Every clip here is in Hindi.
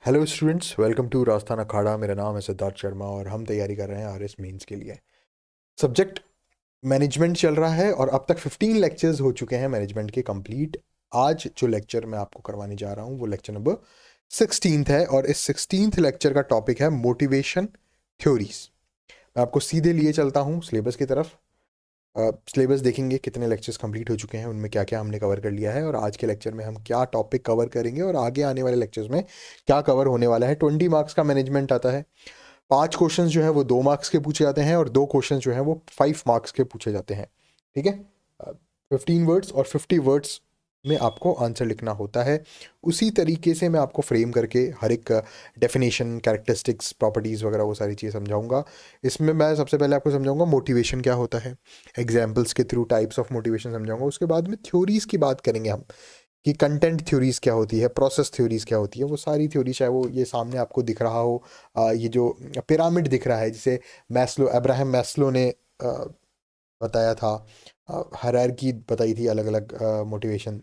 Hello students, welcome to Rajasthan Akhada. मेरा नाम है सिद्धार्थ शर्मा और हम तैयारी कर रहे हैं आरएस मेंस के लिए। सब्जेक्ट मैनेजमेंट चल रहा है और अब तक 15 लेक्चर्स हो चुके हैं मैनेजमेंट के कंप्लीट। आज जो लेक्चर मैं आपको करवाने जा रहा हूँ वो लेक्चर नंबर 16 है और इस 16 लेक्चर का टॉपिक है मोटिवेशन थ्योरीज। मैं आपको सीधे लिए चलता हूँ सिलेबस की तरफ। सिलेबस देखेंगे कितने लेक्चर्स कंप्लीट हो चुके हैं, उनमें क्या क्या हमने कवर कर लिया है और आज के लेक्चर में हम क्या टॉपिक कवर करेंगे और आगे आने वाले लेक्चर्स में क्या कवर होने वाला है। 20 मार्क्स का मैनेजमेंट आता है। 5 क्वेश्चन जो है वो 2 मार्क्स के पूछे जाते हैं और 2 क्वेश्चन जो है वो 5 मार्क्स के पूछे जाते हैं। ठीक है। 15 वर्ड्स और 50 वर्ड्स में आपको आंसर लिखना होता है। उसी तरीके से मैं आपको फ्रेम करके हर एक डेफिनेशन, कैरेक्टरिस्टिक्स, प्रॉपर्टीज़ वगैरह वो सारी चीज़ समझाऊंगा। इसमें मैं सबसे पहले आपको समझाऊंगा मोटिवेशन क्या होता है, एग्जाम्पल्स के थ्रू टाइप्स ऑफ मोटिवेशन समझाऊंगा। उसके बाद में थ्योरीज़ की बात करेंगे हम कि कंटेंट थ्योरीज़ क्या होती है, प्रोसेस थ्योरीज़ क्या होती है। वो सारी थ्योरी, चाहे वो ये सामने आपको दिख रहा हो, ये जो पिरामिड दिख रहा है जिसे मैस्लो, अब्राहम मैस्लो ने बताया था, हायरार्की बताई थी अलग अलग मोटिवेशन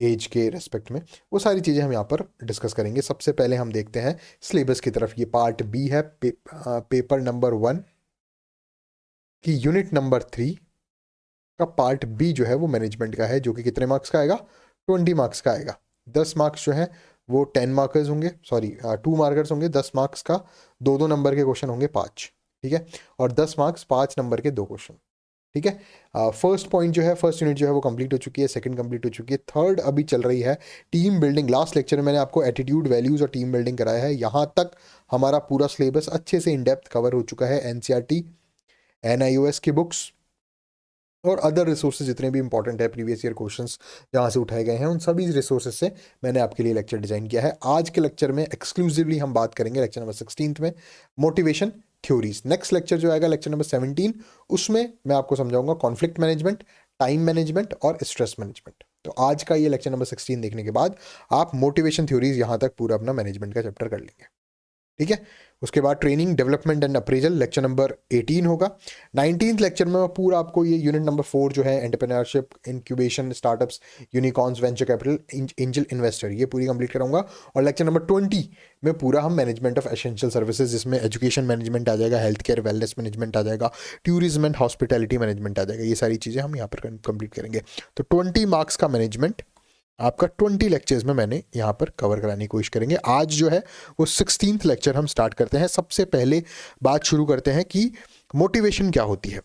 एज के रेस्पेक्ट में, वो सारी चीज़ें हम यहाँ पर डिस्कस करेंगे। सबसे पहले हम देखते हैं सिलेबस की तरफ। ये पार्ट बी है, पेपर नंबर 1 की यूनिट नंबर 3 का पार्ट बी जो है वो मैनेजमेंट का है, जो कि कितने मार्क्स का आएगा? 20 मार्क्स का आएगा। 10 मार्क्स जो है वो 10 मार्कर्स होंगे, सॉरी 2 मार्कर्स होंगे। 10 मार्क्स का दो दो नंबर के क्वेश्चन होंगे 5। ठीक है। और 10 मार्क्स 5 नंबर के 2 क्वेश्चन। ठीक है। फर्स्ट पॉइंट जो है, फर्स्ट यूनिट जो है वो कंप्लीट हो चुकी है, सेकंड कंप्लीट हो चुकी है, थर्ड अभी चल रही है। टीम बिल्डिंग, लास्ट लेक्चर में मैंने आपको एटीट्यूड, वैल्यूज और टीम बिल्डिंग कराया है। यहाँ तक हमारा पूरा सिलेबस अच्छे से इन डेप्थ कवर हो चुका है। एनसीईआरटी, एनआईओएस की बुक्स और अदर रिसोर्सेज जितने भी इंपॉर्टेंट है, प्रीवियस ईयर क्वेश्चंस जहाँ से उठाए गए हैं, उन सभी रिसोर्सेज से मैंने आपके लिए लेक्चर डिजाइन किया है। आज के लेक्चर में एक्सक्लूसिवली हम बात करेंगे, लेक्चर नंबर 16 में, मोटिवेशन थ्योरीज। नेक्स्ट लेक्चर जो आएगा, लेक्चर नंबर 17, उसमें मैं आपको समझाऊंगा कॉन्फ्लिक्ट मैनेजमेंट, टाइम मैनेजमेंट और स्ट्रेस मैनेजमेंट। तो आज का ये लेक्चर नंबर 16 देखने के बाद आप मोटिवेशन थ्योरीज यहाँ तक पूरा अपना मैनेजमेंट का चैप्टर कर लेंगे। ठीक है। उसके बाद training, development and appraisal lecture number 18 होगा। 19th लेक्चर में मैं पूरा आपको ये यूनिट नंबर 4 जो है, entrepreneurship, incubation, startups, unicorns, venture capital, angel investor, ये पूरी कंप्लीट कराऊंगा। और लेक्चर नंबर 20 में पूरा हम मैनेजमेंट ऑफ एसेंशियल सर्विसेज, जिसमें एजुकेशन मैनेजमेंट आ जाएगा, हेल्थ केयर वेलनेस मैनेजमेंट आ जाएगा, टूरिज्म एंड हॉस्पिटैलिटी मैनेजमेंट आ जाएगा। ये सारी चीज़ें हम यहाँ पर कंप्लीट करेंगे। तो 20 मार्क्स का मैनेजमेंट आपका 20 लेक्चर्स में मैंने यहाँ पर कवर कराने की कोशिश करेंगे। आज जो है वो 16th लेक्चर हम स्टार्ट करते हैं। सबसे पहले बात शुरू करते हैं कि मोटिवेशन क्या होती है।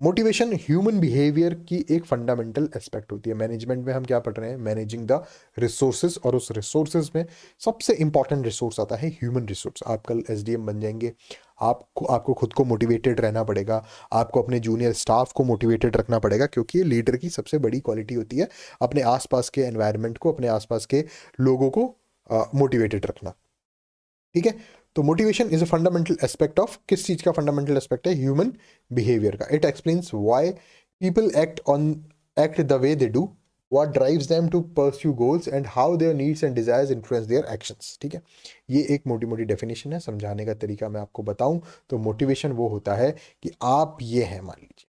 मोटिवेशन ह्यूमन बिहेवियर की एक फंडामेंटल एस्पेक्ट होती है। मैनेजमेंट में हम क्या पढ़ रहे हैं? मैनेजिंग द रिसोर्सेज, और उस रिसोर्सेज में सबसे इंपॉर्टेंट रिसोर्स आता है ह्यूमन रिसोर्स। आप कल एसडीएम बन जाएंगे, आपको खुद को मोटिवेटेड रहना पड़ेगा, आपको अपने जूनियर स्टाफ को मोटिवेटेड रखना पड़ेगा, क्योंकि ये लीडर की सबसे बड़ी क्वालिटी होती है, अपने आसपास के एनवायरनमेंट को, अपने आसपास के लोगों को मोटिवेटेड रखना। ठीक है। तो motivation is a fundamental aspect of, किस चीज का फंडामेंटल एस्पेक्ट है? ह्यूमन बिहेवियर का। It explains why people act the way they do, what drives them to pursue goals and how their needs and desires influence their actions। ठीक है। ये एक मोटी मोटी डेफिनेशन है। समझाने का तरीका मैं आपको बताऊं तो मोटिवेशन वो होता है कि आप ये हैं, मान लीजिए,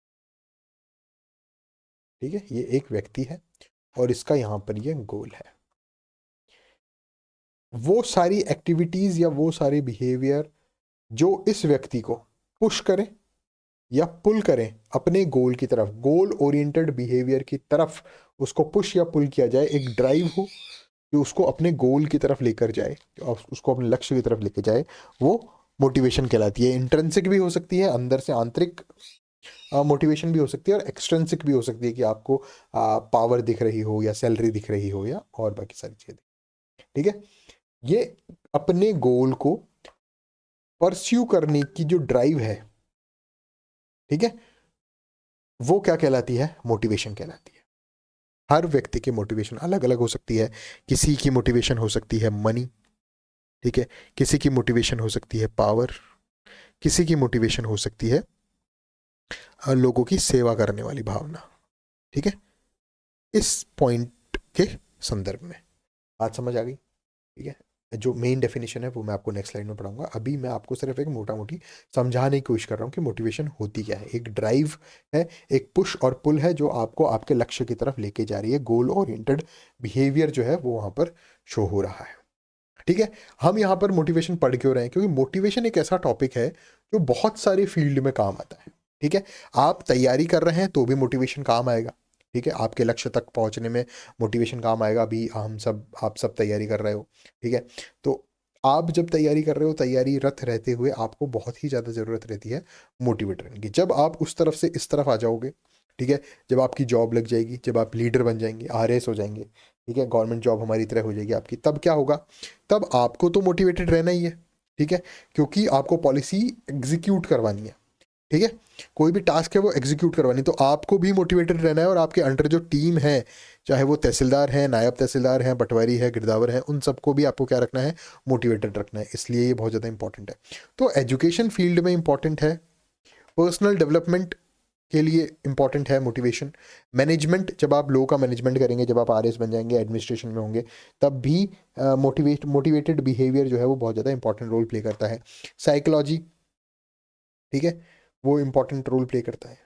ठीक है, ये एक व्यक्ति है और इसका यहां पर ये गोल है। वो सारी एक्टिविटीज या वो सारे बिहेवियर जो इस व्यक्ति को पुश करें या पुल करें अपने गोल की तरफ, गोल ओरिएंटेड बिहेवियर की तरफ उसको पुश या पुल किया जाए, एक ड्राइव हो जो उसको अपने गोल की तरफ लेकर जाए, उसको अपने लक्ष्य की तरफ लेकर जाए, वो मोटिवेशन कहलाती है। इंट्रिंसिक भी हो सकती है, अंदर से आंतरिक मोटिवेशन भी हो सकती है, और एक्सट्रिंसिक भी हो सकती है कि आपको पावर दिख रही हो या सैलरी दिख रही हो या और बाकी सारी चीजें। ठीक है। ये अपने गोल को परस्यू करने की जो ड्राइव है, ठीक है, वो क्या कहलाती है? मोटिवेशन कहलाती है। हर व्यक्ति की मोटिवेशन अलग अलग हो सकती है। किसी की मोटिवेशन हो सकती है मनी, ठीक है, किसी की मोटिवेशन हो सकती है पावर, किसी की मोटिवेशन हो सकती है लोगों की सेवा करने वाली भावना। ठीक है। इस पॉइंट के संदर्भ में बात समझ आ गई? ठीक है। जो मेन डेफिनेशन है वो मैं आपको नेक्स्ट स्लाइड में पढ़ाऊंगा। अभी मैं आपको सिर्फ एक मोटा मोटी समझाने की कोशिश कर रहा हूँ कि मोटिवेशन होती क्या है। एक ड्राइव है, एक पुश और पुल है जो आपको आपके लक्ष्य की तरफ लेके जा रही है। गोल ओरिएंटेड बिहेवियर जो है वो वहां पर शो हो रहा है। ठीक है, हम यहाँ पर मोटिवेशन पढ़ क्यों रहे हैं? क्योंकि मोटिवेशन एक ऐसा टॉपिक है जो बहुत सारे फील्ड में काम आता है। ठीक है, आप तैयारी कर रहे हैं तो भी मोटिवेशन काम आएगा। ठीक है, आपके लक्ष्य तक पहुंचने में मोटिवेशन काम आएगा। अभी आप सब तैयारी कर रहे हो। ठीक है, तो आप जब तैयारी कर रहे हो, तैयारी रत रहते हुए आपको बहुत ही ज़्यादा ज़रूरत रहती है मोटिवेट रहने की। जब आप उस तरफ से इस तरफ आ जाओगे, ठीक है, जब आपकी जॉब लग जाएगी, जब आप लीडर बन जाएंगे, आरएस हो जाएंगे, ठीक है, गवर्नमेंट जॉब हमारी तरह हो जाएगी आपकी, तब क्या होगा? तब आपको तो मोटिवेटेड रहना ही है। ठीक है, क्योंकि आपको पॉलिसी एग्जीक्यूट करवानी है। ठीक है, कोई भी टास्क है वो एग्जीक्यूट करवानी, तो आपको भी मोटिवेटेड रहना है। और आपके अंडर जो टीम है, चाहे वो तहसीलदार हैं, नायब तहसीलदार हैं, पटवारी है, गिरदावर हैं, उन सबको भी आपको क्या रखना है? मोटिवेटेड रखना है। इसलिए ये बहुत ज़्यादा इंपॉर्टेंट है। तो एजुकेशन फील्ड में इंपॉर्टेंट है, पर्सनल डेवलपमेंट के लिए इंपॉर्टेंट है मोटिवेशन। मैनेजमेंट, जब आप लोगों का मैनेजमेंट करेंगे, जब आप आरएस बन जाएंगे, एडमिनिस्ट्रेशन में होंगे, तब भी मोटिवेटेड बिहेवियर जो है वो बहुत ज़्यादा इंपॉर्टेंट रोल प्ले करता है। साइकोलॉजी, ठीक है, वो इंपॉर्टेंट रोल प्ले करता है।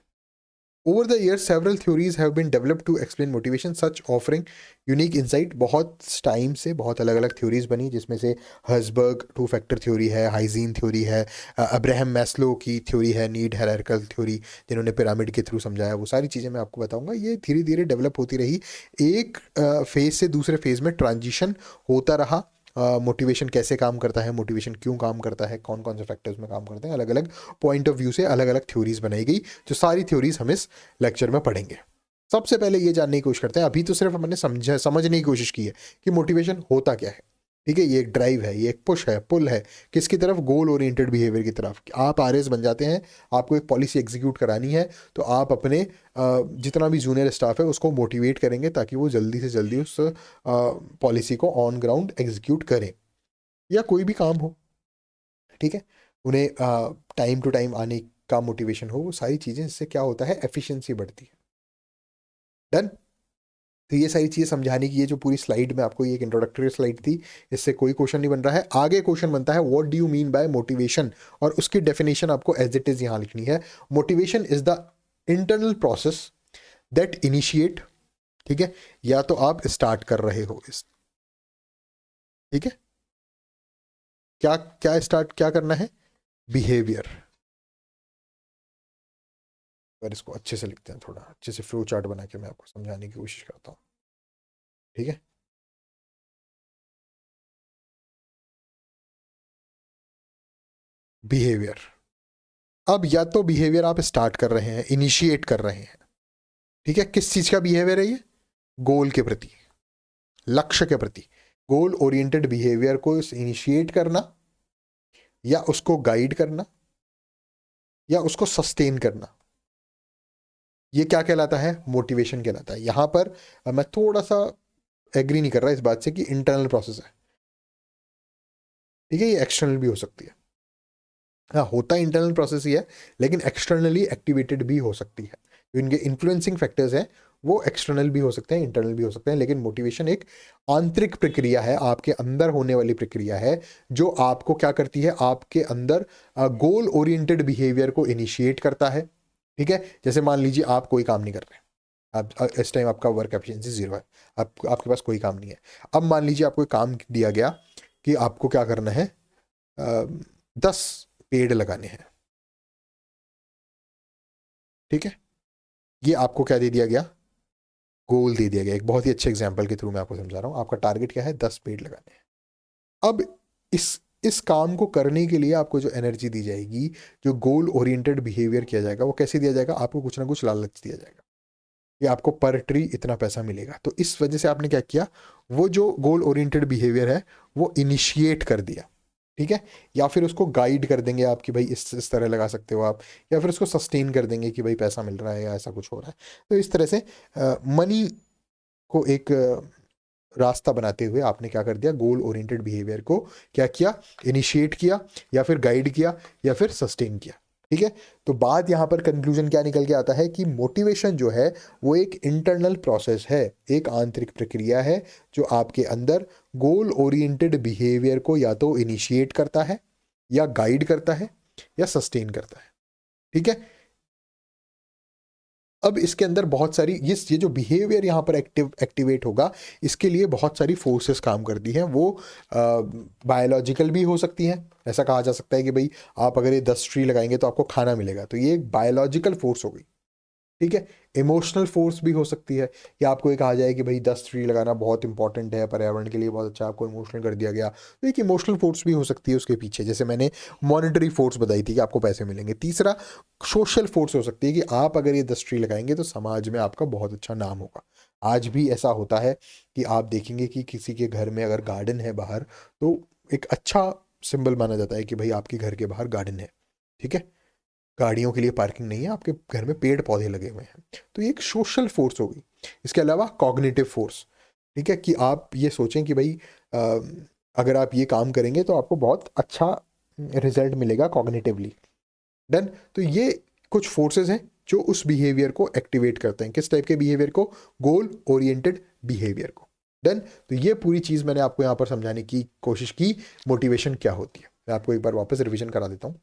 Over the years, several theories have been developed to explain motivation, such offering unique insight. बहुत टाइम से बहुत अलग अलग थ्योरीज बनी, जिसमें से हर्सबर्ग टू फैक्टर थ्योरी है, हाइजीन थ्योरी है, अब्राहम मैस्लो की थ्योरी है, नीड हायरार्किकल थ्योरी, जिन्होंने पिरामिड के थ्रू समझाया। वो सारी चीज़ें मैं आपको बताऊंगा। ये धीरे धीरे डेवलप होती रही, एक फेज से दूसरे फेज में ट्रांजिशन होता रहा। मोटिवेशन कैसे काम करता है, मोटिवेशन क्यों काम करता है, कौन कौन से फैक्टर्स में काम करते हैं, अलग अलग पॉइंट ऑफ व्यू से अलग अलग थ्योरीज बनाई गई, जो सारी थ्योरीज हम इस लेक्चर में पढ़ेंगे। सबसे पहले ये जानने की कोशिश करते हैं, अभी तो सिर्फ हमने समझने की कोशिश की है कि मोटिवेशन होता क्या है। ठीक है, ये एक ड्राइव है, ये एक पुश है, पुल है, किसकी तरफ? गोल ओरिएंटेड बिहेवियर की तरफ। आप आरएस बन जाते हैं, आपको एक पॉलिसी एग्जीक्यूट करानी है, तो आप अपने जितना भी जूनियर स्टाफ है उसको मोटिवेट करेंगे ताकि वो जल्दी से जल्दी उस पॉलिसी को ऑन ग्राउंड एग्जीक्यूट करें, या कोई भी काम हो। ठीक है, उन्हें टाइम टू टाइम आने का मोटिवेशन हो, वो सारी चीज़ें, इससे क्या होता है? एफिशिएंसी बढ़ती है। डन। तो ये सारी चीज़ें समझाने की, ये जो पूरी स्लाइड में आपको, ये एक इंट्रोडक्टरी स्लाइड थी, इससे कोई क्वेश्चन नहीं बन रहा है। आगे क्वेश्चन बनता है, what do you mean by motivation, और उसकी डेफिनेशन आपको एज इट इज़ यहाँ लिखनी है। Motivation is the internal process that initiate, ठीक है, या तो आप स्टार्ट कर रहे हो इस, ठीक है, क्या क्या स्टार्ट क्या करना है? बिहेवियर। अगर इसको अच्छे से लिखते हैं, थोड़ा अच्छे से फ्लो चार्ट बना के मैं आपको समझाने की कोशिश करता हूँ। ठीक है, बिहेवियर। अब या तो बिहेवियर आप स्टार्ट कर रहे हैं, इनिशिएट कर रहे हैं, ठीक है, किस चीज का बिहेवियर है ये? गोल के प्रति, लक्ष्य के प्रति। गोल ओरिएंटेड बिहेवियर को इनिशिएट करना, या उसको गाइड करना, या उसको सस्टेन करना, ये क्या कहलाता है? मोटिवेशन कहलाता है। यहां पर मैं थोड़ा सा एग्री नहीं कर रहा इस बात से कि इंटरनल प्रोसेस है। ठीक है, ये एक्सटर्नल भी हो सकती है। हाँ, होता इंटरनल प्रोसेस ही है, लेकिन एक्सटर्नली एक्टिवेटेड भी हो सकती है। जो इनके इन्फ्लुएंसिंग फैक्टर्स हैं वो एक्सटर्नल भी हो सकते हैं, इंटरनल भी हो सकते हैं, लेकिन मोटिवेशन एक आंतरिक प्रक्रिया है, आपके अंदर होने वाली प्रक्रिया है, जो आपको क्या करती है? आपके अंदर गोल ओरिएंटेड बिहेवियर को इनिशिएट करता है। ठीक है, जैसे मान लीजिए आप कोई काम नहीं कर रहे, आप इस टाइम आपका वर्क एफिशिएंसी 0 है, आपके पास कोई काम नहीं है। अब मान लीजिए आपको एक काम दिया गया कि आपको क्या करना है? 10 पेड़ लगाने हैं। ठीक है, ये आपको क्या दे दिया गया? गोल दे दिया गया। एक बहुत ही अच्छे एग्जांपल के थ्रू मैं आपको समझा रहा हूँ। आपका टारगेट क्या है? 10 पेड़ लगाने हैं। अब इस काम को करने के लिए आपको जो एनर्जी दी जाएगी, जो गोल ओरिएंटेड बिहेवियर किया जाएगा, वो कैसे दिया जाएगा? आपको कुछ ना कुछ लालच दिया जाएगा कि आपको पर ट्री इतना पैसा मिलेगा। तो इस वजह से आपने क्या किया? वो जो गोल ओरिएंटेड बिहेवियर है वो इनिशिएट कर दिया। ठीक है, या फिर उसको गाइड कर देंगे आप कि भाई इस तरह लगा सकते हो आप, या फिर उसको सस्टेन कर देंगे कि भाई पैसा मिल रहा है या ऐसा कुछ हो रहा है। तो इस तरह से मनी को एक रास्ता बनाते हुए आपने क्या कर दिया? गोल ओरिएंटेड बिहेवियर को क्या किया? इनिशिएट किया, या फिर गाइड किया, या फिर सस्टेन किया। ठीक है, तो बात यहां पर कंक्लूजन क्या निकल के आता है कि मोटिवेशन जो है वो एक इंटरनल प्रोसेस है, एक आंतरिक प्रक्रिया है, जो आपके अंदर गोल ओरिएंटेड बिहेवियर को या तो इनिशिएट करता है, या गाइड करता है, या सस्टेन करता है। ठीक है, अब इसके अंदर बहुत सारी ये जो बिहेवियर यहाँ पर एक्टिवेट होगा, इसके लिए बहुत सारी फोर्सेस काम करती हैं। वो बायोलॉजिकल भी हो सकती हैं, ऐसा कहा जा सकता है कि भाई आप अगर ये 10 ट्री लगाएंगे तो आपको खाना मिलेगा, तो ये एक बायोलॉजिकल फोर्स हो गई, ठीक है। इमोशनल फोर्स भी हो सकती है कि आपको ये कहा जाए कि भाई 10 ट्री लगाना बहुत इंपॉर्टेंट है, पर्यावरण के लिए बहुत अच्छा, आपको इमोशनल कर दिया गया, तो एक इमोशनल फोर्स भी हो सकती है उसके पीछे, जैसे मैंने मॉनेटरी फोर्स बताई थी कि आपको पैसे मिलेंगे। तीसरा सोशल फोर्स हो सकती है कि आप अगर ये 10 ट्री लगाएंगे तो समाज में आपका बहुत अच्छा नाम होगा। आज भी ऐसा होता है कि आप देखेंगे कि किसी के घर में अगर गार्डन है बाहर, तो एक अच्छा सिंबल माना जाता है कि भाई आपके घर के बाहर गार्डन है, ठीक है, गाड़ियों के लिए पार्किंग नहीं है, आपके घर में पेड़ पौधे लगे हुए हैं। तो ये एक सोशल फोर्स होगी। इसके अलावा कॉग्निटिव फोर्स, ठीक है, कि आप ये सोचें कि भाई अगर आप ये काम करेंगे तो आपको बहुत अच्छा रिजल्ट मिलेगा कॉग्निटिवली। डन। तो ये कुछ फोर्सेस हैं जो उस बिहेवियर को एक्टिवेट करते हैं। किस टाइप के बिहेवियर को? गोल ओरिएंटेड बिहेवियर को। डन। तो ये पूरी चीज़ मैंने आपको यहाँ पर समझाने की कोशिश की, मोटिवेशन क्या होती है। मैं आपको एक बार वापस रिवीजन करा देता हूँ,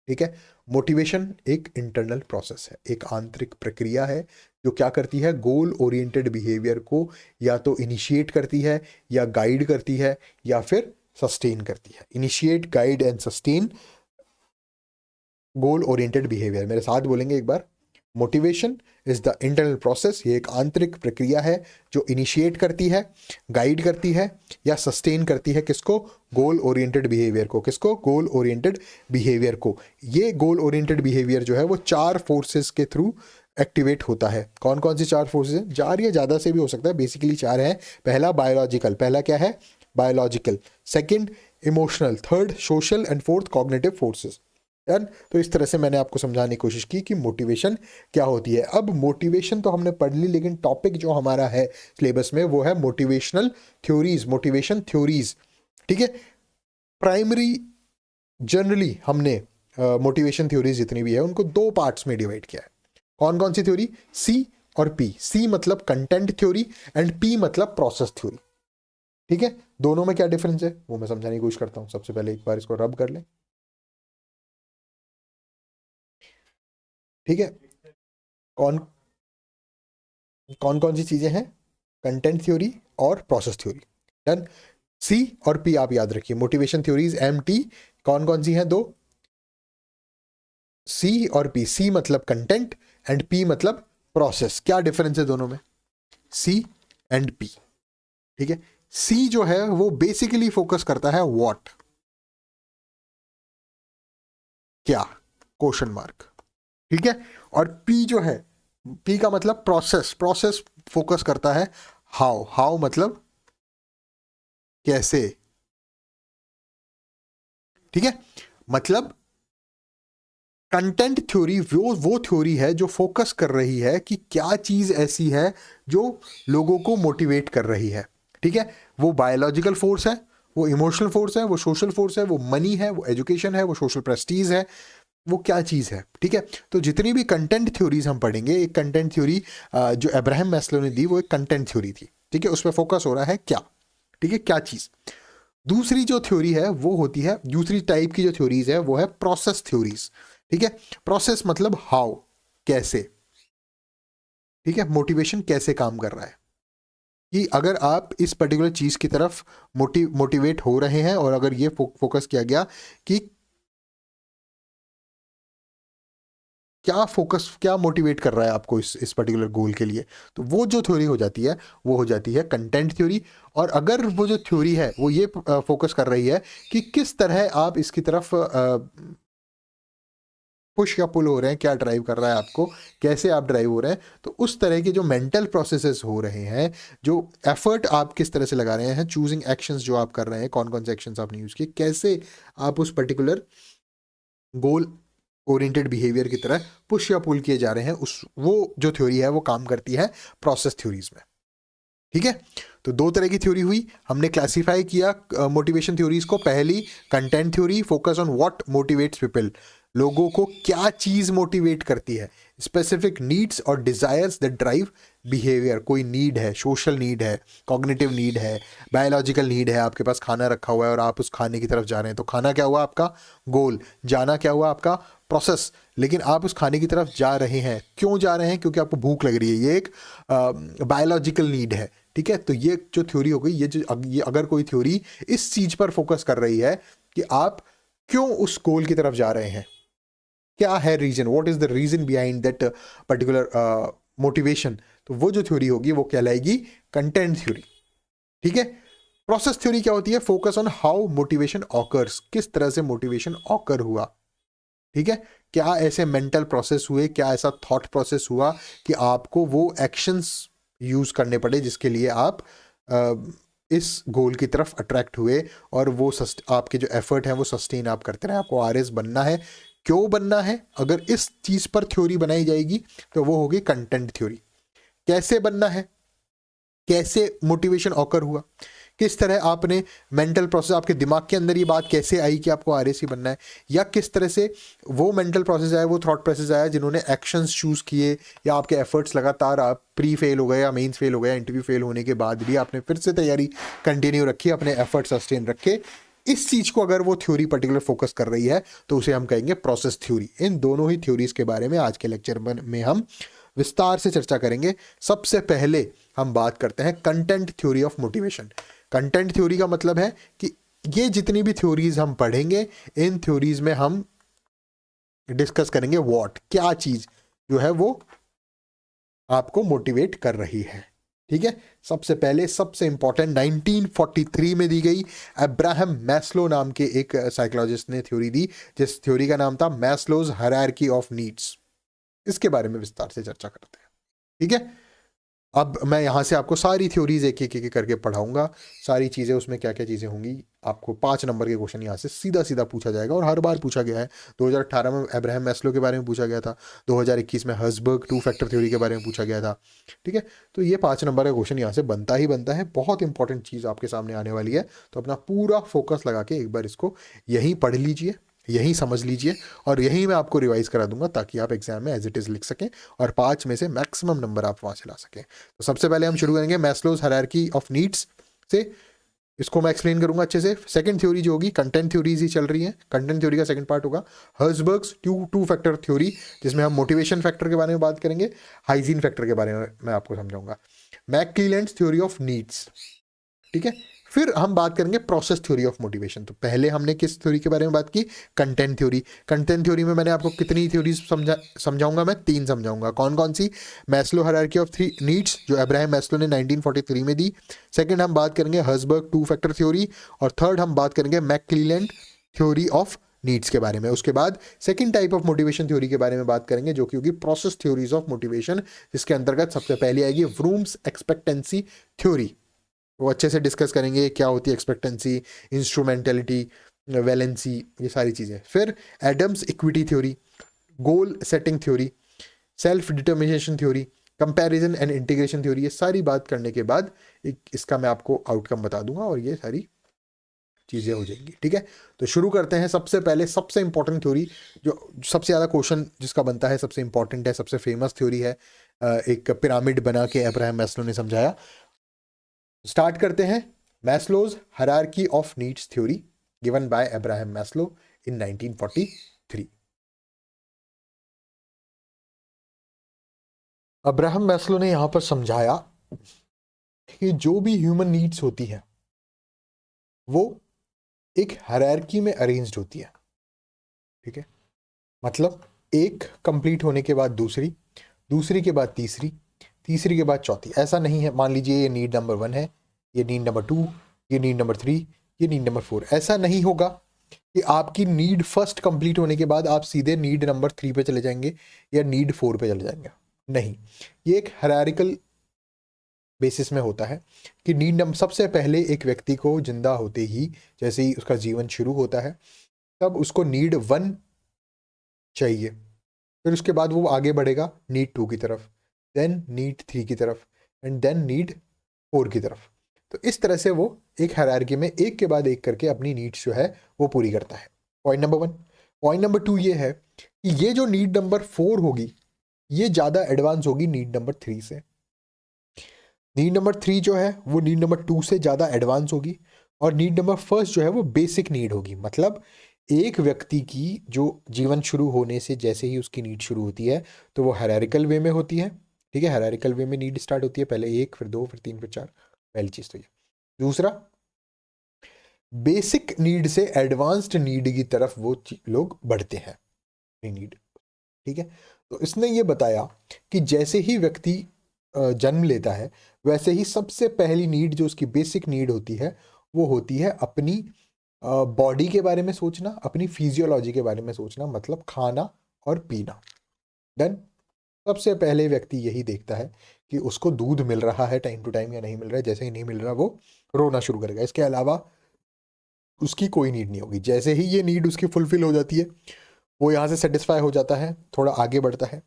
ठीक है। मोटिवेशन एक इंटरनल प्रोसेस है, एक आंतरिक प्रक्रिया है जो क्या करती है, गोल ओरिएंटेड बिहेवियर को या तो इनिशिएट करती है, या गाइड करती है, या फिर सस्टेन करती है। Initiate, guide and sustain goal oriented behaviour. मेरे साथ बोलेंगे एक बार। Motivation is the internal process, ये एक आंतरिक प्रक्रिया है जो इनिशिएट करती है, गाइड करती है, या सस्टेन करती है किसको? गोल ओरिएंटेड बिहेवियर को। किसको? गोल ओरिएंटेड बिहेवियर को। ये गोल ओरिएंटेड बिहेवियर जो है वो 4 फोर्सेस के थ्रू एक्टिवेट होता है। कौन कौन सी 4 फोर्सेस हैं? 4 या ज़्यादा से भी हो सकता है, बेसिकली 4 हैं। पहला बायोलॉजिकल, पहला क्या है? Biological. Second emotional, third social, and fourth cognitive forces. Done. तो इस तरह से मैंने आपको समझाने की कोशिश की कि मोटिवेशन क्या होती है। अब मोटिवेशन तो हमने पढ़ ली, लेकिन टॉपिक जो हमारा है सिलेबस में वो है मोटिवेशनल थ्योरीज, मोटिवेशन थ्योरीज, ठीक है। प्राइमरी जनरली हमने मोटिवेशन थ्योरीज जितनी भी है उनको 2 पार्ट्स में डिवाइड किया है। कौन कौन सी थ्योरी? सी और पी। सी मतलब कंटेंट थ्योरी एंड पी मतलब प्रोसेस थ्योरी, ठीक है। दोनों में क्या डिफरेंस है वो मैं समझाने की कोशिश करता हूँ। सबसे पहले एक बार इसको रब कर लें, ठीक है। कौन कौन कौन सी चीजें हैं? कंटेंट थ्योरी और प्रोसेस थ्योरी। डन। सी और पी आप याद रखिए, मोटिवेशन थ्योरीज MT कौन कौन सी हैं? 2, सी और पी। सी मतलब कंटेंट एंड पी मतलब प्रोसेस। क्या डिफरेंस है दोनों में? सी एंड पी, ठीक है। सी जो है वो बेसिकली फोकस करता है व्हाट, क्या, क्वेश्चन मार्क, ठीक है। और पी जो है, पी का मतलब प्रोसेस, प्रोसेस फोकस करता है हाउ, हाउ मतलब कैसे, ठीक है। मतलब कंटेंट थ्योरी वो थ्योरी है जो फोकस कर रही है कि क्या चीज ऐसी है जो लोगों को मोटिवेट कर रही है, ठीक है। वो बायोलॉजिकल फोर्स है, वो इमोशनल फोर्स है, वो सोशल फोर्स है, वो मनी है, वो एजुकेशन है, वो सोशल प्रेस्टीज है, वो क्या चीज़ है, ठीक है। तो जितनी भी कंटेंट थ्योरीज हम पढ़ेंगे, एक कंटेंट थ्योरी जो अब्राहम मैस्लो ने दी वो एक कंटेंट थ्योरी थी, ठीक है। उस पर फोकस हो रहा है क्या, ठीक है, क्या चीज़। दूसरी जो थ्योरी है वो होती है, दूसरी टाइप की जो थ्योरीज है वो है प्रोसेस थ्योरीज, ठीक है। प्रोसेस मतलब हाउ, कैसे, ठीक है। मोटिवेशन कैसे काम कर रहा है, कि अगर आप इस पर्टिकुलर चीज़ की तरफ मोटिवेट हो रहे हैं, और अगर ये फोकस किया गया कि क्या मोटिवेट कर रहा है आपको इस पर्टिकुलर गोल के लिए, तो वो जो थ्योरी हो जाती है वो हो जाती है कंटेंट थ्योरी। और अगर वो जो थ्योरी है वो ये फोकस कर रही है कि किस तरह आप इसकी तरफ पुश या पुल हो रहे हैं, क्या ड्राइव कर रहा है आपको, कैसे आप ड्राइव हो रहे हैं, तो उस तरह के जो मेंटल प्रोसेसेस हो रहे हैं, जो एफर्ट आप किस तरह से लगा रहे हैं, चूजिंग एक्शंस जो आप कर रहे हैं, कौन कौन से एक्शंस आपने यूज किए, कैसे आप उस पर्टिकुलर गोल ओरिएंटेड बिहेवियर की तरह पुश या पुल किए जा रहे हैं, उस वो जो थ्योरी है वो काम करती है प्रोसेस थ्योरीज में, ठीक है। तो 2 तरह की थ्योरी हुई, हमने क्लासिफाई किया मोटिवेशन थ्योरीज को। पहली content theory, focus on what motivates people, लोगों को क्या चीज मोटिवेट करती है, स्पेसिफिक नीड्स और डिजायर्स दैट ड्राइव बिहेवियर, कोई नीड है, सोशल नीड है, कॉग्निटिव नीड है, बायोलॉजिकल नीड है, आपके पास खाना रखा हुआ है और आप उस खाने की तरफ जा रहे हैं, तो खाना क्या हुआ आपका गोल, जाना क्या हुआ आपका प्रोसेस, लेकिन आप उस खाने की तरफ जा रहे हैं, क्यों जा रहे हैं, क्योंकि आपको भूख लग रही है, ये एक बायोलॉजिकल नीड है, ठीक है। तो ये जो थ्योरी हो गई, ये अगर कोई थ्योरी इस चीज पर फोकस कर रही है कि आप क्यों उस गोल की तरफ जा रहे हैं, क्या है reason, what is the reason behind that particular motivation, तो वो जो थ्योरी होगी वो कहलाएगी कंटेंट थ्योरी, ठीक है। प्रोसेस थ्योरी क्या होती है, focus on how motivation occurs, किस तरह से मोटिवेशन ऑकर हुआ, ठीक है, क्या ऐसे मेंटल प्रोसेस हुए, क्या ऐसा थॉट प्रोसेस हुआ कि आपको वो एक्शंस यूज करने पड़े जिसके लिए आप इस गोल की तरफ अट्रैक्ट हुए, और वो आपके जो एफर्ट है वो सस्टेन आप करते रहे, आपको आरएस बनना है, क्यों बनना है, अगर इस चीज पर थ्योरी बनाई जाएगी तो वो होगी कंटेंट थ्योरी। कैसे बनना है, कैसे मोटिवेशन ऑकर हुआ, किस तरह आपने मेंटल प्रोसेस, आपके दिमाग के अंदर ये बात कैसे आई कि आपको आरएसी बनना है, या किस तरह से वो मेंटल प्रोसेस आया, वो थॉट प्रोसेस आया जिन्होंने एक्शंस चूज किए, या आपके एफर्ट्स लगातार आप प्री फेल हो गए या मेंस फेल हो गए, इंटरव्यू फेल होने के बाद भी आपने फिर से तैयारी कंटिन्यू रखी, अपने एफर्ट सस्टेन रखे, इस चीज को अगर वो थ्योरी पर्टिकुलर फोकस कर रही है तो उसे हम कहेंगे प्रोसेस थ्योरी। इन दोनों ही थ्योरीज के बारे में आज के लेक्चर में हम विस्तार से चर्चा करेंगे। सबसे पहले हम बात करते हैं content theory of motivation. Content theory का मतलब है कि ये जितनी भी थ्योरीज हम पढ़ेंगे, इन थ्योरीज में हम डिस्कस करेंगे व्हाट, क्या चीज जो है वो आपको मोटिवेट कर रही है, ठीक है। सबसे पहले सबसे इंपॉर्टेंट 1943 में दी गई अब्राहम मैस्लो नाम के एक साइकोलॉजिस्ट ने थ्योरी दी, जिस थ्योरी का नाम था मैस्लोज हायरार्की ऑफ नीड्स। इसके बारे में विस्तार से चर्चा करते हैं, ठीक है। अब मैं यहाँ से आपको सारी थ्योरीज एक एक करके पढ़ाऊंगा, सारी चीज़ें उसमें क्या क्या चीज़ें होंगी, आपको 5 नंबर के क्वेश्चन यहाँ से सीधा सीधा पूछा जाएगा, और हर बार पूछा गया है। 2018 में अब्राहम मैस्लो के बारे में पूछा गया था, 2021 में हर्ट्जबर्ग 2 फैक्टर थ्योरी के बारे में पूछा गया था, ठीक है। तो ये 5 नंबर का क्वेश्चन यहाँ से बनता ही बनता है, बहुत इंपॉर्टेंट चीज़ आपके सामने आने वाली है, तो अपना पूरा फोकस लगा के एक बार इसको यहीं पढ़ लीजिए, यहीं समझ लीजिए, और यहीं मैं आपको रिवाइज करा दूंगा ताकि आप एग्जाम में एज इट इज लिख सकें और 5 में से मैक्सिमम नंबर आप वहां से ला सकें। तो सबसे पहले हम शुरू करेंगे मैस्लोज हायरार्की ऑफ नीड्स से, इसको मैं एक्सप्लेन करूंगा अच्छे से। सेकंड थ्योरी जो होगी, कंटेंट थ्योरीज ही चल रही है, कंटेंट थ्योरी का सेकंड पार्ट होगा हर्ट्जबर्ग्स टू फैक्टर थ्योरी, जिसमें हम मोटिवेशन फैक्टर के बारे में बात करेंगे, हाइजीन फैक्टर के बारे में मैं आपको समझाऊंगा, मैकक्लीलैंड्स थ्योरी ऑफ नीड्स, ठीक है। फिर हम बात करेंगे प्रोसेस थ्योरी ऑफ मोटिवेशन। तो पहले हमने किस थ्योरी के बारे में बात की, कंटेंट थ्योरी। कंटेंट थ्योरी में मैंने आपको कितनी थ्योरीज समझाऊंगा, मैं 3 समझाऊंगा। कौन कौन सी, मैस्लो हायरार्की ऑफ नीड्स जो अब्राहम मैस्लो ने 1943 में दी, सेकंड हम बात करेंगे हर्ट्जबर्ग 2 फैक्टर थ्योरी, और थर्ड हम बात करेंगे मैकक्लीलैंड थ्योरी ऑफ नीड्स के बारे में। उसके बाद second type of motivation theory के बारे में बात करेंगे जो कि होगी प्रोसेस थ्योरीज ऑफ मोटिवेशन, जिसके अंतर्गत सबसे पहले आएगी व्रूम्स एक्सपेक्टेंसी थ्योरी। वो अच्छे से डिस्कस करेंगे क्या होती है एक्सपेक्टेंसी, इंस्ट्रूमेंटलिटी, वैलेंसी, ये सारी चीज़ें। फिर Adams equity theory, goal setting theory, self determination theory, comparison and integration theory. ये सारी बात करने के बाद इसका मैं आपको आउटकम बता दूंगा और ये सारी चीज़ें हो जाएंगी, ठीक है। तो शुरू करते हैं। सबसे पहले सबसे इंपॉर्टेंट थ्योरी, जो सबसे ज़्यादा क्वेश्चन जिसका बनता है, सबसे इंपॉर्टेंट है, सबसे फेमस थ्योरी है, एक पिरामिड बना के अब्राहम मैस्लो ने समझाया। स्टार्ट करते हैं। Maslow's hierarchy of needs theory given by Abraham Maslow in 1943। Abraham Maslow ने यहां पर समझाया कि जो भी ह्यूमन नीड्स होती है वो एक हायरार्की में अरेंज्ड होती है, ठीक है। मतलब एक कंप्लीट होने के बाद दूसरी, दूसरी के बाद तीसरी, तीसरी के बाद चौथी। ऐसा नहीं है मान लीजिए ये नीड नंबर 1 है, ये नीड नंबर 2, ये नीड नंबर 3, ये नीड नंबर 4। ऐसा नहीं होगा कि आपकी नीड फर्स्ट कंप्लीट होने के बाद आप सीधे नीड नंबर 3 पे चले जाएंगे या नीड 4 पे चले जाएंगे। नहीं, ये एक हायरार्किकल बेसिस में होता है कि नीड नंबर सबसे पहले एक व्यक्ति को जिंदा होते ही, जैसे ही उसका जीवन शुरू होता है, तब उसको नीड 1 चाहिए, फिर उसके बाद वो आगे बढ़ेगा नीड 2 की तरफ, देन नीड 3 की तरफ, एंड देन नीड 4 की तरफ। तो इस तरह से वो एक हायरार्की में एक के बाद एक करके अपनी नीड्स जो है वो पूरी करता है। Point number 1। पॉइंट नंबर 2 ये है कि ये जो नीड नंबर 4 होगी ये ज़्यादा एडवांस होगी नीड नंबर 3 से। नीड नंबर 3 जो है वो नीड नंबर 2 से ज़्यादा एडवांस होगी, और नीड नंबर फर्स्ट जो है वो बेसिक नीड होगी। मतलब एक व्यक्ति की जो जीवन शुरू होने से जैसे ही उसकी नीड शुरू होती है तो वो हायरार्किकल वे में होती है। ठीक है, हायरार्किकल वे में नीड स्टार्ट होती है, पहले 1, फिर 2, फिर 3, फिर 4। पहली चीज़ तो ये। दूसरा, बेसिक नीड से एडवांस्ड नीड की तरफ वो लोग बढ़ते हैं, नीड। ठीक है, तो इसने ये बताया कि जैसे ही व्यक्ति जन्म लेता है वैसे ही सबसे पहली नीड जो उसकी बेसिक नीड होती है वो होती है अपनी बॉडी के बारे में सोचना, अपनी फिजियोलॉजी के बारे में सोचना, मतलब खाना और पीना। देन सबसे पहले व्यक्ति यही देखता है कि उसको दूध मिल रहा है टाइम टू टाइम या नहीं मिल रहा है। जैसे ही नहीं मिल रहा वो रोना शुरू करेगा, इसके अलावा उसकी कोई नीड नहीं होगी। जैसे ही ये नीड उसकी फुलफिल हो जाती है वो यहाँ से सेटिस्फाई हो जाता है, थोड़ा आगे बढ़ता है।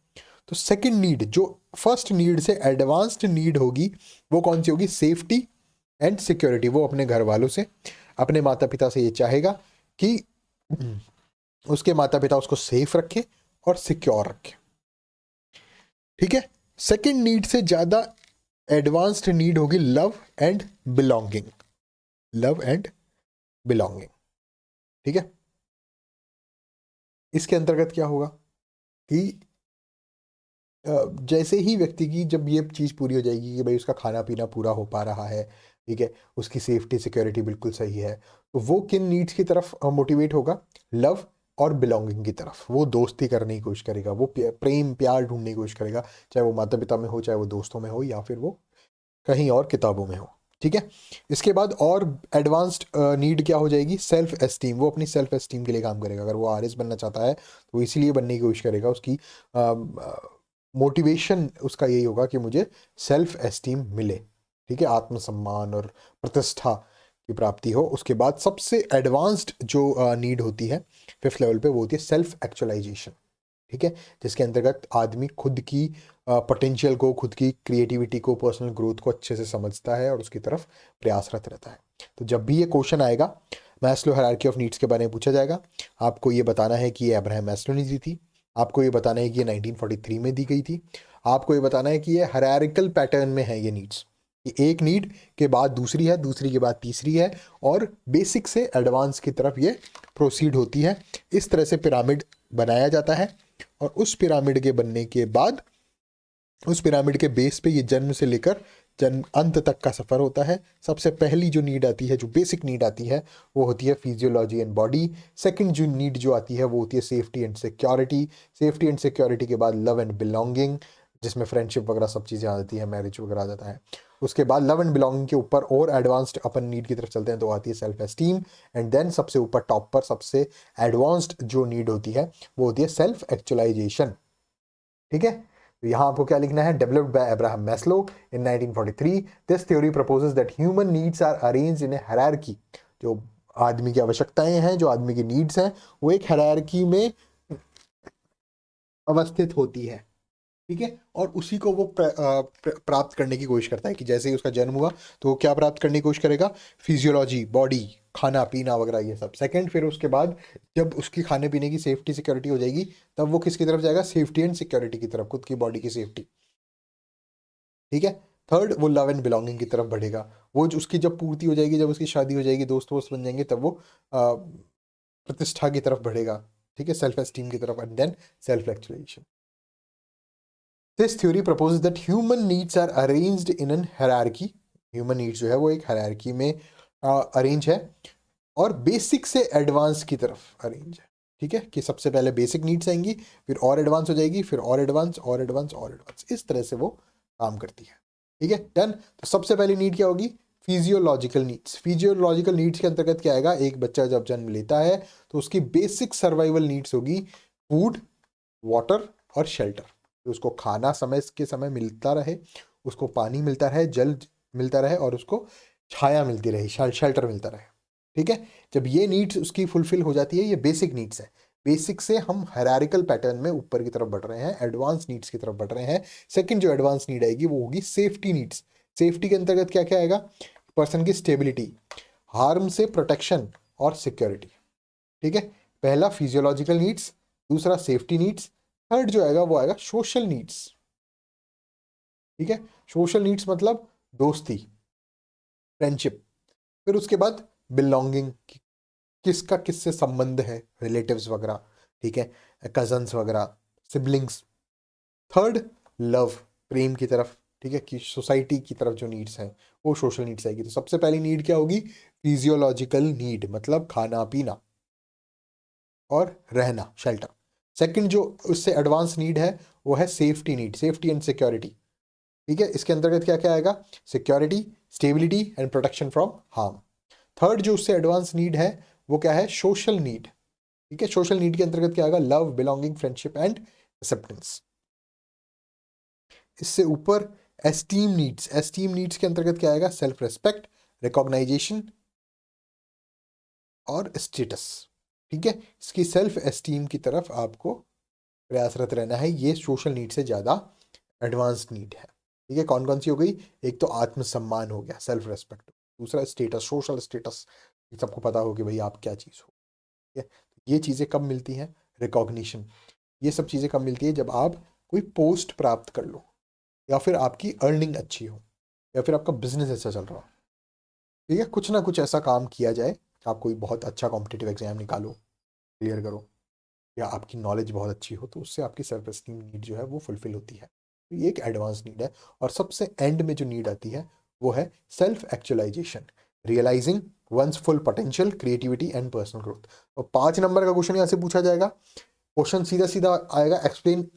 तो सेकंड नीड जो फर्स्ट नीड से एडवांस्ड नीड होगी वो कौन सी होगी? Safety and security. वो अपने घर वालों से, अपने माता पिता से ये चाहेगा कि उसके माता पिता उसको सेफ रखे और सिक्योर रखे। ठीक है, सेकंड नीड से ज्यादा एडवांस्ड नीड होगी love and belonging. Love and belonging. ठीक है, इसके अंतर्गत क्या होगा कि जैसे ही व्यक्ति की जब ये चीज़ पूरी हो जाएगी कि भाई उसका खाना पीना पूरा हो पा रहा है, ठीक है, उसकी सेफ्टी सिक्योरिटी बिल्कुल सही है, तो वो किन नीड्स की तरफ मोटिवेट होगा? लव और बिलोंगिंग की तरफ। वो दोस्ती करने की कोशिश करेगा, वो प्रेम प्यार ढूंढने की कोशिश करेगा, चाहे वो माता पिता में हो, चाहे वो दोस्तों में हो, या फिर वो कहीं और किताबों में हो। ठीक है, इसके बाद और एडवांस्ड नीड क्या हो जाएगी? Self esteem. वो अपनी सेल्फ एस्टीम के लिए काम करेगा। अगर वो आरएस बनना चाहता है तो वो इसीलिए बनने की कोशिश करेगा, उसकी मोटिवेशन उसका यही होगा कि मुझे सेल्फ एस्टीम मिले। ठीक है, आत्मसम्मान और प्रतिष्ठा की प्राप्ति हो। उसके बाद सबसे एडवांस्ड जो नीड होती है 5th लेवल पे वो होती है सेल्फ एक्चुअलाइजेशन। ठीक है, जिसके अंतर्गत आदमी खुद की पोटेंशियल को, खुद की क्रिएटिविटी को, पर्सनल ग्रोथ को अच्छे से समझता है और उसकी तरफ प्रयासरत रहता है। तो जब भी ये क्वेश्चन आएगा मैस्लो हायरार्की ऑफ नीड्स के बारे में पूछा जाएगा, आपको ये बताना है कि ये अब्राहम मैस्लो ने दी थी, आपको ये बताना है कि ये 1943 में दी गई थी, आपको ये बताना है कि ये हायरार्किकल पैटर्न में है ये नीड्स, ये एक नीड के बाद दूसरी है, दूसरी के बाद तीसरी है, और बेसिक से एडवांस की तरफ ये प्रोसीड होती है। इस तरह से पिरामिड बनाया जाता है, और उस पिरामिड के बनने के बाद उस पिरामिड के बेस पे ये जन्म से लेकर जन्म अंत तक का सफ़र होता है। सबसे पहली जो नीड आती है, जो बेसिक नीड आती है, वो होती है फिजियोलॉजी एंड बॉडी। सेकंड जो नीड जो आती है वो होती है safety and security. Safety and security के बाद लव एंड बिलोंगिंग, जिसमें फ्रेंडशिप वगैरह सब चीज़ें आ जाती है, मैरिज वगैरह आ जाता है। उसके बाद लव एंड बिलोंगिंग के ऊपर और एडवांस्ड अपन नीड की तरफ चलते हैं तो आती है सेल्फ एस्टीम, एंड देन सबसे ऊपर टॉप पर सबसे एडवांस्ड जो नीड होती है वो होती है सेल्फ एक्चुअलाइजेशन। ठीक है, तो यहाँ आपको क्या लिखना है? Developed by Abraham Maslow in 1943, this theory proposes that human needs are arranged in a hierarchy. जो आदमी की आवश्यकताएं हैं, जो आदमी की नीड्स हैं, वो एक हायरार्की में अवस्थित होती है। ठीक है, और उसी को वो प्राप्त करने की कोशिश करता है कि जैसे ही उसका जन्म हुआ तो वो क्या प्राप्त करने की कोशिश करेगा? फिजियोलॉजी, बॉडी, खाना पीना वगैरह ये सब। सेकंड, फिर उसके बाद जब उसकी खाने पीने की सेफ्टी सिक्योरिटी हो जाएगी तब वो किसकी तरफ जाएगा? सेफ्टी एंड सिक्योरिटी की तरफ, खुद की बॉडी की सेफ्टी। ठीक है, थर्ड वो लव एंड बिलोंगिंग की तरफ बढ़ेगा। वो जो उसकी जब पूर्ति हो जाएगी, जब उसकी शादी हो जाएगी, दोस्त वोस्त बन जाएंगे, तब वो प्रतिष्ठा की तरफ बढ़ेगा। ठीक है, सेल्फ एस्टीम की तरफ, and then self actualisation. This theory proposes that human needs are arranged in an hierarchy. Human needs जो है वो एक hierarchy में अरेंज है, और बेसिक से एडवांस की तरफ अरेंज है। ठीक है, कि सबसे पहले बेसिक नीड्स आएंगी, फिर और एडवांस हो जाएगी, फिर और एडवांस, और एडवांस, और एडवांस। इस तरह से वो काम करती है। ठीक है, डन। तो सबसे पहली नीड क्या होगी? Physiological needs. फिजियोलॉजिकल नीड्स के अंतर्गत क्या आएगा? एक बच्चा जब जन्म लेता है तो उसकी बेसिक सर्वाइवल नीड्स होगी फूड, वाटर और शेल्टर। उसको खाना समय के समय मिलता रहे, उसको पानी मिलता रहे, जल मिलता रहे, और उसको छाया मिलती रहे, शेल्टर मिलता रहे। ठीक है, जब ये नीड्स उसकी फुलफिल हो जाती है, ये बेसिक नीड्स है। बेसिक से हम हायरार्किकल पैटर्न में ऊपर की तरफ बढ़ रहे हैं, एडवांस नीड्स की तरफ बढ़ रहे हैं। सेकंड जो एडवांस नीड आएगी वो होगी सेफ्टी नीड्स। सेफ्टी के अंतर्गत क्या क्या आएगा? पर्सन की स्टेबिलिटी, हार्म से प्रोटेक्शन और सिक्योरिटी। ठीक है, पहला फिजियोलॉजिकल नीड्स, दूसरा सेफ्टी नीड्स, थर्ड जो आएगा वो आएगा सोशल नीड्स। ठीक है, सोशल नीड्स मतलब दोस्ती, फ्रेंडशिप। फिर उसके बाद बिलोंगिंग, किसका किससे संबंध है, रिलेटिव्स वगैरह, ठीक है, कजन्स वगैरह, सिबलिंग्स। थर्ड, लव, प्रेम की तरफ, ठीक है, कि सोसाइटी की तरफ जो नीड्स हैं वो सोशल नीड्स आएगी। तो सबसे पहली नीड क्या होगी, फिजियोलॉजिकल नीड, मतलब खाना पीना और रहना, शेल्टर। सेकंड जो उससे एडवांस नीड है वो है safety need, safety and security, ठीक है, इसके अंतर्गत क्या क्या आएगा, security, stability and protection from harm. Third जो उससे एडवांस नीड है वो क्या है, सोशल नीड, ठीक है, सोशल नीड के अंतर्गत क्या आएगा, love, belonging, friendship and acceptance. इससे ऊपर एस्टीम नीड्स, एस्टीम नीड्स के अंतर्गत क्या आएगा, सेल्फ रेस्पेक्ट, रिकॉग्नाइजेशन और स्टेटस, ठीक है। इसकी सेल्फ एस्टीम की तरफ आपको प्रयासरत रहना है, ये सोशल नीड से ज़्यादा एडवांस नीड है, ठीक है। कौन कौन सी हो गई, एक तो आत्मसम्मान हो गया, सेल्फ रेस्पेक्ट, दूसरा स्टेटस, सोशल स्टेटस, सबको पता हो कि भाई आप क्या चीज़ हो, ठीक है। ये चीज़ें कब मिलती हैं, रिकॉग्निशन, ये सब चीज़ें कब मिलती है, जब आप कोई पोस्ट प्राप्त कर लो, या फिर आपकी अर्निंग अच्छी हो, या फिर आपका बिजनेस अच्छा चल रहा हो, ठीक है, कुछ ना कुछ ऐसा काम किया जाए, आप कोई बहुत अच्छा कॉम्पिटिटिव एग्जाम निकालो, क्लियर करो, या आपकी नॉलेज बहुत अच्छी हो, तो उससे आपकी सेल्फ एस्टीम नीड जो है वो फुलफिल होती है। तो ये एक एडवांस नीड है। और सबसे एंड में जो नीड आती है वो है self actualisation, realising one's full potential, creativity and personal growth. और 5 नंबर का क्वेश्चन यहाँ से पूछा जाएगा, क्वेश्चन सीधा सीधा आएगा, explain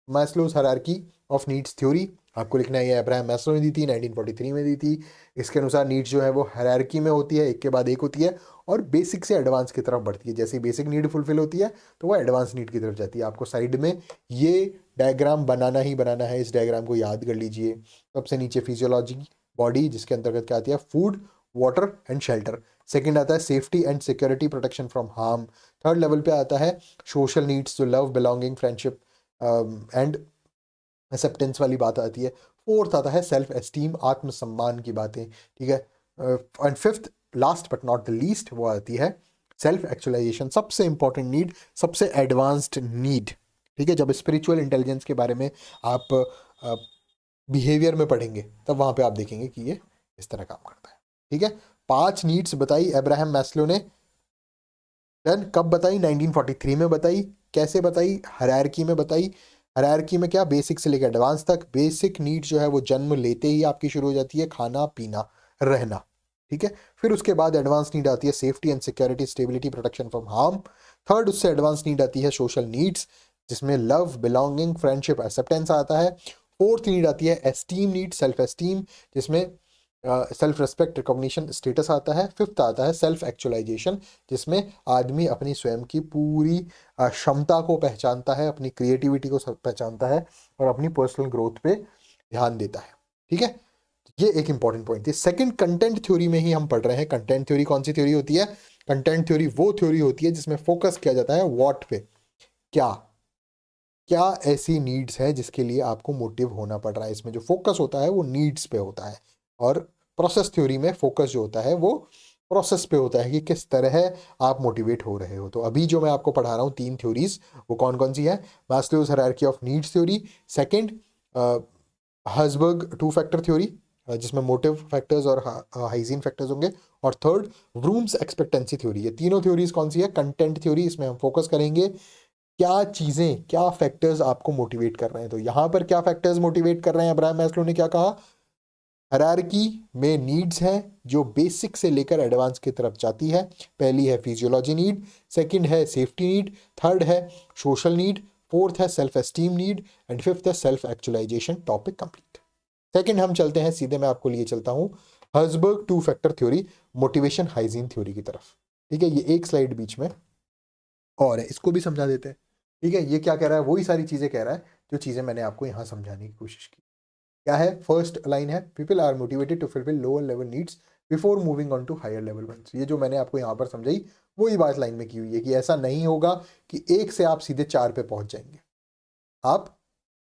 Maslow's hierarchy of needs theory. आपको लिखना है, ये अब्राहम मैस्लो ने दी थी, 1943 में दी थी। इसके अनुसार नीड्स जो है वो हायरार्की में होती है, एक के बाद एक होती है, और बेसिक से एडवांस की तरफ बढ़ती है। जैसे बेसिक नीड फुलफिल होती है तो वो एडवांस नीड की तरफ जाती है। आपको साइड में ये डायग्राम बनाना ही बनाना है, इस डायग्राम को याद कर लीजिए। सबसे नीचे फिजियोलॉजी, बॉडी, जिसके अंतर्गत क्या आती है, food, water and shelter. Second आता है safety and security, protection from harm. Third level पे आता है सोशल नीड्स, जो love, belonging, friendship and acceptance वाली बात आती है। फोर्थ आता है सेल्फ एस्टीम, आत्मसम्मान की बातें, ठीक है। And fifth, last but not the least, वो आती है सेल्फ एक्चुअलाइजेशन, सबसे इंपॉर्टेंट नीड, सबसे एडवांस्ड नीड, ठीक है। जब स्पिरिचुअल इंटेलिजेंस के बारे में आप बिहेवियर में पढ़ेंगे तब वहाँ पे आप देखेंगे कि ये इस तरह काम करता है, ठीक है। 5 नीड्स बताई अब्राहम मैस्लो ने, डन। कब बताई, 1943 में बताई। कैसे बताई, हायरार्की में बताई। हायरार्की में क्या, बेसिक से लेकर एडवांस तक। बेसिक नीड जो है वो जन्म लेते ही आपकी शुरू हो जाती है, खाना पीना रहना, ठीक है। फिर उसके बाद एडवांस नीड आती है safety and security, stability, protection from harm. Third उससे एडवांस नीड आती है सोशल नीड्स, जिसमें लव, बिलोंगिंग, फ्रेंडशिप, एक्सेप्टेंस आता है। फोर्थ नीड आती है एस्टीम नीड, सेल्फ एस्टीम, जिसमें सेल्फ रेस्पेक्ट, रिकॉग्निशन, स्टेटस आता है। फिफ्थ आता है सेल्फ एक्चुअलाइजेशन, जिसमें आदमी अपनी स्वयं की पूरी क्षमता को पहचानता है, अपनी क्रिएटिविटी को पहचानता है और अपनी पर्सनल ग्रोथ पे ध्यान देता है, ठीक है। ये एक इंपॉर्टेंट पॉइंट थी। सेकंड, कंटेंट थ्योरी में ही हम पढ़ रहे हैं। कंटेंट थ्योरी कौन सी थ्योरी होती है, कंटेंट थ्योरी वो थ्योरी होती है जिसमें फोकस किया जाता है व्हाट पे, क्या क्या ऐसी नीड्स है जिसके लिए आपको मोटिव होना पड़ रहा है। इसमें जो फोकस होता है वो नीड्स पे होता है, और प्रोसेस थ्योरी में फोकस जो होता है वो प्रोसेस पे होता है कि किस तरह आप मोटिवेट हो रहे हो। तो अभी जो मैं आपको पढ़ा रहा हूँ 3 थ्योरीज, वो कौन कौन सी है, Maslow's hierarchy of needs theory. Second, Herzberg 2 factor theory, जिसमें मोटिव फैक्टर्स और हाइजीन फैक्टर्स होंगे। और थर्ड, ब्रूम्स एक्सपेक्टेंसी थ्योरी। ये तीनों थ्योरीज कौन सी है, कंटेंट थ्योरी। इसमें हम फोकस करेंगे क्या चीज़ें, क्या फैक्टर्स आपको मोटिवेट कर रहे हैं। तो यहाँ पर क्या फैक्टर्स मोटिवेट कर रहे हैं, अब्राहम मैस्लो ने क्या कहा, हायरार्की में नीड्स हैं जो बेसिक से लेकर एडवांस की तरफ जाती है। पहली है फिजियोलॉजी नीड, सेकंड है सेफ्टी नीड, थर्ड है सोशल नीड, फोर्थ है self esteem need and fifth है self actualisation. Topic complete. Second हम चलते हैं सीधे, मैं आपको लिए चलता हूँ Herzberg 2 factor theory, motivation hygiene theory की तरफ, ठीक है। ये एक स्लाइड बीच में और है, इसको भी समझा देते हैं, ठीक है। ये क्या कह रहा है, वही सारी चीज़ें कह रहा है जो चीज़ें मैंने आपको यहाँ समझाने की कोशिश की। क्या है, फर्स्ट लाइन है, people are motivated to fulfil lower level needs before moving on to higher level ones. ये जो मैंने आपको यहाँ पर समझाई वही बात लाइन में की हुई है कि ऐसा नहीं होगा कि एक से आप सीधे 4 पे पहुंच जाएंगे। आप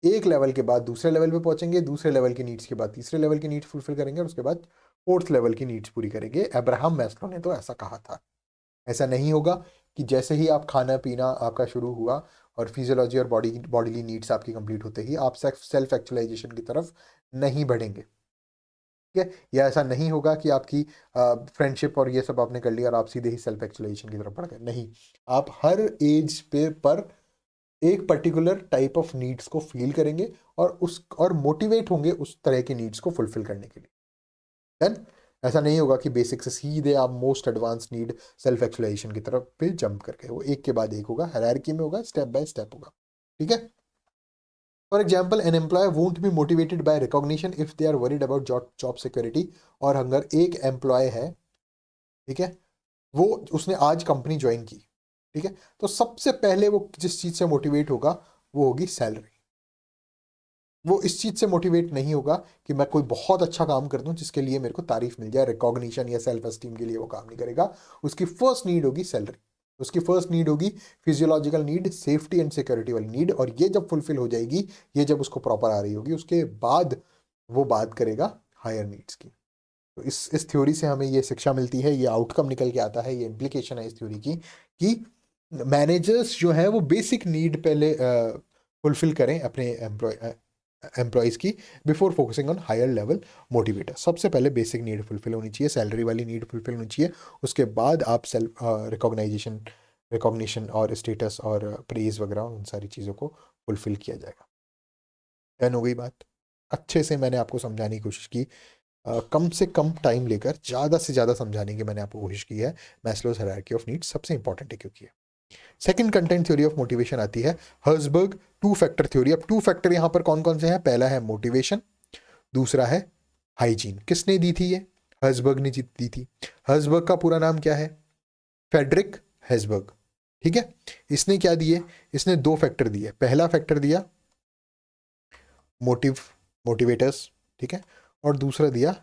एक लेवल के बाद दूसरे लेवल पे पहुंचेंगे, दूसरे लेवल की नीड्स के बाद तीसरे लेवल की नीड्स फुलफिल करेंगे, और उसके बाद फोर्थ लेवल की नीड्स पूरी करेंगे। अब्राहम मैस्लो ने तो ऐसा कहा था। ऐसा नहीं होगा कि जैसे ही आप खाना पीना आपका शुरू हुआ और फिजियोलॉजी और बॉडीली नीड्स आपकी कंप्लीट होते ही आप सेल्फ एक्चुअलाइजेशन की तरफ नहीं बढ़ेंगे, ठीक है। या ऐसा नहीं होगा कि आपकी फ्रेंडशिप और ये सब आपने कर लिया और आप सीधे ही सेल्फ एक्चुअलाइजेशन की तरफ बढ़ गए, नहीं। आप हर एज पे पर एक पर्टिकुलर टाइप ऑफ नीड्स को फील करेंगे और मोटिवेट होंगे उस तरह की नीड्स को फुलफिल करने के लिए। देन ऐसा नहीं होगा कि बेसिक से सीधे आप most advance need self actualisation की तरफ पे जंप करके, वो एक के बाद एक होगा, हायरार्की में होगा, स्टेप बाय स्टेप होगा, ठीक है। For example, an employee won't be motivated by recognition if they are worried about job security. और अगर एक एम्प्लॉय है, ठीक है, वो उसने आज कंपनी ज्वाइन की, ठीक है, तो सबसे पहले वो जिस चीज से मोटिवेट होगा वो होगी सैलरी। वो इस चीज से मोटिवेट नहीं होगा कि मैं कोई बहुत अच्छा काम कर दूं जिसके लिए मेरे को तारीफ मिल जाए, रिकॉग्निशन या सेल्फ एस्टीम के लिए वो काम नहीं करेगा। उसकी फर्स्ट नीड होगी सैलरी, उसकी फर्स्ट नीड होगी physiological need, safety and security वाली नीड। और ये जब फुलफिल हो जाएगी, ये जब उसको प्रॉपर आ रही होगी, उसके बाद वो बात करेगा हायर नीड्स की। तो इस थ्योरी से हमें ये शिक्षा मिलती है, ये आउटकम निकल के आता है, ये इम्प्लीकेशन है इस थ्योरी की कि मैनेजर्स जो है वो बेसिक नीड पहले फुलफिल करें अपने एम्प्लॉयज़ की before focusing on higher level motivator. सबसे पहले बेसिक नीड फुलफिल होनी चाहिए, सैलरी वाली नीड फुलफिल होनी चाहिए। उसके बाद आप सेल्फ रिकॉग्निशन और स्टेटस और प्रेज वगैरह उन सारी चीज़ों को फुलफिल किया जाएगा। डन हो गई बात। अच्छे से मैंने आपको समझाने की कोशिश की, कम से कम टाइम लेकर ज़्यादा से ज़्यादा समझाने की मैंने आपको कोशिश की है। मैस्लोज हायरार्की ऑफ नीड्स सबसे इंपॉर्टेंट है क्योंकि second content theory of motivation आती है हर्जबर्ग टू फैक्टर थ्योरी। अब टू फैक्टर यहां पर कौन कौन से हैं? पहला है मोटिवेशन, दूसरा है हाइजीन। किसने दी थी ये? हर्जबर्ग ने दी थी। हर्जबर्ग का पूरा नाम क्या है? फेडरिक हर्जबर्ग, ठीक है। इसने क्या दिए? इसने दो फैक्टर दिए। पहला फैक्टर दिया मोटिवेटर्स, ठीक है, और दूसरा दिया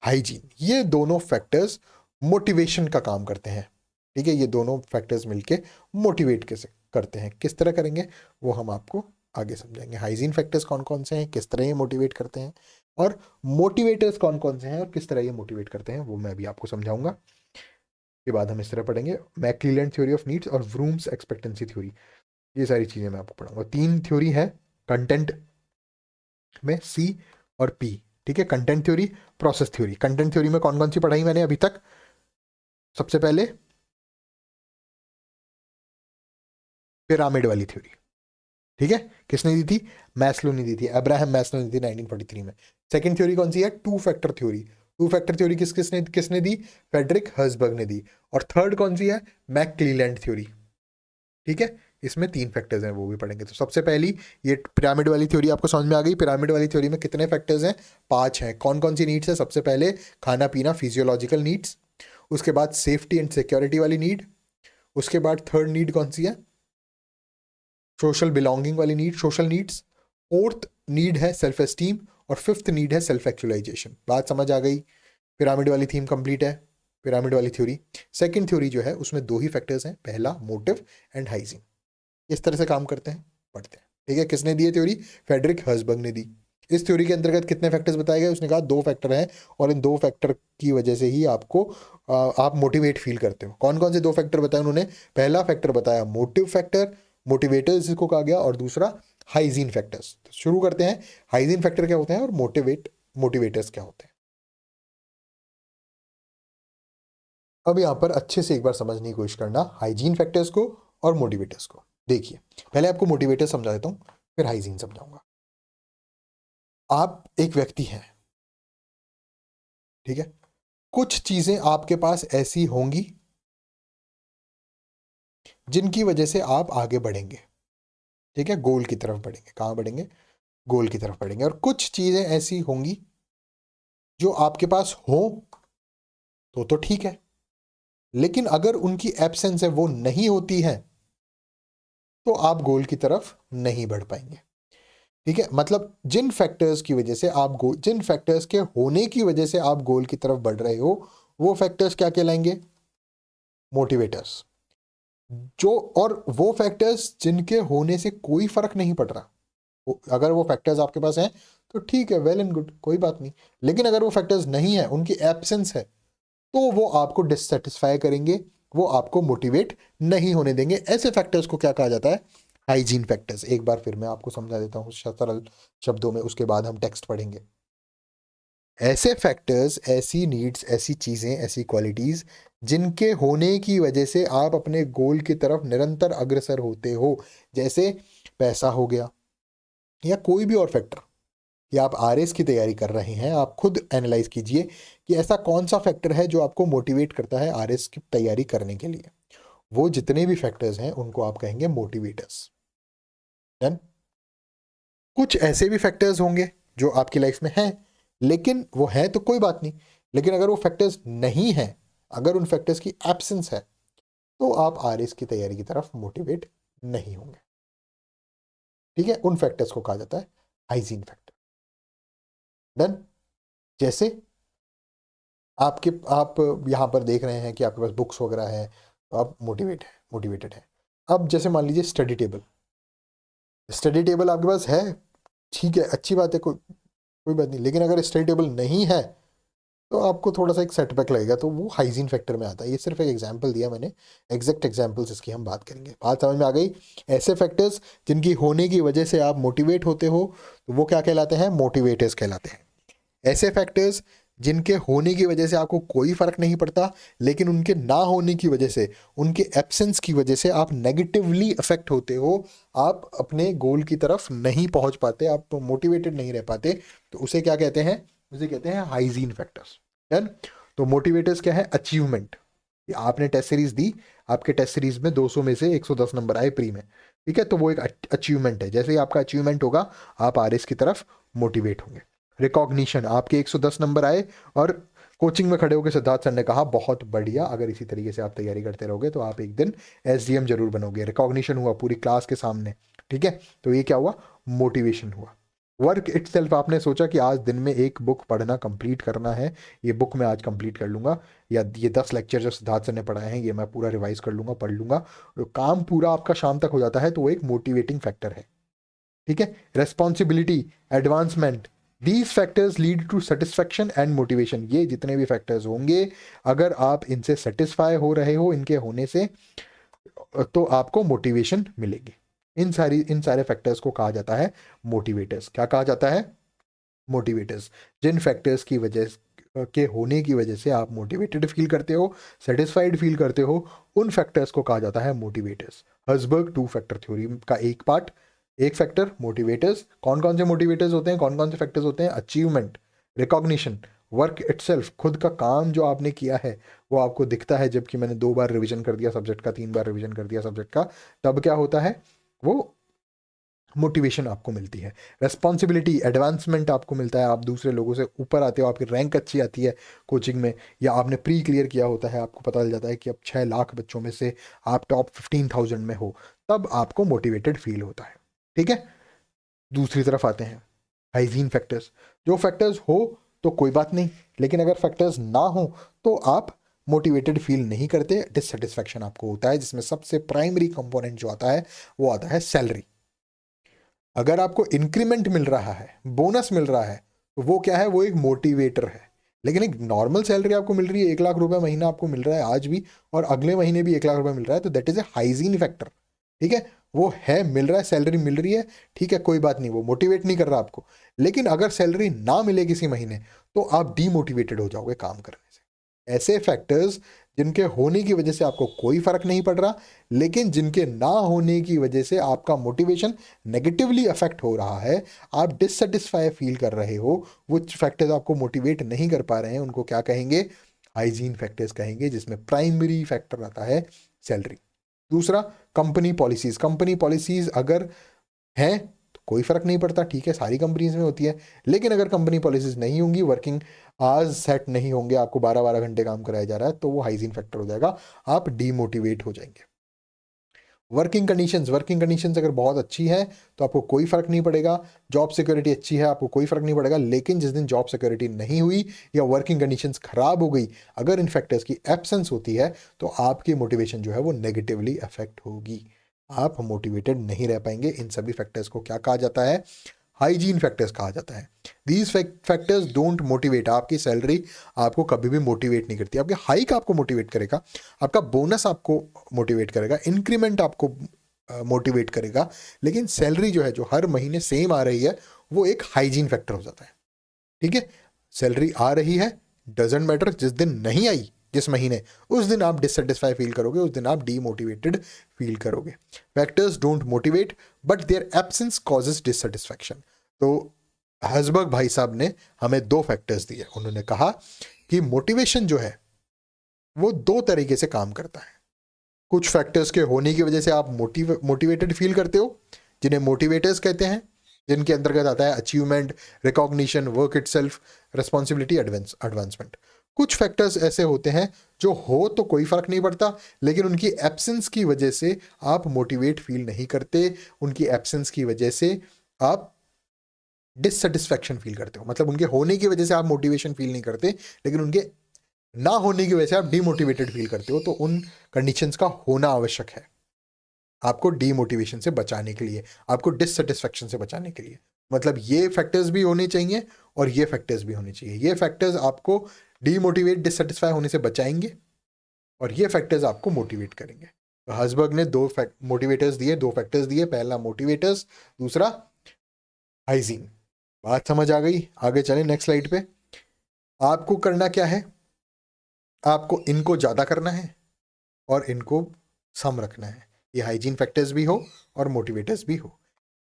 हाइजीन। ये दोनों फैक्टर्स मोटिवेशन का काम करते हैं, ठीक है। ये दोनों फैक्टर्स मिलके मोटिवेट कैसे करते हैं, किस तरह करेंगे वो हम आपको आगे समझाएंगे। हाइजीन फैक्टर्स कौन कौन से हैं, किस तरह ये मोटिवेट करते हैं, और मोटिवेटर्स कौन कौन से हैं और किस तरह ये मोटिवेट करते हैं, वो मैं अभी आपको समझाऊंगा। के बाद हम इस तरह पढ़ेंगे मैक्क्लेलैंड थ्योरी ऑफ नीड्स और व्रूम्स एक्सपेक्टेंसी थ्योरी। ये सारी चीज़ें मैं आपको पढ़ाऊंगा। तीन थ्योरी है कंटेंट में, सी और पी, ठीक है। Content theory, process theory. Content theory में कौन कौन सी पढ़ाई मैंने अभी तक? सबसे पहले पिरामिड वाली थ्योरी, ठीक है। किसने दी थी? मैस्लो ने दी थी, अब्राहम मैस्लो ने दी थी 1943 में। सेकंड थ्योरी कौन सी है? To factor theory. To factor theory किसने किसने दी? फेडरिक हर्जबर्ग ने दी। और थर्ड कौन सी है? मैक्क्लेलैंड थ्योरी, ठीक है। इसमें तीन फैक्टर्स हैं, वो भी पढ़ेंगे। तो सबसे पहली ये पिरामिड वाली थ्योरी आपको समझ में आ गई। पिरामिड वाली थ्योरी में कितने फैक्टर्स हैं? 5 हैं। कौन कौन सी नीड्स है? सबसे पहले खाना पीना, फिजियोलॉजिकल नीड्स। उसके बाद सेफ्टी एंड सिक्योरिटी वाली नीड। उसके बाद थर्ड नीड कौन सी है? सोशल बिलोंगिंग वाली need, social needs. Fourth need है सेल्फ एस्टीम, और फिफ्थ नीड है सेल्फ एक्चुअलाइजेशन। बात समझ आ गई? पिरामिड वाली थीम कंप्लीट है, पिरामिड वाली थ्योरी। सेकंड थ्योरी जो है उसमें दो ही फैक्टर्स हैं, पहला मोटिव एंड हाइजीन। इस तरह से काम करते हैं, पढ़ते हैं, ठीक है। किसने दी थ्योरी? फेडरिक हर्जबर्ग ने दी। इस थ्योरी के अंतर्गत कितने फैक्टर्स बताए गए? उसने कहा दो फैक्टर हैं, और इन दो फैक्टर की वजह से ही आपको आप मोटिवेट फील करते हो। कौन कौन से दो फैक्टर बताए उन्होंने? पहला फैक्टर बताया मोटिव फैक्टर, मोटिवेटर्स जिसको कहा गया, और दूसरा हाइजीन फैक्टर्स। तो शुरू करते हैं, हाइजीन फैक्टर क्या होते हैं और मोटिवेटर्स क्या होते हैं। अब यहाँ पर अच्छे से एक बार समझने की कोशिश करना हाइजीन फैक्टर्स को और मोटिवेटर्स को। देखिए, पहले आपको मोटिवेटर समझा देता हूँ, फिर हाइजीन समझाऊंगा। आप एक व्यक्ति हैं, ठीक है। कुछ चीजें आपके पास ऐसी होंगी जिनकी वजह से आप आगे बढ़ेंगे, ठीक है, गोल की तरफ बढ़ेंगे। कहाँ बढ़ेंगे? गोल की तरफ बढ़ेंगे। और कुछ चीजें ऐसी होंगी जो आपके पास हो तो ठीक है, लेकिन अगर उनकी एब्सेंस है, वो नहीं होती है, तो आप गोल की तरफ नहीं बढ़ पाएंगे, ठीक है। मतलब जिन फैक्टर्स की वजह से जिन फैक्टर्स के होने की वजह से आप गोल की तरफ बढ़ रहे हो, वो फैक्टर्स क्या कहलाएंगे? मोटिवेटर्स। जो और वो फैक्टर्स जिनके होने से कोई फर्क नहीं पड़ रहा, अगर वो फैक्टर्स आपके पास हैं तो ठीक है, वेल एंड गुड, कोई बात नहीं। लेकिन अगर वो फैक्टर्स नहीं है, उनकी एब्सेंस है, तो वो आपको डिससेटिस्फाई करेंगे, वो आपको मोटिवेट नहीं होने देंगे। ऐसे फैक्टर्स को क्या कहा जाता है? Hygiene factors. एक बार फिर मैं आपको समझा देता हूँ सरल शब्दों में, उसके बाद हम टेक्स्ट पढ़ेंगे। ऐसे फैक्टर्स, ऐसी नीड्स, ऐसी चीज़ें, ऐसी क्वालिटीज़ जिनके होने की वजह से आप अपने गोल की तरफ निरंतर अग्रसर होते हो, जैसे पैसा हो गया या कोई भी और फैक्टर। कि आप आरएस की तैयारी कर रहे हैं, आप खुद एनालाइज कीजिए कि ऐसा कौन सा फैक्टर है जो आपको मोटिवेट करता है आरएस की तैयारी करने के लिए। वो जितने भी फैक्टर्स हैं उनको आप कहेंगे मोटिवेटर्स। डन। कुछ ऐसे भी फैक्टर्स होंगे जो आपकी लाइफ में हैं, लेकिन वो हैं तो कोई बात नहीं, लेकिन अगर वो फैक्टर्स नहीं हैं, अगर उन फैक्टर्स की एब्सेंस है, तो आप आरएस की तैयारी की तरफ मोटिवेट नहीं होंगे। ठीक है, उन फैक्टर्स को कहा जाता है हाइजीन फैक्टर। डन। जैसे आप यहाँ पर देख रहे हैं कि आपके पास बुक्स वगैरह है, तो आप मोटिवेटेड है। अब जैसे मान लीजिए स्टडी टेबल आपके पास है, ठीक है, अच्छी बात है, कोई बात नहीं, लेकिन अगर स्टडी टेबल नहीं है तो आपको थोड़ा सा एक सेटबैक लगेगा, तो वो हाइजीन फैक्टर में आता है। ये सिर्फ एक एग्जांपल दिया मैंने, एग्जैक्ट एग्जांपल्स इसकी हम बात करेंगे। बात समझ में आ गई? ऐसे फैक्टर्स जिनकी होने की वजह से आप मोटिवेट होते हो, तो वो क्या कहलाते हैं? मोटिवेटर्स कहलाते हैं। ऐसे फैक्टर्स जिनके होने की वजह से आपको कोई फर्क नहीं पड़ता, लेकिन उनके ना होने की वजह से, उनके एब्सेंस की वजह से आप नेगेटिवली अफेक्ट होते हो, आप अपने गोल की तरफ नहीं पहुंच पाते, आप मोटिवेटेड नहीं रह पाते, तो उसे क्या कहते हैं? उसे कहते हैं हाइजीन फैक्टर्स। डन। तो मोटिवेटर्स क्या है? अचीवमेंट। आपने टेस्ट सीरीज दी, आपके टेस्ट सीरीज में 200 में से 110 नंबर आए प्री में, ठीक है, तो वो एक अचीवमेंट है। जैसे ही आपका अचीवमेंट होगा, आप आरएस की तरफ मोटिवेट होंगे। रिकॉग्निशन, आपके 110 नंबर आए और कोचिंग में खड़े होकर सिद्धार्थ सर ने कहा बहुत बढ़िया, अगर इसी तरीके से आप तैयारी करते रहोगे तो आप एक दिन एसडीएम जरूर बनोगे। रिकॉग्निशन हुआ पूरी क्लास के सामने, ठीक है, तो ये क्या हुआ? मोटिवेशन हुआ। वर्क इटसेल्फ, आपने सोचा कि आज दिन में एक बुक पढ़ना कंप्लीट करना है, ये बुक मैं आज कंप्लीट कर लूंगा, या ये 10 लेक्चर जो सिद्धार्थ सर ने पढ़ाए हैं ये मैं पूरा रिवाइज कर लूंगा, पढ़ लूंगा, तो काम पूरा आपका शाम तक हो जाता है, तो वो एक मोटिवेटिंग फैक्टर है। ठीक है। Responsibility, advancement, these factors lead to satisfaction and motivation. ये जितने भी फैक्टर्स होंगे, अगर आप इनसे सेटिस्फाई हो रहे हो, इनके होने से, तो आपको मोटिवेशन मिलेगी। इन सारे फैक्टर्स को कहा जाता है मोटिवेटर्स। क्या कहा जाता है? मोटिवेटर्स। जिन फैक्टर्स की वजह के होने की वजह से आप मोटिवेटेड फील करते हो, सेटिस्फाइड फील करते हो, उन फैक्टर्स को कहा जाता है motivators. Herzberg to factor theory का एक पार्ट, एक फैक्टर मोटिवेटर्स। कौन कौन से मोटिवेटर्स होते हैं, कौन कौन से फैक्टर्स होते हैं? अचीवमेंट, रिकॉग्निशन, वर्क इटसेल्फ, खुद का काम जो आपने किया है वो आपको दिखता है, जबकि मैंने 2 बार रिवीजन कर दिया सब्जेक्ट का, 3 बार रिवीजन कर दिया सब्जेक्ट का, तब क्या होता है? वो मोटिवेशन आपको मिलती है। रेस्पॉन्सिबिलिटी, एडवांसमेंट आपको मिलता है, आप दूसरे लोगों से ऊपर आते हो, आपकी रैंक अच्छी आती है कोचिंग में, या आपने प्री क्लियर किया होता है, आपको पता चल जाता है कि अब 6 लाख बच्चों में से आप टॉप 15,000 में हो, तब आपको मोटिवेटेड फील होता है। ठीक है। दूसरी तरफ आते हैं हाइजीन फैक्टर्स। जो फैक्टर्स हो तो कोई बात नहीं, लेकिन अगर फैक्टर्स ना हो तो आप मोटिवेटेड फील नहीं करते, डिससेटिस्फैक्शन आपको होता है, जिसमें सबसे प्राइमरी कंपोनेंट जो आता है वो आता है सैलरी। अगर आपको इंक्रीमेंट मिल रहा है, बोनस मिल रहा है, तो वो क्या है? वो एक मोटिवेटर है। लेकिन एक नॉर्मल सैलरी आपको मिल रही है, 1 लाख रुपए महीना आपको मिल रहा है आज भी, और अगले महीने भी 1 लाख रुपए मिल रहा है, तो that is a hygiene factor. ठीक है, वो है, मिल रहा है, सैलरी मिल रही है, ठीक है, कोई बात नहीं, वो मोटिवेट नहीं कर रहा आपको। लेकिन अगर सैलरी ना मिले किसी महीने, तो आप डीमोटिवेटेड हो जाओगे काम करने से। ऐसे फैक्टर्स जिनके होने की वजह से आपको कोई फर्क नहीं पड़ रहा, लेकिन जिनके ना होने की वजह से आपका मोटिवेशन नेगेटिवली अफेक्ट हो रहा है, आप डिससेटिस्फाई फील कर रहे हो, वो फैक्टर्स आपको मोटिवेट नहीं कर पा रहे हैं, उनको क्या कहेंगे? हाइजीन फैक्टर्स कहेंगे, जिसमें प्राइमरी फैक्टर आता है सैलरी। दूसरा, कंपनी पॉलिसीज। कंपनी पॉलिसीज अगर हैं तो कोई फर्क नहीं पड़ता, ठीक है, सारी कंपनीज में होती है, लेकिन अगर कंपनी पॉलिसीज नहीं होंगी, वर्किंग आज सेट नहीं होंगे, आपको 12-12 घंटे काम कराया जा रहा है, तो वो हाइजीन फैक्टर हो जाएगा, आप डीमोटिवेट हो जाएंगे। वर्किंग कंडीशंस अगर बहुत अच्छी है तो आपको कोई फर्क नहीं पड़ेगा, जॉब सिक्योरिटी अच्छी है, आपको कोई फर्क नहीं पड़ेगा, लेकिन जिस दिन जॉब सिक्योरिटी नहीं हुई या वर्किंग कंडीशंस खराब हो गई, अगर इन फैक्टर्स की एब्सेंस होती है, तो आपकी मोटिवेशन जो है वो नेगेटिवली अफेक्ट होगी, आप मोटिवेटेड नहीं रह पाएंगे। इन सभी फैक्टर्स को क्या कहा जाता है? हाइजीन फैक्टर्स कहा जाता है। These factors don't motivate. आपकी सैलरी आपको कभी भी मोटिवेट नहीं करती, आपके हाइक आपको मोटिवेट करेगा, आपका बोनस आपको मोटिवेट करेगा, इंक्रीमेंट आपको मोटिवेट करेगा, लेकिन सैलरी जो है, जो हर महीने सेम आ रही है, वो एक हाइजीन फैक्टर हो जाता है। ठीक है, सैलरी आ रही है, डजेंट मैटर, जिस दिन नहीं आई, जिस महीने, उस दिन आप डिससेटिस्फाई फील करोगे, उस दिन आप डीमोटिवेटेड फील करोगे। Factors don't motivate but there absence causes dissatisfaction. तो हसबर्ग भाई साहब ने हमें 2 फैक्टर्स दिए। उन्होंने कहा कि मोटिवेशन जो है वो 2 तरीके से काम करता है। कुछ फैक्टर्स के होने की वजह से आप मोटिवेटेड फील करते हो, जिन्हें मोटिवेटर्स कहते हैं, जिनके अंतर्गत आता है achievement, recognition, work itself, responsibility, advancement. कुछ फैक्टर्स ऐसे होते हैं जो हो तो कोई फर्क नहीं पड़ता, लेकिन उनकी एब्सेंस की वजह से आप मोटिवेट फील नहीं करते, उनकी एब्सेंस की वजह से आप डिससेटिस्फैक्शन फील करते हो। मतलब उनके होने की वजह से आप मोटिवेशन फील नहीं करते, लेकिन उनके ना होने की वजह से आप डीमोटिवेटेड फील करते हो। तो उन कंडीशंस का होना आवश्यक है आपको डीमोटिवेशन से बचाने के लिए, आपको डिससेटिस्फैक्शन से बचाने के लिए। मतलब ये फैक्टर्स भी होने चाहिए और ये फैक्टर्स भी होने चाहिए। ये फैक्टर्स आपको डीमोटिवेट, डिससेटिस्फाई होने से बचाएंगे और ये फैक्टर्स आपको मोटिवेट करेंगे। तो हसबर्ग ने 2 मोटिवेटर्स दिए, 2 फैक्टर्स दिए। पहला मोटिवेटर्स, दूसरा हाइजीन। बात समझ आ गई? आगे चलें नेक्स्ट स्लाइड पे। आपको करना क्या है? आपको इनको ज़्यादा करना है और इनको सम रखना है। ये हाइजीन फैक्टर्स भी हो और मोटिवेटर्स भी हो।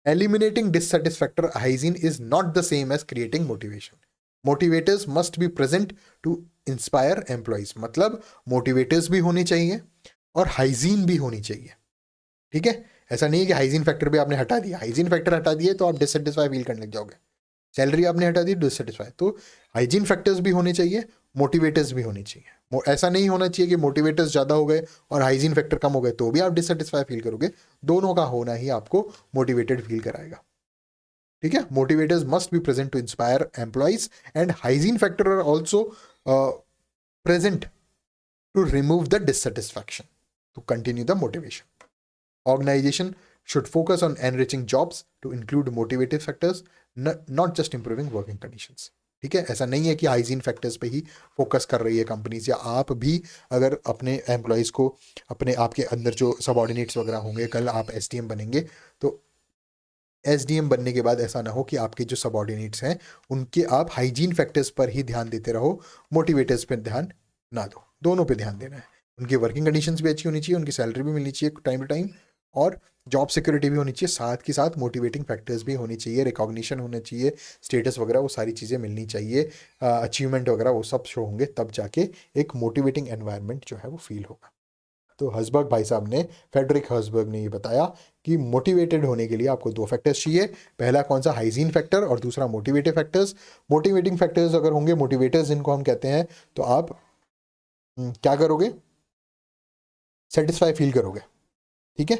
Eliminating dissatisfier hygiene is not the same as creating motivation. Motivators must be present to inspire employees. मतलब मोटिवेटर्स भी होने चाहिए और हाइजीन भी होनी चाहिए। ठीक है? ऐसा नहीं है कि हाइजीन फैक्टर भी आपने हटा दिया, हाइजीन फैक्टर हटा दिए तो आप डिससेटिस्फाई फील करने लग जाओगे। सैलरी आपने हटा दी, डिससेटिस्फाई। तो हाइजीन फैक्टर्स भी होने चाहिए, मोटिवेटर्स भी होने चाहिए। ऐसा नहीं होना चाहिए कि मोटिवेटर्स ज़्यादा हो गए और हाइजीन फैक्टर कम हो गए तो भी आप डिससेटिस्फाई फील करोगे। दोनों का होना ही आपको मोटिवेटेड फील कराएगा। ठीक है? Motivators must be present to inspire employees and hygiene factor are also present to remove the dissatisfaction, to continue the motivation. Organization should focus on enriching jobs to include motivative factors, not just improving working conditions. ठीक है? ऐसा नहीं है कि हाइजीन फैक्टर्स पे ही फोकस कर रही है कंपनीज, या आप भी अगर अपने एम्प्लॉयज़ को, अपने आपके अंदर जो सबऑर्डिनेट्स वगैरह होंगे, कल आप एसडीएम बनेंगे तो एसडीएम बनने के बाद ऐसा ना हो कि आपके जो सबऑर्डिनेट्स हैं उनके आप हाइजीन फैक्टर्स पर ही ध्यान देते रहो, मोटिवेटर्स पर ध्यान ना दो। दोनों पे ध्यान देना है। उनकी वर्किंग कंडीशंस भी अच्छी होनी चाहिए, उनकी सैलरी भी मिलनी चाहिए टाइम टू टाइम, और जॉब सिक्योरिटी भी होनी चाहिए। साथ के साथ मोटिवेटिंग फैक्टर्स भी होनी चाहिए, रिकॉग्निशन होना चाहिए, स्टेटस वगैरह वो सारी चीज़ें मिलनी चाहिए, अचीवमेंट वगैरह वो सब शो होंगे, तब जाके एक मोटिवेटिंग एनवायरनमेंट जो है वो फील होगा। तो हसबर्ग भाई साहब ने, फेडरिक हसबर्ग ने ये बताया कि मोटिवेटेड होने के लिए आपको 2 फैक्टर्स चाहिए। पहला कौन सा? हाइजीन फैक्टर, और दूसरा मोटिवेटिव फैक्टर्स। मोटिवेटिंग फैक्टर्स अगर होंगे, मोटिवेटर्स जिनको हम कहते हैं, तो आप क्या करोगे? सेटिस्फाई फील करोगे। ठीक है?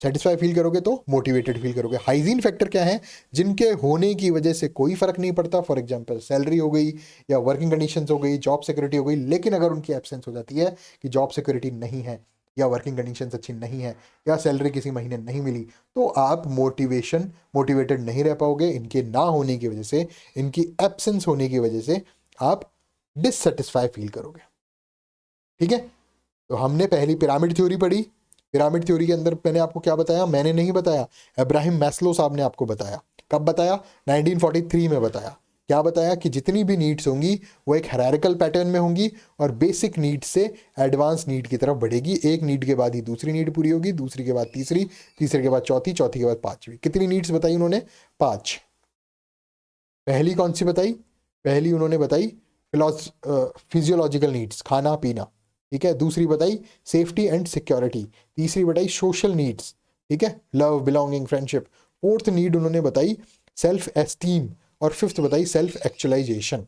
सेटिस्फाई फील करोगे तो मोटिवेटेड फील करोगे। हाइजीन फैक्टर क्या है? जिनके होने की वजह से कोई फर्क नहीं पड़ता, फॉर एग्जांपल सैलरी हो गई या वर्किंग कंडीशंस हो गई, जॉब सिक्योरिटी हो गई, लेकिन अगर उनकी एब्सेंस हो जाती है कि जॉब सिक्योरिटी नहीं है या वर्किंग कंडीशंस अच्छी नहीं है या सैलरी किसी महीने नहीं मिली, तो आप मोटिवेटेड नहीं रह पाओगे। इनके ना होने की वजह से, इनकी एब्सेंस होने की वजह से आप डिससेटिस्फाई फील करोगे। ठीक है? तो हमने पहली पिरामिड थ्योरी पढ़ी। पिरामिड थ्योरी के अंदर मैंने आपको क्या बताया? मैंने नहीं बताया, अब्राहम मैस्लो साहब ने आपको बताया। कब बताया? 1943 में बताया। क्या बताया? कि जितनी भी नीड्स होंगी वो एक हायरार्किकल पैटर्न में होंगी और बेसिक नीड से एडवांस नीड की तरफ बढ़ेगी। एक नीड के बाद ही दूसरी नीड पूरी होगी, दूसरी के बाद तीसरी, तीसरे के बाद चौथी, चौथी के बाद पांचवी। कितनी नीड्स बताई उन्होंने? 5। पहली कौन सी बताई? पहली उन्होंने बताई फिजियोलॉजिकल नीड्स, खाना पीना। ठीक है? दूसरी बताई सेफ्टी एंड सिक्योरिटी। तीसरी बताई सोशल नीड्स। ठीक है? Love, belonging, friendship. Fourth need उन्होंने बताई सेल्फ एस्टीम, और फिफ्थ बताई सेल्फ एक्चुअलाइजेशन।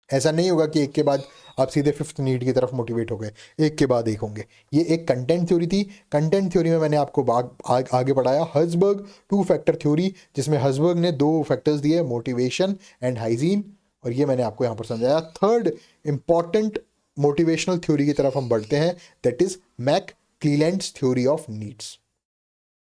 ऐसा नहीं होगा कि एक के बाद आप सीधे फिफ्थ नीड की तरफ मोटिवेट हो गए, एक के बाद एक होंगे। ये एक कंटेंट थ्योरी थी। कंटेंट थ्योरी में मैंने आपको आगे बढ़ाया हसबर्ग 2 फैक्टर थ्योरी, जिसमें हसबर्ग ने 2 फैक्टर्स दिए, मोटिवेशन एंड हाइजीन, और ये मैंने आपको यहाँ पर समझाया। थर्ड इंपॉर्टेंट मोटिवेशनल थ्योरी की तरफ हम बढ़ते हैं, that is McClelland's theory of needs.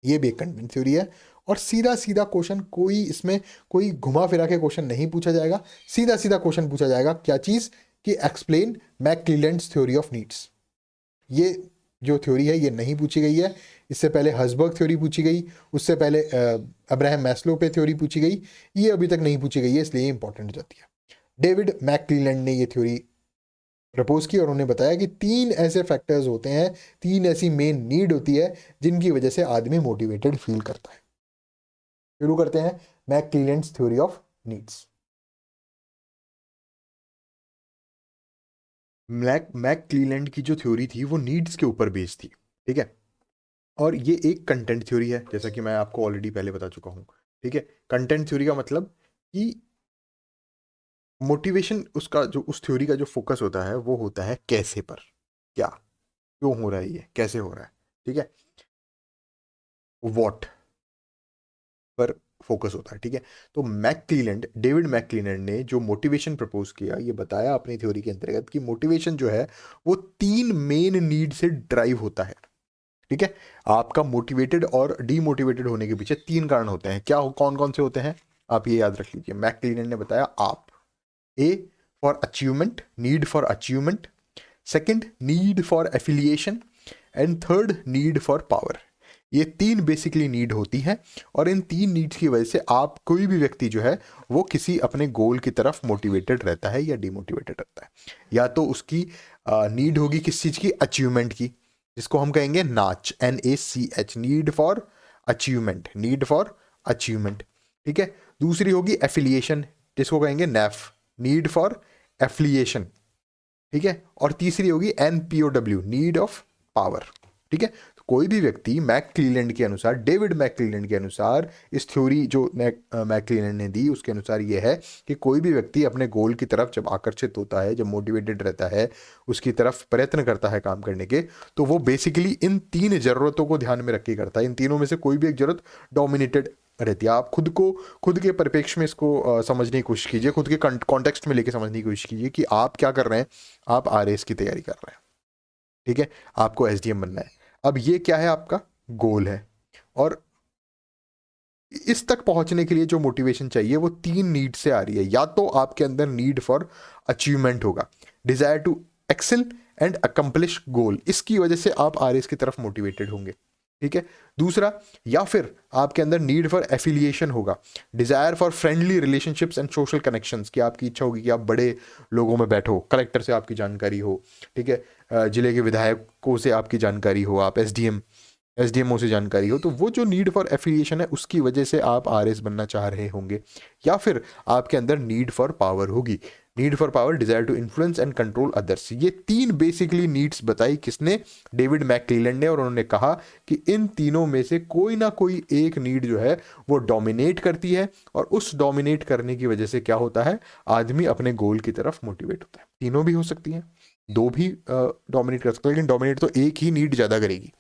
ये भी एक कंटेंट थ्योरी है, और सीधा सीधा क्वेश्चन, कोई इसमें कोई घुमा फिरा के क्वेश्चन नहीं पूछा जाएगा, सीधा सीधा क्वेश्चन पूछा जाएगा। क्या चीज़? कि explain McClelland's theory of needs. ये जो थ्योरी है ये नहीं पूछी गई है। इससे पहले हसबर्ग थ्योरी पूछी गई, उससे पहले अब्राहम मैस्लो पे थ्योरी पूछी गई, ये अभी तक नहीं पूछी गई है, इसलिए इंपॉर्टेंट हो जाती है। डेविड मैकक्लीलैंड ने ये थ्योरी प्रपोज की और उन्होंने बताया कि 3 ऐसे फैक्टर्स होते हैं, 3 ऐसी मेन नीड होती है जिनकी वजह से आदमी मोटिवेटेड फील करता है। शुरू करते हैं मैकक्लीलैंड्स थ्योरी ऑफ नीड्स। मैकक्लीलैंड की जो थ्योरी थी वो नीड्स के ऊपर बेस्ड थी, ठीक है। और ये एक कंटेंट थ्योरी है, जैसा कि मैं आपको ऑलरेडी पहले बता चुका हूँ, ठीक है। कंटेंट थ्योरी का मतलब कि मोटिवेशन, उसका जो उस थ्योरी का जो फोकस होता है वो होता है कैसे पर, क्या, क्यों हो रहा है, ये कैसे हो रहा है, ठीक है। व्हाट पर फोकस होता है, ठीक है। तो डेविड मैकक्लीलैंड ने जो मोटिवेशन प्रपोज किया, ये बताया अपनी थ्योरी के अंतर्गत कि मोटिवेशन जो है वो 3 मेन नीड से ड्राइव होता है, ठीक है। आपका मोटिवेटेड और डीमोटिवेटेड होने के पीछे 3 कारण होते हैं। क्या कौन कौन से होते हैं, आप ये याद रख लीजिए। मैकक्लीलैंड ने बताया आप, A for achievement, need for achievement, second need for affiliation, and third need for power. ये 3 बेसिकली नीड होती हैं और इन 3 नीड्स की वजह से आप, कोई भी व्यक्ति जो है वो किसी अपने गोल की तरफ मोटिवेटेड रहता है या डिमोटिवेटेड रहता है। या तो उसकी नीड होगी किस चीज़ की, अचीवमेंट की, जिसको हम कहेंगे नाच, NACH, need for achievement, need for achievement, ठीक है। दूसरी होगी एफिलिएशन, जिसको कहेंगे नैफ, नीड फॉर एफिलिएशन, ठीक है। और तीसरी होगी NPOW, नीड ऑफ पावर, ठीक है। तो कोई भी व्यक्ति मैकक्लीलैंड के अनुसार, डेविड मैकक्लीलैंड के अनुसार, इस थ्योरी जो मैकक्लीलैंड ने दी उसके अनुसार ये है कि कोई भी व्यक्ति अपने गोल की तरफ जब आकर्षित होता है, जब मोटिवेटेड रहता है, उसकी तरफ प्रयत्न करता है काम करने के, तो वो बेसिकली इन 3 जरूरतों को ध्यान में रख के करता है। इन तीनों में से कोई भी एक जरूरत डोमिनेटेड रहती है। आप खुद के परिप्रेक्ष्य में इसको समझने की कोशिश कीजिए, खुद के कॉन्टेक्स्ट में लेके समझने की कोशिश कीजिए कि आप क्या कर रहे हैं। आप RAS की तैयारी कर रहे हैं, ठीक है, आपको SDM बनना है। अब ये क्या है, आपका गोल है, और इस तक पहुंचने के लिए जो मोटिवेशन चाहिए वो 3 नीड से आ रही है। या तो आपके अंदर नीड फॉर अचीवमेंट होगा, desire to excel and accomplish goal, इसकी वजह से आप RAS की तरफ मोटिवेटेड होंगे, ठीक है। दूसरा, या फिर आपके अंदर नीड फॉर एफिलिएशन होगा, desire for friendly relationships and social connections, की आपकी इच्छा होगी कि आप बड़े लोगों में बैठो, कलेक्टर से आपकी जानकारी हो, ठीक है, जिले के विधायकों से आपकी जानकारी हो, आप SDMO से जानकारी हो, तो वो जो नीड फॉर एफिलिएशन है उसकी वजह से आप RS बनना चाह रहे होंगे। या फिर आपके अंदर नीड फॉर पावर होगी, need for power, desire to influence and control others. ये 3 बेसिकली नीड्स बताई किसने, डेविड मैकक्लीलैंड ने, और उन्होंने कहा कि इन तीनों में से कोई ना कोई एक नीड जो है वो डोमिनेट करती है, और उस डोमिनेट करने की वजह से क्या होता है, आदमी अपने गोल की तरफ मोटिवेट होता है। तीनों भी हो सकती हैं, 2 भी डोमिनेट कर सकते हैं, लेकिन डोमिनेट तो एक ही नीड ज्यादा करेगी,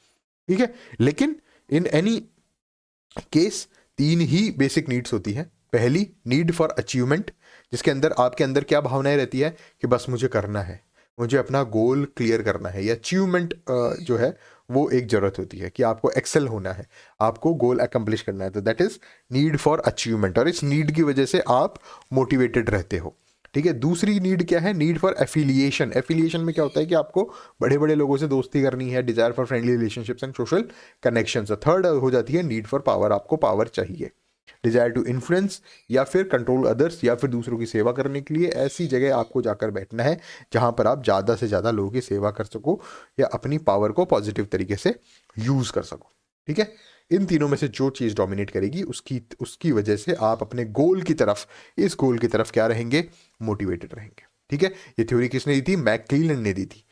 ठीक है। लेकिन in any case 3 he basic needs होती हैं। पहली, नीड फॉर अचीवमेंट, जिसके अंदर आपके अंदर क्या भावनाएं रहती है कि बस मुझे करना है, मुझे अपना गोल क्लियर करना है। या अचीवमेंट जो है वो एक जरूरत होती है कि आपको एक्सेल होना है, आपको गोल अकम्प्लिश करना है, तो that is need for achievement, और इस नीड की वजह से आप मोटिवेटेड रहते हो, ठीक है। दूसरी नीड क्या है, नीड फॉर एफिलिएशन। एफिलिएशन में क्या होता है कि आपको बड़े बड़े लोगों से दोस्ती करनी है, desire for friendly relationships and social connections. Third हो जाती है नीड फॉर पावर, आपको पावर चाहिए, डिजायर टू इन्फ्लुएंस या फिर कंट्रोल अदर्स, या फिर दूसरों की सेवा करने के लिए ऐसी जगह आपको जाकर बैठना है जहां पर आप ज़्यादा से ज़्यादा लोगों की सेवा कर सको या अपनी पावर को पॉजिटिव तरीके से यूज़ कर सको, ठीक है। इन तीनों में से जो चीज़ डोमिनेट करेगी उसकी वजह से आप अपने गोल की तरफ, इस गोल की तरफ क्या रहेंगे, मोटिवेटेड रहेंगे, ठीक है। ये थ्योरी किसने दी थी, मैकक्लीलैंड ने दी थी।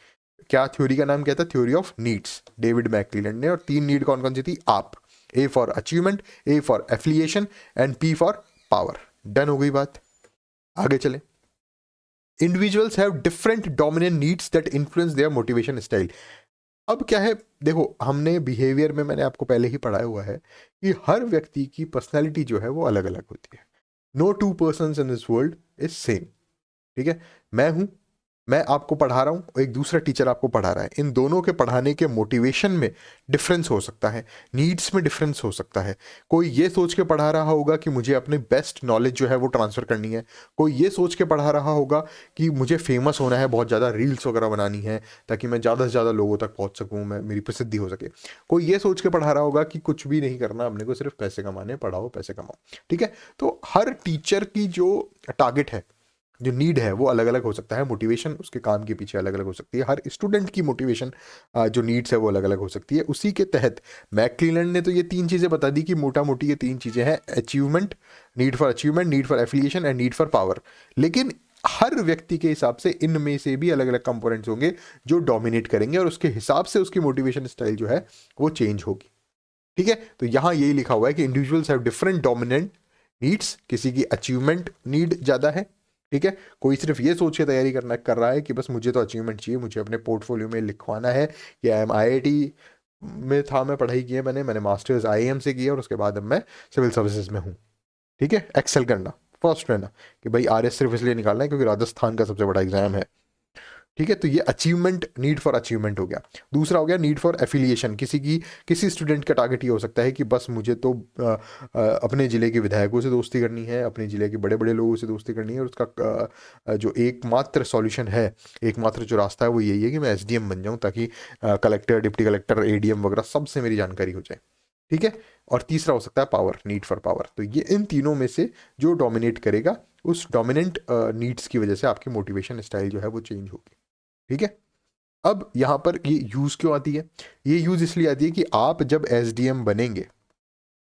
क्या थ्योरी का नाम क्या था, थ्योरी ऑफ नीड्स, डेविड मैकक्लीलैंड ने। और 3 नीड कौन कौन सी थी, आप, A for achievement, A for affiliation and P for power. Done हो गई बात, आगे चले। Individuals have different dominant needs that influence their motivation style. अब क्या है, देखो, हमने बिहेवियर में, मैंने आपको पहले ही पढ़ाया हुआ है कि हर व्यक्ति की पर्सनैलिटी जो है वो अलग अलग होती है। No 2 persons in this world is same, ठीक है। मैं आपको पढ़ा रहा हूँ और एक दूसरा टीचर आपको पढ़ा रहा है, इन दोनों के पढ़ाने के मोटिवेशन में डिफरेंस हो सकता है, नीड्स में डिफरेंस हो सकता है। कोई ये सोच के पढ़ा रहा होगा कि मुझे अपने बेस्ट नॉलेज जो है वो ट्रांसफ़र करनी है, कोई ये सोच के पढ़ा रहा होगा कि मुझे फेमस होना है, बहुत ज़्यादा रील्स वगैरह बनानी है ताकि मैं ज़्यादा से ज़्यादा लोगों तक पहुँच सकूँ, मैं, मेरी प्रसिद्धि हो सके। कोई ये सोच के पढ़ा रहा होगा कि कुछ भी नहीं करना, अपने को सिर्फ पैसे कमाने, पढ़ाओ पैसे कमाओ, ठीक है। तो हर टीचर की जो टारगेट है जो नीड है वो अलग अलग हो सकता है, मोटिवेशन उसके काम के पीछे अलग अलग हो सकती है, हर स्टूडेंट की मोटिवेशन जो नीड्स है वो अलग अलग हो सकती है। उसी के तहत मैकक्लेलन ने तो ये तीन चीज़ें बता दी कि मोटा मोटी ये तीन चीज़ें हैं, achievement, need for achievement, need for affiliation and need for power. लेकिन हर व्यक्ति के हिसाब से इनमें से भी अलग अलग कंपोनेंट्स होंगे जो डोमिनेट करेंगे और उसके हिसाब से उसकी मोटिवेशन स्टाइल जो है वो चेंज होगी। ठीक है, तो यहाँ यही लिखा हुआ है कि individuals have different dominant needs, किसी की अचीवमेंट नीड ज़्यादा है, ठीक है, कोई सिर्फ ये सोच के तैयारी कर रहा है कि बस मुझे तो अचीवमेंट चाहिए, मुझे अपने पोर्टफोलियो में लिखवाना है कि आई एम IIT में था, मैं पढ़ाई की है, मैंने मास्टर्स IIM से किया और उसके बाद अब मैं सिविल सर्विसेज में हूँ। ठीक है, एक्सेल करना, फर्स्ट रहना कि भाई RS सिर्फ इसलिए निकालना है क्योंकि राजस्थान का सबसे बड़ा एग्जाम है। ठीक है, तो ये अचीवमेंट, नीड फॉर अचीवमेंट हो गया। दूसरा हो गया नीड फॉर एफिलिएशन, किसी स्टूडेंट का टारगेट ये हो सकता है कि बस मुझे तो अपने ज़िले के विधायकों से दोस्ती करनी है, अपने ज़िले के बड़े बड़े लोगों से दोस्ती करनी है, और उसका जो एकमात्र सॉल्यूशन है, एकमात्र जो रास्ता है वो यही है कि मैं SDM बन जाऊँ ताकि कलेक्टर, डिप्टी कलेक्टर, ADM वगैरह सबसे मेरी जानकारी हो जाए। ठीक है, और तीसरा हो सकता है पावर, नीड फॉर पावर। तो ये इन तीनों में से जो डोमिनेट करेगा, उस डोमिनेंट नीड्स की वजह से आपकी मोटिवेशन स्टाइल जो है वो चेंज होगी। ठीक है, अब यहाँ पर ये यूज़ क्यों आती है? ये यूज़ इसलिए आती है कि आप जब SDM बनेंगे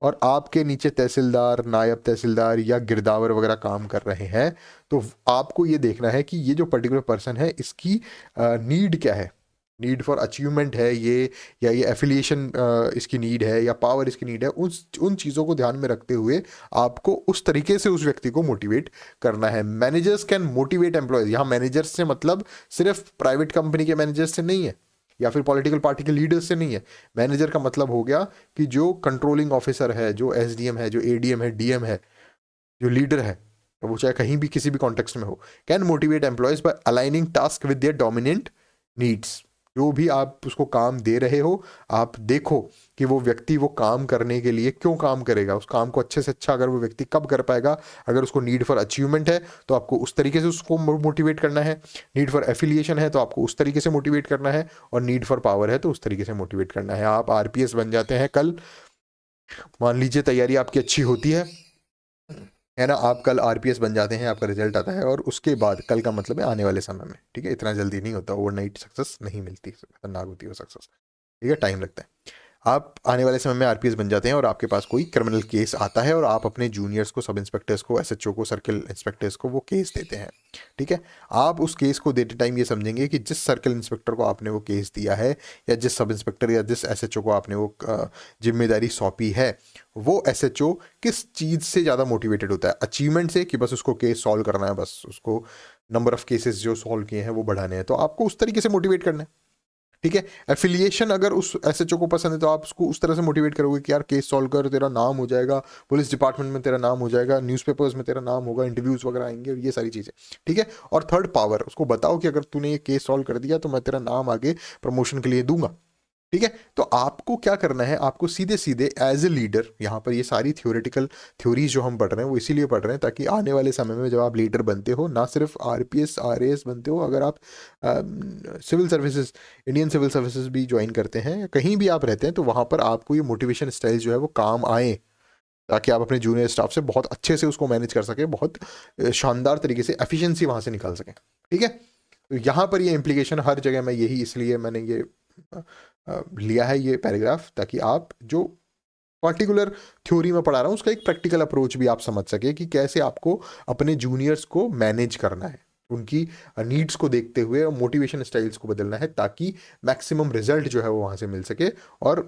और आपके नीचे तहसीलदार, नायब तहसीलदार या गिरदावर वगैरह काम कर रहे हैं, तो आपको ये देखना है कि ये जो पर्टिकुलर पर्सन है इसकी नीड क्या है, नीड फॉर अचीवमेंट है ये, या ये एफिलिएशन इसकी नीड है, या पावर इसकी नीड है। उन चीज़ों को ध्यान में रखते हुए आपको उस तरीके से उस व्यक्ति को मोटिवेट करना है। मैनेजर्स कैन मोटिवेट एम्प्लॉयज, यहाँ मैनेजर्स से मतलब सिर्फ प्राइवेट कंपनी के मैनेजर्स से नहीं है या फिर पॉलिटिकल पार्टी के लीडर्स से नहीं है। मैनेजर का मतलब हो गया कि जो कंट्रोलिंग ऑफिसर है, जो SDM है, जो ADM है, DM है, जो लीडर है, तो वो चाहे कहीं भी किसी भी कॉन्टेक्स्ट में हो, can motivate employees by aligning task with their dominant needs. जो भी आप उसको काम दे रहे हो, आप देखो कि वो व्यक्ति वो काम करने के लिए क्यों काम करेगा, उस काम को अच्छे से अच्छा अगर वो व्यक्ति कब कर पाएगा। अगर उसको नीड फॉर अचीवमेंट है तो आपको उस तरीके से उसको मोटिवेट करना है, नीड फॉर एफिलिएशन है तो आपको उस तरीके से मोटिवेट करना है, और नीड फॉर पावर है तो उस तरीके से मोटिवेट करना है। आप RPS बन जाते हैं कल, मान लीजिए तैयारी आपकी अच्छी होती है ना, आप कल RPS बन जाते हैं, आपका रिजल्ट आता है, और उसके बाद कल का मतलब है आने वाले समय में। ठीक है, इतना जल्दी नहीं होता, ओवरनाइट सक्सेस नहीं मिलती, खतरनाक होती है सक्सेस। ठीक है, टाइम लगता है। आप आने वाले समय में RPS बन जाते हैं और आपके पास कोई क्रिमिनल केस आता है और आप अपने जूनियर्स को, सब इंस्पेक्टर्स को, SHO को, सर्किल इंस्पेक्टर्स को वो केस देते हैं। ठीक है, आप उस केस को देते टाइम ये समझेंगे कि जिस सर्किल इंस्पेक्टर को आपने वो केस दिया है, या जिस सब इंस्पेक्टर या जिस SHO को आपने वो जिम्मेदारी सौंपी है, वो SHO किस चीज़ से ज़्यादा मोटिवेटेड होता है? अचीवमेंट से, कि बस उसको केस सॉल्व करना है, बस उसको नंबर ऑफ केसेस जो सॉल्व किए हैं वो बढ़ाने हैं, तो आपको उस तरीके से मोटिवेट करना है। ठीक है, एफिलिएशन अगर उस SHO को पसंद है तो आप उसको उस तरह से मोटिवेट करोगे कि यार केस सॉल्व कर, तेरा नाम हो जाएगा, पुलिस डिपार्टमेंट में तेरा नाम हो जाएगा, न्यूज़पेपर्स में तेरा नाम होगा, इंटरव्यूज वगैरह आएंगे, और ये सारी चीज़ें। ठीक है, और थर्ड पावर, उसको बताओ कि अगर तूने ये केस सॉल्व कर दिया तो मैं तेरा नाम आगे प्रमोशन के लिए दूंगा। ठीक है, तो आपको क्या करना है, आपको सीधे सीधे एज ए लीडर, यहाँ पर ये सारी थ्योरेटिकल थ्योरीज जो हम पढ़ रहे हैं वो इसीलिए पढ़ रहे हैं ताकि आने वाले समय में जब आप लीडर बनते हो, ना सिर्फ RPS RAS बनते हो, अगर आप civil services, Indian civil services भी ज्वाइन करते हैं या कहीं भी आप रहते हैं, तो वहाँ पर आपको ये मोटिवेशन स्टाइल जो है वो काम आए, ताकि आप अपने जूनियर स्टाफ से बहुत अच्छे से उसको मैनेज कर सकें, बहुत शानदार तरीके से एफिशिएंसी वहाँ से निकाल सकें। ठीक है, तो यहाँ पर ये इम्प्लीकेशन हर जगह में, यही इसलिए मैंने ये लिया है ये पैराग्राफ, ताकि आप जो पर्टिकुलर थ्योरी में पढ़ा रहा हूँ उसका एक प्रैक्टिकल अप्रोच भी आप समझ सके कि कैसे आपको अपने जूनियर्स को मैनेज करना है, उनकी नीड्स को देखते हुए मोटिवेशन स्टाइल्स को बदलना है, ताकि मैक्सिमम रिजल्ट जो है वो वहाँ से मिल सके और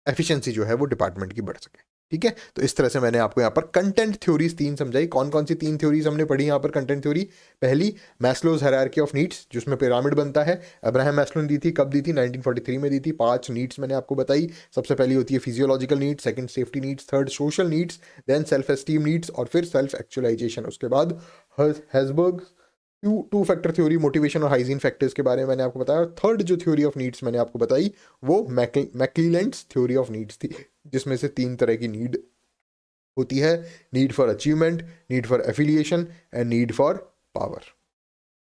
एफिशिएंसी जो है वो डिपार्टमेंट की बढ़ सके। ठीक है, तो इस तरह से मैंने आपको यहाँ पर कंटेंट थ्योरीज 3 समझाई। कौन कौन सी 3 थ्योरीज हमने पढ़ी यहाँ पर कंटेंट थ्योरी? पहली, मैस्लोज हायरार्की ऑफ नीड्स, जिसमें पिरामिड बनता है, अब्राहम मैस्लो ने दी थी, कब दी थी? 1943 में दी थी। 5 नीड्स मैंने आपको बताई। सबसे पहली होती है physiological needs, second safety needs, third social needs, then self esteem needs, और फिर सेल्फ एक्चुअलाइजेशन। उसके बाद Herzberg two factor theory, motivation और हाइजीन फैक्टर्स के बारे में मैंने आपको बताया। थर्ड जो थ्योरी ऑफ नीड्स मैंने आपको बताई वो मैकक्लेलैंड्स थ्योरी ऑफ नीड्स थी, जिसमें से 3 तरह की नीड होती है: need for achievement, need for affiliation and need for power.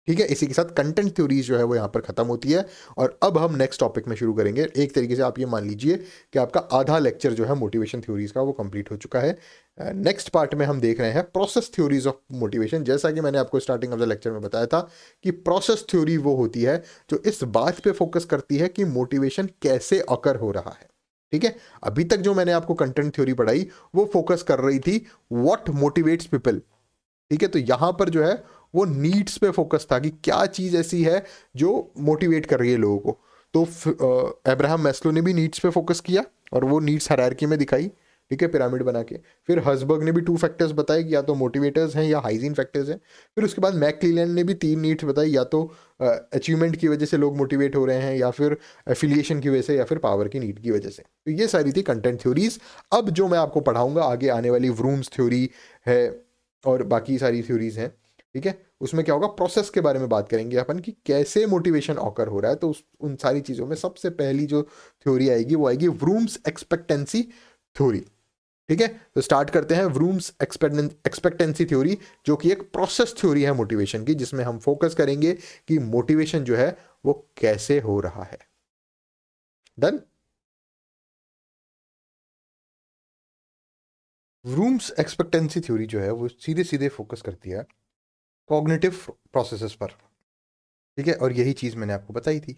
ठीक है, इसी के साथ कंटेंट थ्योरीज जो है वो यहाँ पर खत्म होती है और अब हम नेक्स्ट टॉपिक में शुरू करेंगे। एक तरीके से आप ये मान लीजिए कि आपका आधा लेक्चर जो है मोटिवेशन थ्योरीज का वो कंप्लीट हो चुका है। नेक्स्ट पार्ट में हम देख रहे हैं प्रोसेस थ्योरीज ऑफ मोटिवेशन। जैसा कि मैंने आपको स्टार्टिंग ऑफ द लेक्चर में बताया था कि प्रोसेस थ्योरी वो होती है जो इस बात पे फोकस करती है कि मोटिवेशन कैसे अकर हो रहा है। ठीक है, अभी तक जो मैंने आपको कंटेंट थ्योरी पढ़ाई वो फोकस कर रही थी व्हाट मोटिवेट्स पीपल। ठीक है, तो यहां पर जो है वो नीड्स पे फोकस था कि क्या चीज ऐसी है जो मोटिवेट कर रही है लोगों को। तो अब्राहम मैस्लो ने भी नीड्स पे फोकस किया और वो नीड्स हायरार्की में दिखाई, ठीक है, पिरामिड बना के। फिर हर्सबर्ग ने भी 2 फैक्टर्स बताए कि या तो मोटिवेटर्स हैं या हाइजीन फैक्टर्स हैं। फिर उसके बाद मैकक्लेलैंड ने भी 3 नीड्स बताई, या तो अचीवमेंट की वजह से लोग मोटिवेट हो रहे हैं, या फिर एफिलिएशन की वजह से, या फिर पावर की नीड की वजह से। तो ये सारी थी कंटेंट थ्योरीज। अब जो मैं आपको पढ़ाऊंगा आगे आने वाली व्रूम्स थ्योरी है और बाकी सारी थ्योरीज हैं, ठीक है, उसमें क्या होगा, प्रोसेस के बारे में बात करेंगे अपन कि कैसे मोटिवेशन ऑकर हो रहा है। तो उन सारी चीज़ों में सबसे पहली जो थ्योरी आएगी वो आएगी व्रूम्स एक्सपेक्टेंसी थ्योरी। ठीक है, तो स्टार्ट करते हैं व्रूम्स एक्सपेक्टेंसी थ्योरी, जो कि एक प्रोसेस थ्योरी है मोटिवेशन की, जिसमें हम फोकस करेंगे कि मोटिवेशन जो है वो कैसे हो रहा है। डन। व्रूम्स एक्सपेक्टेंसी थ्योरी जो है वो सीधे सीधे फोकस करती है कॉग्निटिव प्रोसेसेस पर। ठीक है, और यही चीज मैंने आपको बताई थी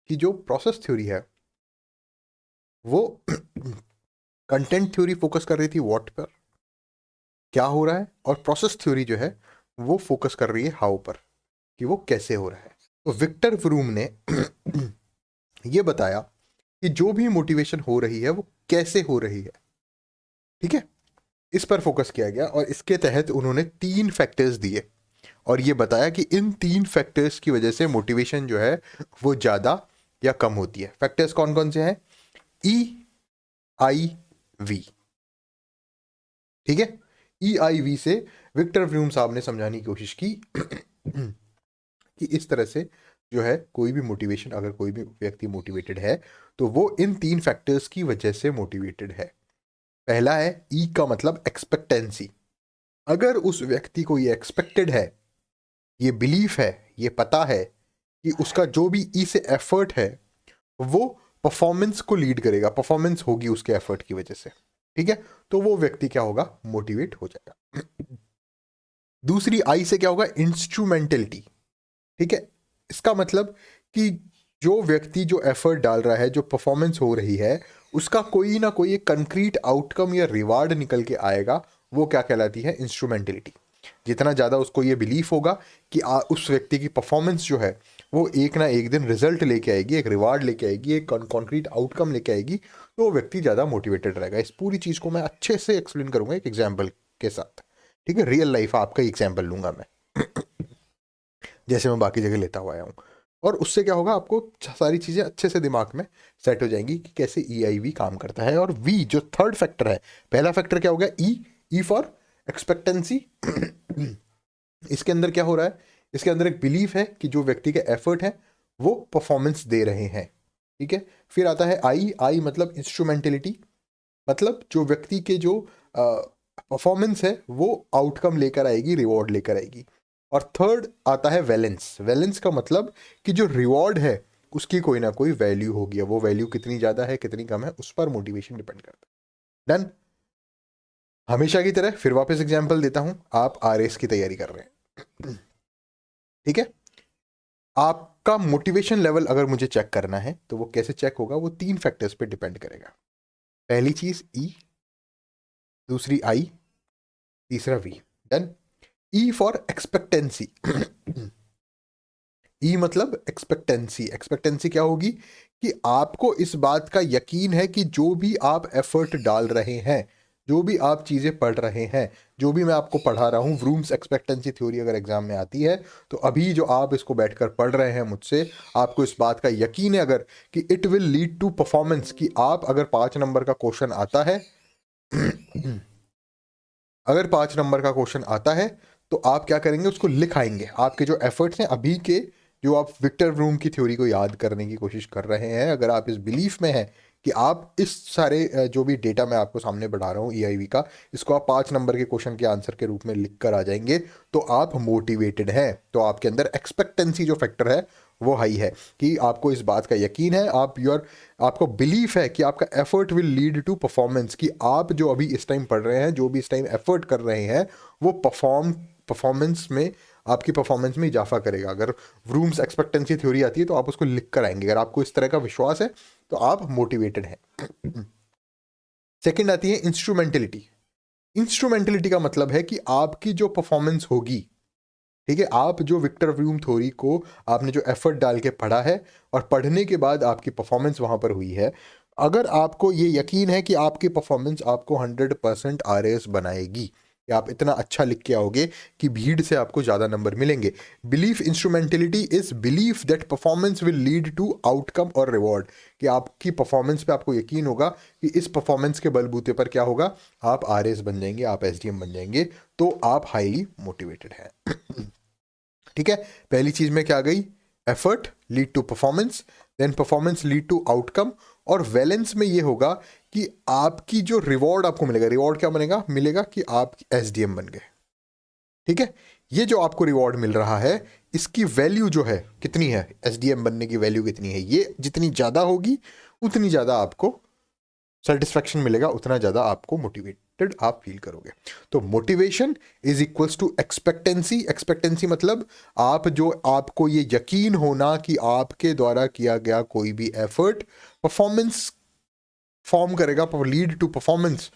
कि जो प्रोसेस थ्योरी है वो कंटेंट थ्योरी फोकस कर रही थी व्हाट पर, क्या हो रहा है, और प्रोसेस थ्योरी जो है वो फोकस कर रही है हाउ पर, कि वो कैसे हो रहा है। तो विक्टर व्रूम ने ये बताया कि जो भी मोटिवेशन हो रही है वो कैसे हो रही है। ठीक है, इस पर फोकस किया गया और इसके तहत उन्होंने 3 फैक्टर्स दिए और ये बताया कि इन 3 फैक्टर्स की वजह से मोटिवेशन जो है वो ज़्यादा या कम होती है। फैक्टर्स कौन कौन से हैं? EIV। ठीक है, EIV से विक्टर व्रूम साहब ने समझाने की कोशिश की कि इस तरह से जो है कोई भी मोटिवेशन, अगर कोई भी व्यक्ति मोटिवेटेड है तो वो इन 3 फैक्टर्स की वजह से मोटिवेटेड है। पहला है ई का मतलब एक्सपेक्टेंसी। अगर उस व्यक्ति को ये एक्सपेक्टेड है, ये बिलीफ है, ये पता है कि उसका जो भी ई से एफर्ट है वो परफॉर्मेंस को लीड करेगा, परफॉर्मेंस होगी उसके एफर्ट की वजह से। ठीक है, तो वो व्यक्ति क्या होगा, मोटिवेट हो जाएगा। दूसरी आई से क्या होगा, इंस्ट्रूमेंटलिटी। ठीक है, इसका मतलब कि जो व्यक्ति जो एफर्ट डाल रहा है, जो परफॉर्मेंस हो रही है, उसका कोई ना कोई एक कंक्रीट आउटकम या रिवार्ड निकल के आएगा, वो क्या कहलाती है, इंस्ट्रूमेंटलिटी। जितना ज़्यादा उसको ये बिलीफ होगा कि उस व्यक्ति की परफॉर्मेंस जो है वो एक ना एक दिन रिजल्ट लेके आएगी, एक रिवार्ड लेके आएगी, एक कॉन्क्रीट आउटकम लेके आएगी, तो वो व्यक्ति ज़्यादा मोटिवेटेड रहेगा। इस पूरी चीज़ को मैं अच्छे से एक्सप्लेन करूँगा एक एग्जाम्पल के साथ। ठीक है, रियल लाइफ आपका एग्जाम्पल लूँगा मैं जैसे मैं बाकी जगह लेता हुआ आया हूँ, और उससे क्या होगा, आपको सारी चीज़ें अच्छे से दिमाग में सेट हो जाएंगी कि कैसे EIV काम करता है। और V जो थर्ड फैक्टर है, पहला फैक्टर क्या हो गया, E फॉर एक्सपेक्टेंसी। इसके अंदर क्या हो रहा है, इसके अंदर एक बिलीफ है कि जो व्यक्ति के एफर्ट है वो परफॉर्मेंस दे रहे हैं। ठीक है, फिर आता है आई मतलब इंस्ट्रूमेंटलिटी, मतलब जो व्यक्ति के जो परफॉर्मेंस है वो आउटकम लेकर आएगी, रिवॉर्ड लेकर आएगी। और थर्ड आता है वैलेंस। वैलेंस का मतलब कि जो रिवॉर्ड है उसकी कोई ना कोई वैल्यू होगी, वो वैल्यू कितनी ज़्यादा है कितनी कम है उस पर मोटिवेशन डिपेंड करता है। डन। हमेशा की तरह फिर वापस एग्जांपल देता हूं, आप RS की तैयारी कर रहे हैं, ठीक है, आपका मोटिवेशन लेवल अगर मुझे चेक करना है तो वो कैसे चेक होगा, वो 3 फैक्टर्स पे डिपेंड करेगा। पहली चीज E, दूसरी I, तीसरा V। Done. E for expectancy. E मतलब एक्सपेक्टेंसी। एक्सपेक्टेंसी क्या होगी कि आपको इस बात का यकीन है कि जो भी आप एफर्ट डाल रहे हैं, जो भी आप चीज़ें पढ़ रहे हैं, जो भी मैं आपको पढ़ा रहा हूँ, व्रूम्स एक्सपेक्टेंसी थ्योरी अगर एग्जाम में आती है तो अभी जो आप इसको बैठकर पढ़ रहे हैं मुझसे, आपको इस बात का यकीन है अगर कि it will lead to performance, कि आप अगर 5 नंबर का क्वेश्चन आता है अगर 5 नंबर का क्वेश्चन आता है तो आप क्या करेंगे, उसको लिख आएंगे। आपके जो एफर्ट्स हैं अभी के, जो आप विक्टर व्रूम की थ्योरी को याद करने की कोशिश कर रहे हैं, अगर आप इस बिलीफ में हैं कि आप इस सारे जो भी डेटा मैं आपको सामने बढ़ा रहा हूँ EIV का, इसको आप 5 नंबर के क्वेश्चन के आंसर के रूप में लिख कर आ जाएंगे तो आप मोटिवेटेड हैं, तो आपके अंदर एक्सपेक्टेंसी जो फैक्टर है वो हाई है कि आपको इस बात का यकीन है, आपको बिलीफ है कि आपका effort will lead to performance, कि आप जो अभी इस टाइम पढ़ रहे हैं, जो भी इस टाइम एफर्ट कर रहे हैं, वो परफॉर्मेंस में, आपकी परफॉर्मेंस में इजाफा करेगा। अगर व्रूम्स एक्सपेक्टेंसी थ्योरी आती है तो आप उसको लिख कर आएंगे, अगर आपको इस तरह का विश्वास है तो आप मोटिवेटेड हैं। सेकंड आती है इंस्ट्रूमेंटलिटी। इंस्ट्रूमेंटलिटी का मतलब है कि आपकी जो परफॉर्मेंस होगी, ठीक है, आप जो विक्टर व्यूम थ्योरी को आपने जो एफर्ट डाल के पढ़ा है और पढ़ने के बाद आपकी परफॉर्मेंस वहां पर हुई है, अगर आपको ये यकीन है कि आपकी परफॉर्मेंस आपको 100% RAS बनाएगी, कि आप इतना अच्छा लिख के आओगे कि भीड़ से आपको ज़्यादा नंबर मिलेंगे। Belief instrumentality is belief that performance will lead to outcome और रिवॉर्ड, कि आपकी परफॉर्मेंस पे आपको यकीन होगा कि इस परफॉर्मेंस के बलबूते पर क्या होगा, आप RAS बन जाएंगे, आप SDM बन जाएंगे, तो आप हाईली मोटिवेटेड हैं। ठीक है, पहली चीज में क्या आ गई, effort lead to performance, then performance lead to outcome, और वैलेंस में ये होगा कि आपकी जो रिवॉर्ड आपको मिलेगा, रिवॉर्ड क्या बनेगा, मिलेगा कि आप SDM बन गए। ठीक है, ये जो आपको रिवॉर्ड मिल रहा है, इसकी वैल्यू जो है कितनी है, SDM बनने की वैल्यू कितनी है, ये जितनी ज्यादा होगी उतनी ज्यादा आपको सेटिस्फैक्शन मिलेगा, उतना ज़्यादा आपको मोटिवेटेड आप फील करोगे। तो motivation is equals to expectancy. Expectancy मतलब आपको ये यकीन होना कि आपके द्वारा किया गया कोई भी एफर्ट परफॉर्मेंस फॉर्म करेगा, लीड टू परफॉर्मेंस,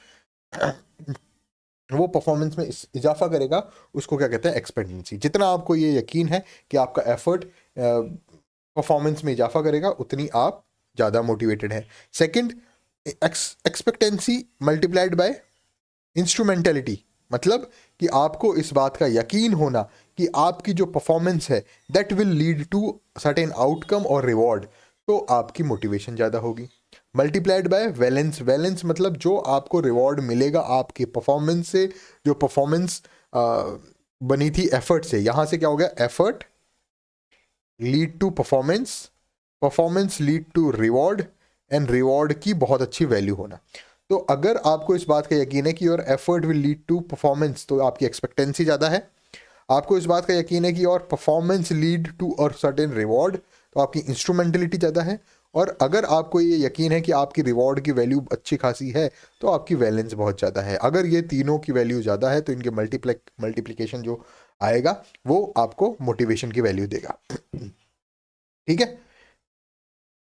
वो परफॉर्मेंस में इजाफा करेगा, उसको क्या कहते हैं, एक्सपेक्टेंसी। जितना आपको ये यकीन है कि आपका एफर्ट परफॉर्मेंस में इजाफा करेगा, उतनी आप ज़्यादा मोटिवेटेड हैं। Second, expectancy multiplied bye instrumentality, मतलब कि आपको इस बात का यकीन होना कि आपकी जो परफॉर्मेंस है that will lead to certain outcome और रिवॉर्ड, तो आपकी मोटिवेशन ज़्यादा होगी। मल्टीप्लाइड बाय वैलेंस, वैलेंस मतलब जो आपको रिवॉर्ड मिलेगा आपकी परफॉर्मेंस से, जो परफॉर्मेंस बनी थी एफर्ट से, यहां से क्या हो गया, effort lead to performance, performance lead to reward, and reward की बहुत अच्छी वैल्यू होना। तो अगर आपको इस बात का यकीन है कि your effort will lead to performance, तो आपकी एक्सपेक्टेंसी ज़्यादा है। आपको इस बात का यकीन है कि योर परफॉर्मेंस लीड टू और सर्टेन रिवॉर्ड, तो आपकी इंस्ट्रूमेंटलिटी ज़्यादा है। और अगर आपको ये यकीन है कि आपकी रिवॉर्ड की वैल्यू अच्छी खासी है, तो आपकी वैलेंस बहुत ज़्यादा है। अगर ये तीनों की वैल्यू ज़्यादा है तो इनके मल्टीप्लिकेशन जो आएगा वो आपको मोटिवेशन की वैल्यू देगा। ठीक है,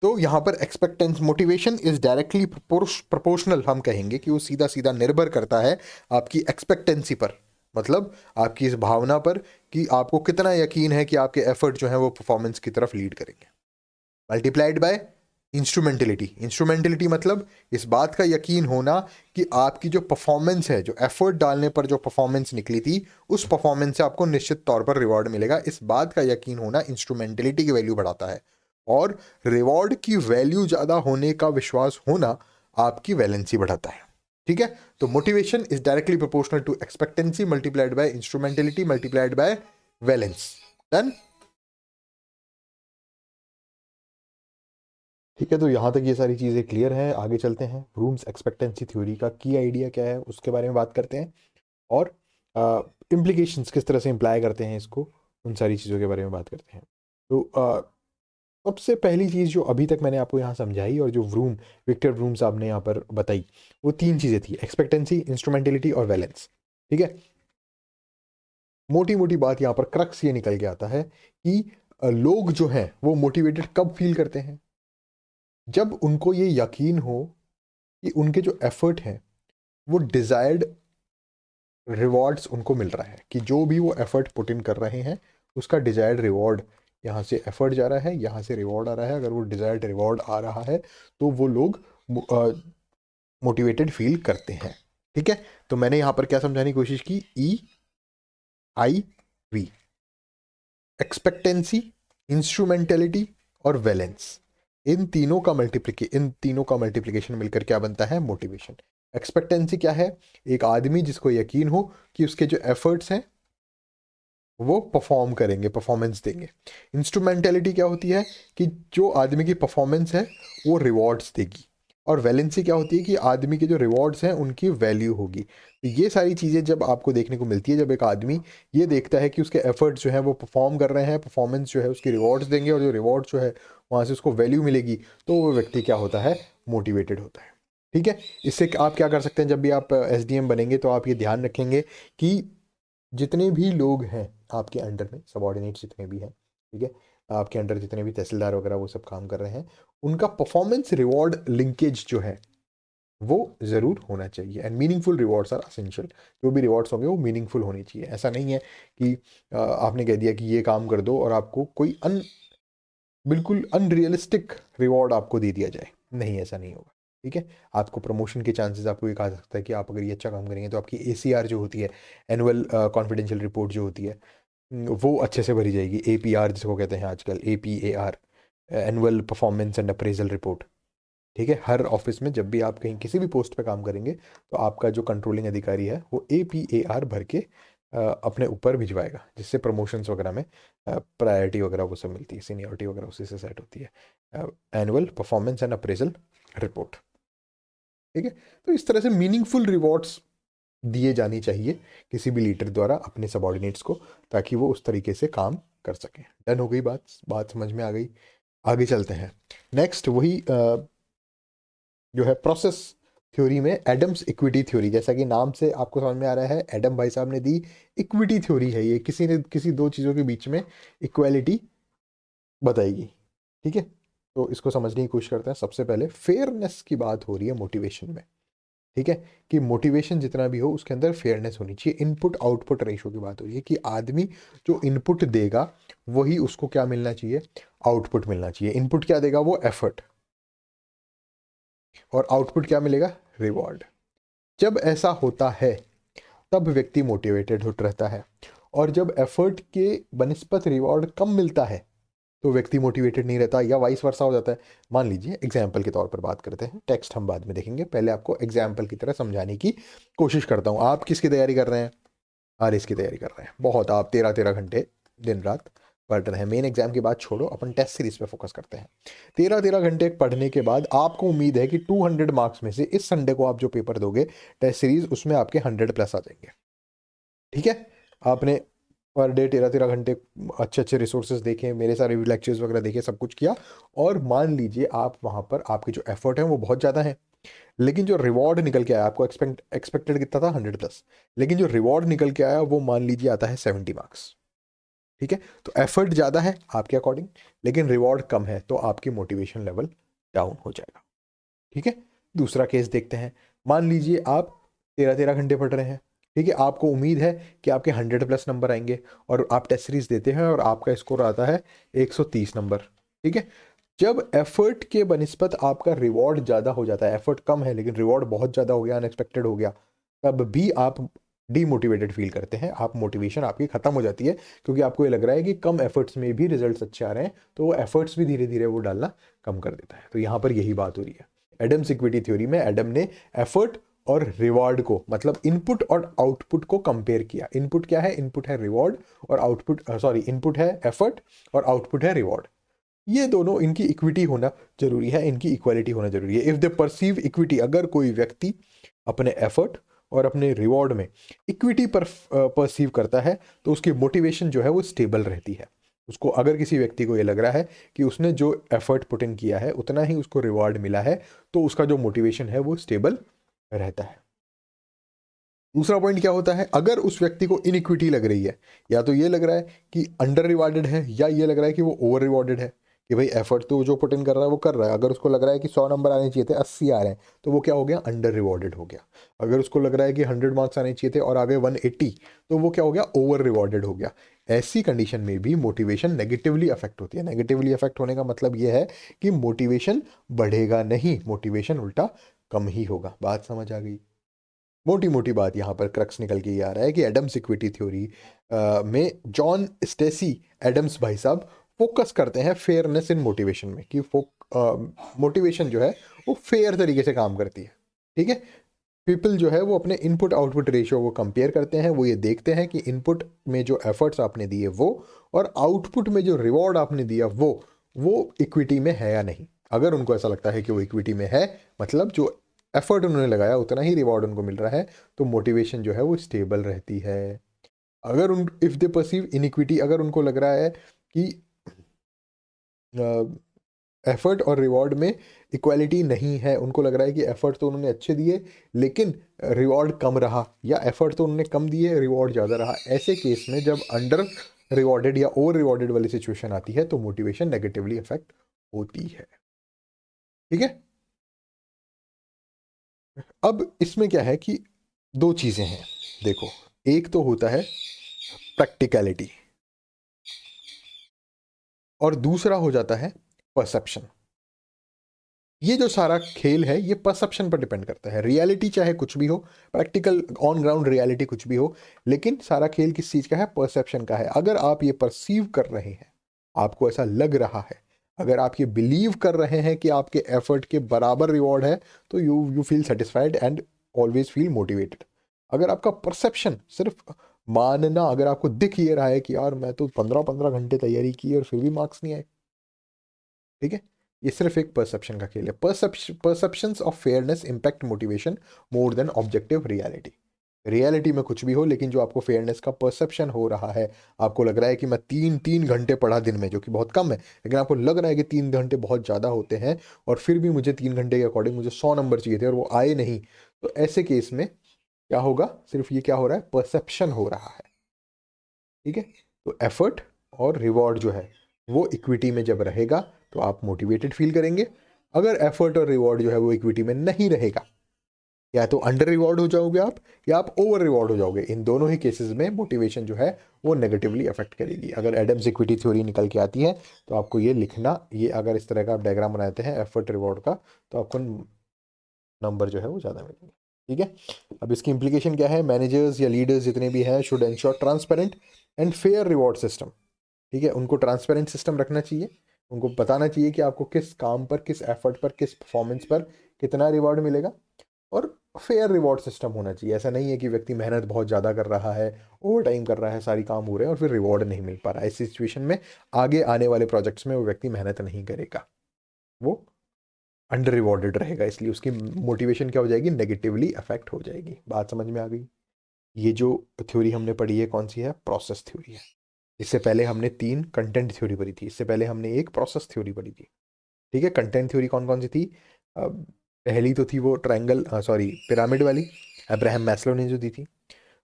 तो यहाँ पर एक्सपेक्टेंस मोटिवेशन इज डायरेक्टली प्रोपोर्शनल, हम कहेंगे कि वो सीधा सीधा निर्भर करता है आपकी एक्सपेक्टेंसी पर, मतलब आपकी इस भावना पर कि आपको कितना यकीन है कि आपके एफर्ट जो है वो परफॉर्मेंस की तरफ लीड करेंगे। मल्टीप्लाइड बाय इंस्ट्रूमेंटलिटी, इंस्ट्रूमेंटलिटी मतलब इस बात का यकीन होना कि आपकी जो परफॉर्मेंस है, जो एफर्ट डालने पर जो परफॉर्मेंस निकली थी, उस परफॉर्मेंस से आपको निश्चित तौर पर रिवॉर्ड मिलेगा, इस बात का यकीन होना इंस्ट्रूमेंटलिटी की वैल्यू बढ़ाता है। और रिवॉर्ड की वैल्यू ज़्यादा होने का विश्वास होना आपकी वैलेंसी बढ़ाता है। ठीक है, तो motivation is directly proportional to expectancy multiplied by instrumentality multiplied by valence. Done. ठीक है, तो यहाँ तक ये सारी चीज़ें क्लियर हैं। आगे चलते हैं, रूम्स एक्सपेक्टेंसी थ्योरी का की आइडिया क्या है उसके बारे में बात करते हैं, और इम्प्लीकेशंस किस तरह से इम्प्लाई करते हैं इसको, उन सारी चीज़ों के बारे में बात करते हैं। तो सबसे पहली चीज़ जो अभी तक मैंने आपको यहाँ समझाई और जो विक्टर व्रूम साहब ने यहाँ पर बताई, वो 3 चीज़ें थी, एक्सपेक्टेंसी, इंस्ट्रूमेंटलिटी और वैलेंस। ठीक है, मोटी मोटी बात यहाँ पर क्रक्स ये निकल के आता है कि लोग जो हैं वो मोटिवेटेड कब फील करते हैं, जब उनको ये यकीन हो कि उनके जो एफर्ट हैं वो डिज़ायर्ड रिवॉर्ड्स उनको मिल रहा है, कि जो भी वो एफर्ट पुट इन कर रहे हैं उसका डिज़ायर्ड रिवॉर्ड, यहाँ से एफर्ट जा रहा है, यहाँ से रिवॉर्ड आ रहा है, अगर वो डिज़ायर्ड रिवॉर्ड आ रहा है तो वो लोग मोटिवेटेड फील करते हैं। ठीक है, तो मैंने यहाँ पर क्या समझाने की कोशिश की, EIV, एक्सपेक्टेंसी, इंस्ट्रूमेंटेलिटी और वैलेंस, इन तीनों का मल्टीप्लिकेशन मिलकर क्या बनता है, मोटिवेशन। एक्सपेक्टेंसी क्या है, एक आदमी जिसको यकीन हो कि उसके जो एफर्ट्स हैं वो परफॉर्म करेंगे, परफॉर्मेंस देंगे। इंस्ट्रूमेंटेलिटी क्या होती है, कि जो आदमी की परफॉर्मेंस है वो रिवॉर्ड्स देगी। और वैलेंसी क्या होती है कि आदमी के जो रिवॉर्ड्स हैं उनकी वैल्यू होगी। तो ये सारी चीज़ें जब आपको देखने को मिलती है, जब एक आदमी ये देखता है कि उसके एफर्ट्स जो है वो परफॉर्म कर रहे हैं, परफॉर्मेंस जो है उसकी रिवॉर्ड्स देंगे और जो रिवॉर्ड्स जो है वहाँ से उसको वैल्यू मिलेगी, तो वो व्यक्ति क्या होता है, मोटिवेटेड होता है। ठीक है, इससे आप क्या कर सकते हैं, जब भी आप SDM बनेंगे तो आप ये ध्यान रखेंगे कि जितने भी लोग हैं आपके अंडर में, सबॉर्डिनेट जितने भी हैं, ठीक है, आपके अंडर जितने भी तहसीलदार वगैरह वो सब काम कर रहे हैं, उनका परफॉर्मेंस रिवॉर्ड लिंकेज जो है वो ज़रूर होना चाहिए। And meaningful rewards are essential. जो भी रिवॉर्ड्स होंगे वो मीनिंगफुल होनी चाहिए। ऐसा नहीं है कि आपने कह दिया कि ये काम कर दो और आपको कोई बिल्कुल अनरियलिस्टिक रिवॉर्ड आपको दे दिया जाए, नहीं, ऐसा नहीं होगा। ठीक है, आपको प्रमोशन के चांसेस, आपको ये कहा जा सकता है कि आप अगर ये अच्छा काम करेंगे तो आपकी ACR जो होती है, एनुअल कॉन्फिडेंशियल रिपोर्ट जो होती है, वो अच्छे से भरी जाएगी। APR जिसको कहते हैं आजकल, APAR, annual performance and appraisal report. ठीक है, हर ऑफिस में जब भी आप कहीं किसी भी पोस्ट पे काम करेंगे तो आपका जो कंट्रोलिंग अधिकारी है वो APAR भर के अपने ऊपर भिजवाएगा, जिससे प्रमोशंस वगैरह में प्रायोरिटी वगैरह वो सब मिलती है, सीनियरिटी वगैरह उसी से सेट होती है। Annual performance and appraisal report. ठीक है, तो इस तरह से मीनिंगफुल रिवॉर्ड्स दिए जानी चाहिए किसी भी लीडर द्वारा अपने सबॉर्डिनेट्स को, ताकि वो उस तरीके से काम कर सकें। डन हो गई बात समझ में आ गई। आगे चलते हैं। नेक्स्ट वही जो है प्रोसेस थ्योरी में एडम्स इक्विटी थ्योरी, जैसा कि नाम से आपको समझ में आ रहा है, एडम भाई साहब ने दी इक्विटी थ्योरी है ये, किसी दो चीज़ों के बीच में इक्वालिटी बताएगी। ठीक है, तो इसको समझने की कोशिश करते हैं। सबसे पहले फेयरनेस की बात हो रही है मोटिवेशन में। ठीक है, कि मोटिवेशन जितना भी हो उसके अंदर फेयरनेस होनी चाहिए। इनपुट आउटपुट रेशो की बात हो रही है कि आदमी जो इनपुट देगा वही उसको क्या मिलना चाहिए, आउटपुट मिलना चाहिए। इनपुट क्या देगा, वो एफर्ट, और आउटपुट क्या मिलेगा, रिवॉर्ड। जब ऐसा होता है तब व्यक्ति मोटिवेटेड होता रहता है, और जब एफर्ट के बनिस्पत रिवॉर्ड कम मिलता है तो व्यक्ति मोटिवेटेड नहीं रहता, या वाइस वर्सा हो जाता है। मान लीजिए एग्जाम्पल के तौर पर बात करते हैं, टेक्स्ट हम बाद में देखेंगे, पहले आपको एग्जाम्पल की तरह समझाने की कोशिश करता हूँ। आप किसकी तैयारी कर रहे हैं, RS की तैयारी कर रहे हैं। बहुत, आप 13-13 घंटे दिन रात पढ़ रहे हैं। मेन एग्जाम की बात छोड़ो, अपन टेस्ट सीरीज पे फोकस करते हैं। 13-13 घंटे पढ़ने के बाद आपको उम्मीद है कि 200 मार्क्स में से इस संडे को आप जो पेपर दोगे टेस्ट सीरीज, उसमें आपके 100+ आ जाएंगे। ठीक है, आपने पर डे 13-13 घंटे अच्छे अच्छे रिसोर्सेज देखे, मेरे सारे लेक्चर्स वगैरह देखे, सब कुछ किया, और मान लीजिए आप वहाँ पर आपके जो एफर्ट है वो बहुत ज़्यादा है, लेकिन जो रिवॉर्ड निकल के आया, आपको एक्सपेक्टेड कितना था, 100+, लेकिन जो रिवॉर्ड निकल के आया वो मान लीजिए आता है 70 मार्क्स। ठीक है, तो एफर्ट ज़्यादा है आपके अकॉर्डिंग, लेकिन रिवॉर्ड कम है, तो आपकी मोटिवेशन लेवल डाउन हो जाएगा। ठीक है, दूसरा केस देखते हैं। मान लीजिए आप 13-13 घंटे पढ़ रहे हैं। ठीक है, आपको उम्मीद है कि आपके 100+ नंबर आएंगे, और आप टेस्ट सीरीज देते हैं और आपका स्कोर आता है 130 नंबर। ठीक है, जब एफर्ट के बनिस्पत आपका रिवॉर्ड ज़्यादा हो जाता है, एफर्ट कम है लेकिन रिवॉर्ड बहुत ज़्यादा हो गया, अनएक्सपेक्टेड हो गया, तब भी आप डीमोटिवेटेड फील करते हैं, आप मोटिवेशन आपकी खत्म हो जाती है, क्योंकि आपको ये लग रहा है कि कम एफर्ट्स में भी रिजल्ट्स अच्छे आ रहे हैं, तो वो एफर्ट्स भी धीरे धीरे वो डालना कम कर देता है। तो यहाँ पर यही बात हो रही है। एडम्स इक्विटी थ्योरी में एडम ने एफर्ट और रिवॉर्ड को, मतलब इनपुट और आउटपुट को कंपेयर किया। इनपुट क्या है, इनपुट है रिवॉर्ड, और आउटपुट इनपुट है एफर्ट और आउटपुट है रिवॉर्ड। ये दोनों, इनकी इक्विटी होना जरूरी है, इनकी इक्वालिटी होना जरूरी है। इफ दे परसीव इक्विटी, अगर कोई व्यक्ति अपने एफर्ट और अपने रिवॉर्ड में इक्विटी पर परसीव करता है तो उसकी मोटिवेशन जो है वो स्टेबल रहती है। उसको, अगर किसी व्यक्ति को ये लग रहा है कि उसने जो एफर्ट पुट इन किया है उतना ही उसको रिवॉर्ड मिला है, तो उसका जो मोटिवेशन है वो स्टेबल रहता है। दूसरा पॉइंट क्या होता है, अगर उस व्यक्ति को इनइक्विटी लग रही है, या तो ये लग रहा है कि अंडर रिवार्डेड है, या ये लग रहा है कि वो ओवर रिवॉर्डेड है, कि भाई एफर्ट तो जो पुट इन कर रहा है वो कर रहा है, अगर उसको लग रहा है कि 100 नंबर आने चाहिए थे, 80 आ रहे हैं, तो वो क्या हो गया, अंडर रिवॉर्डेड हो गया। अगर उसको लग रहा है कि 100 मार्क्स आने चाहिए थे और आ गए 180, तो वो क्या हो गया, ओवर रिवॉर्डेड हो गया। ऐसी कंडीशन में भी मोटिवेशन नेगेटिवली अफेक्ट होती है। नेगेटिवली अफेक्ट होने का मतलब ये है कि मोटिवेशन बढ़ेगा नहीं, मोटिवेशन उल्टा कम ही होगा। बात समझ आ गई। मोटी मोटी बात यहाँ पर क्रक्स निकल के ये आ रहा है कि एडम्स इक्विटी थ्योरी में जॉन स्टेसी एडम्स भाई साहब फोकस करते हैं फेयरनेस इन मोटिवेशन में, कि मोटिवेशन जो है वो फेयर तरीके से काम करती है। ठीक है, पीपल जो है वो अपने इनपुट आउटपुट रेशियो को कंपेयर करते हैं, वो ये देखते हैं कि इनपुट में जो एफर्ट्स आपने दिए वो, और आउटपुट में जो रिवॉर्ड आपने दिया वो इक्विटी में है या नहीं। अगर उनको ऐसा लगता है कि वो इक्विटी में है, मतलब जो एफर्ट उन्होंने लगाया उतना ही रिवॉर्ड उनको मिल रहा है, तो मोटिवेशन जो है वो स्टेबल रहती है। अगर उन इफ़ दे परसीव इनइक्विटी, अगर उनको लग रहा है कि एफर्ट और रिवॉर्ड में इक्वालिटी नहीं है, उनको लग रहा है कि एफर्ट तो उन्होंने अच्छे दिए लेकिन रिवॉर्ड कम रहा, या एफर्ट तो उन्होंने कम दिए रिवॉर्ड ज़्यादा रहा, ऐसे केस में जब अंडर रिवॉर्डेड या ओवर रिवॉर्डेड वाली सिचुएशन आती है तो मोटिवेशन नेगेटिवली अफेक्ट होती है। ठीक है। अब इसमें क्या है कि दो चीज़ें हैं, देखो, एक तो होता है प्रैक्टिकलिटी और दूसरा हो जाता है परसेप्शन। ये जो सारा खेल है ये परसेप्शन पर डिपेंड करता है। रियलिटी चाहे कुछ भी हो, प्रैक्टिकल ऑन ग्राउंड रियलिटी कुछ भी हो, लेकिन सारा खेल किस चीज़ का है? परसेप्शन का है। अगर आप ये परसीव कर रहे हैं, आपको ऐसा लग रहा है, अगर आप ये बिलीव कर रहे हैं कि आपके एफर्ट के बराबर रिवॉर्ड है, तो you feel satisfied and always feel motivated. अगर आपका परसेप्शन सिर्फ मानना, अगर आपको दिख ये रहा है कि यार मैं तो 15-15 घंटे तैयारी की और फिर भी मार्क्स नहीं आए, ठीक है, ये सिर्फ एक परसेप्शन का खेल है। Perceptions of fairness impact motivation more than objective reality. Reality में कुछ भी हो, लेकिन जो आपको फेयरनेस का परसेप्शन हो रहा है, आपको लग रहा है कि मैं 3-3 घंटे पढ़ा दिन में, जो कि बहुत कम है, लेकिन आपको लग रहा है कि 3 घंटे बहुत ज़्यादा होते हैं और फिर भी मुझे 3 घंटे के अकॉर्डिंग मुझे 100 नंबर चाहिए थे और वो आए नहीं, तो ऐसे केस में क्या होगा? सिर्फ ये क्या हो रहा है? परसेप्शन हो रहा है। ठीक है। तो एफर्ट और रिवॉर्ड जो है वो इक्विटी में जब रहेगा तो आप मोटिवेटेड फील करेंगे। अगर एफर्ट और रिवॉर्ड जो है वो इक्विटी में नहीं रहेगा, या तो अंडर रिवॉर्ड हो जाओगे आप, या आप ओवर रिवॉर्ड हो जाओगे। इन दोनों ही केसेस में मोटिवेशन जो है वो नेगेटिवली अफेक्ट करेगी। अगर एडम्स इक्विटी थ्योरी निकल के आती है तो आपको ये लिखना, ये अगर इस तरह का आप डायग्राम बनाते हैं एफर्ट रिवॉर्ड का, तो आपको नंबर जो है वो ज़्यादा मिलेंगे। ठीक है। अब इसकी इम्प्लीकेशन क्या है? मैनेजर्स या लीडर्स जितने भी हैं should ensure transparent and fair reward system. ठीक है, उनको ट्रांसपेरेंट सिस्टम रखना चाहिए, उनको बताना चाहिए कि आपको किस काम पर, किस एफर्ट पर, किस परफॉर्मेंस पर कितना रिवॉर्ड मिलेगा, और फेयर रिवॉर्ड सिस्टम होना चाहिए। ऐसा नहीं है कि व्यक्ति मेहनत बहुत ज़्यादा कर रहा है, ओवर टाइम कर रहा है, सारी काम हो रहे हैं और फिर रिवॉर्ड नहीं मिल पा रहा है। इस सिचुएशन में आगे आने वाले प्रोजेक्ट्स में वो व्यक्ति मेहनत नहीं करेगा, वो अंडर रिवॉर्डेड रहेगा, इसलिए उसकी मोटिवेशन क्या हो जाएगी? नेगेटिवली अफेक्ट हो जाएगी। बात समझ में आ गई? ये जो थ्योरी हमने पढ़ी है कौन सी है? प्रोसेस थ्योरी है। इससे पहले हमने 3 कंटेंट थ्योरी पढ़ी थी, इससे पहले हमने एक प्रोसेस थ्योरी पढ़ी थी। ठीक है। कंटेंट थ्योरी कौन कौन सी थी? पहली तो थी वो ट्रायंगल, सॉरी, पिरामिड वाली, अब्राहम मैस्लो ने जो दी थी।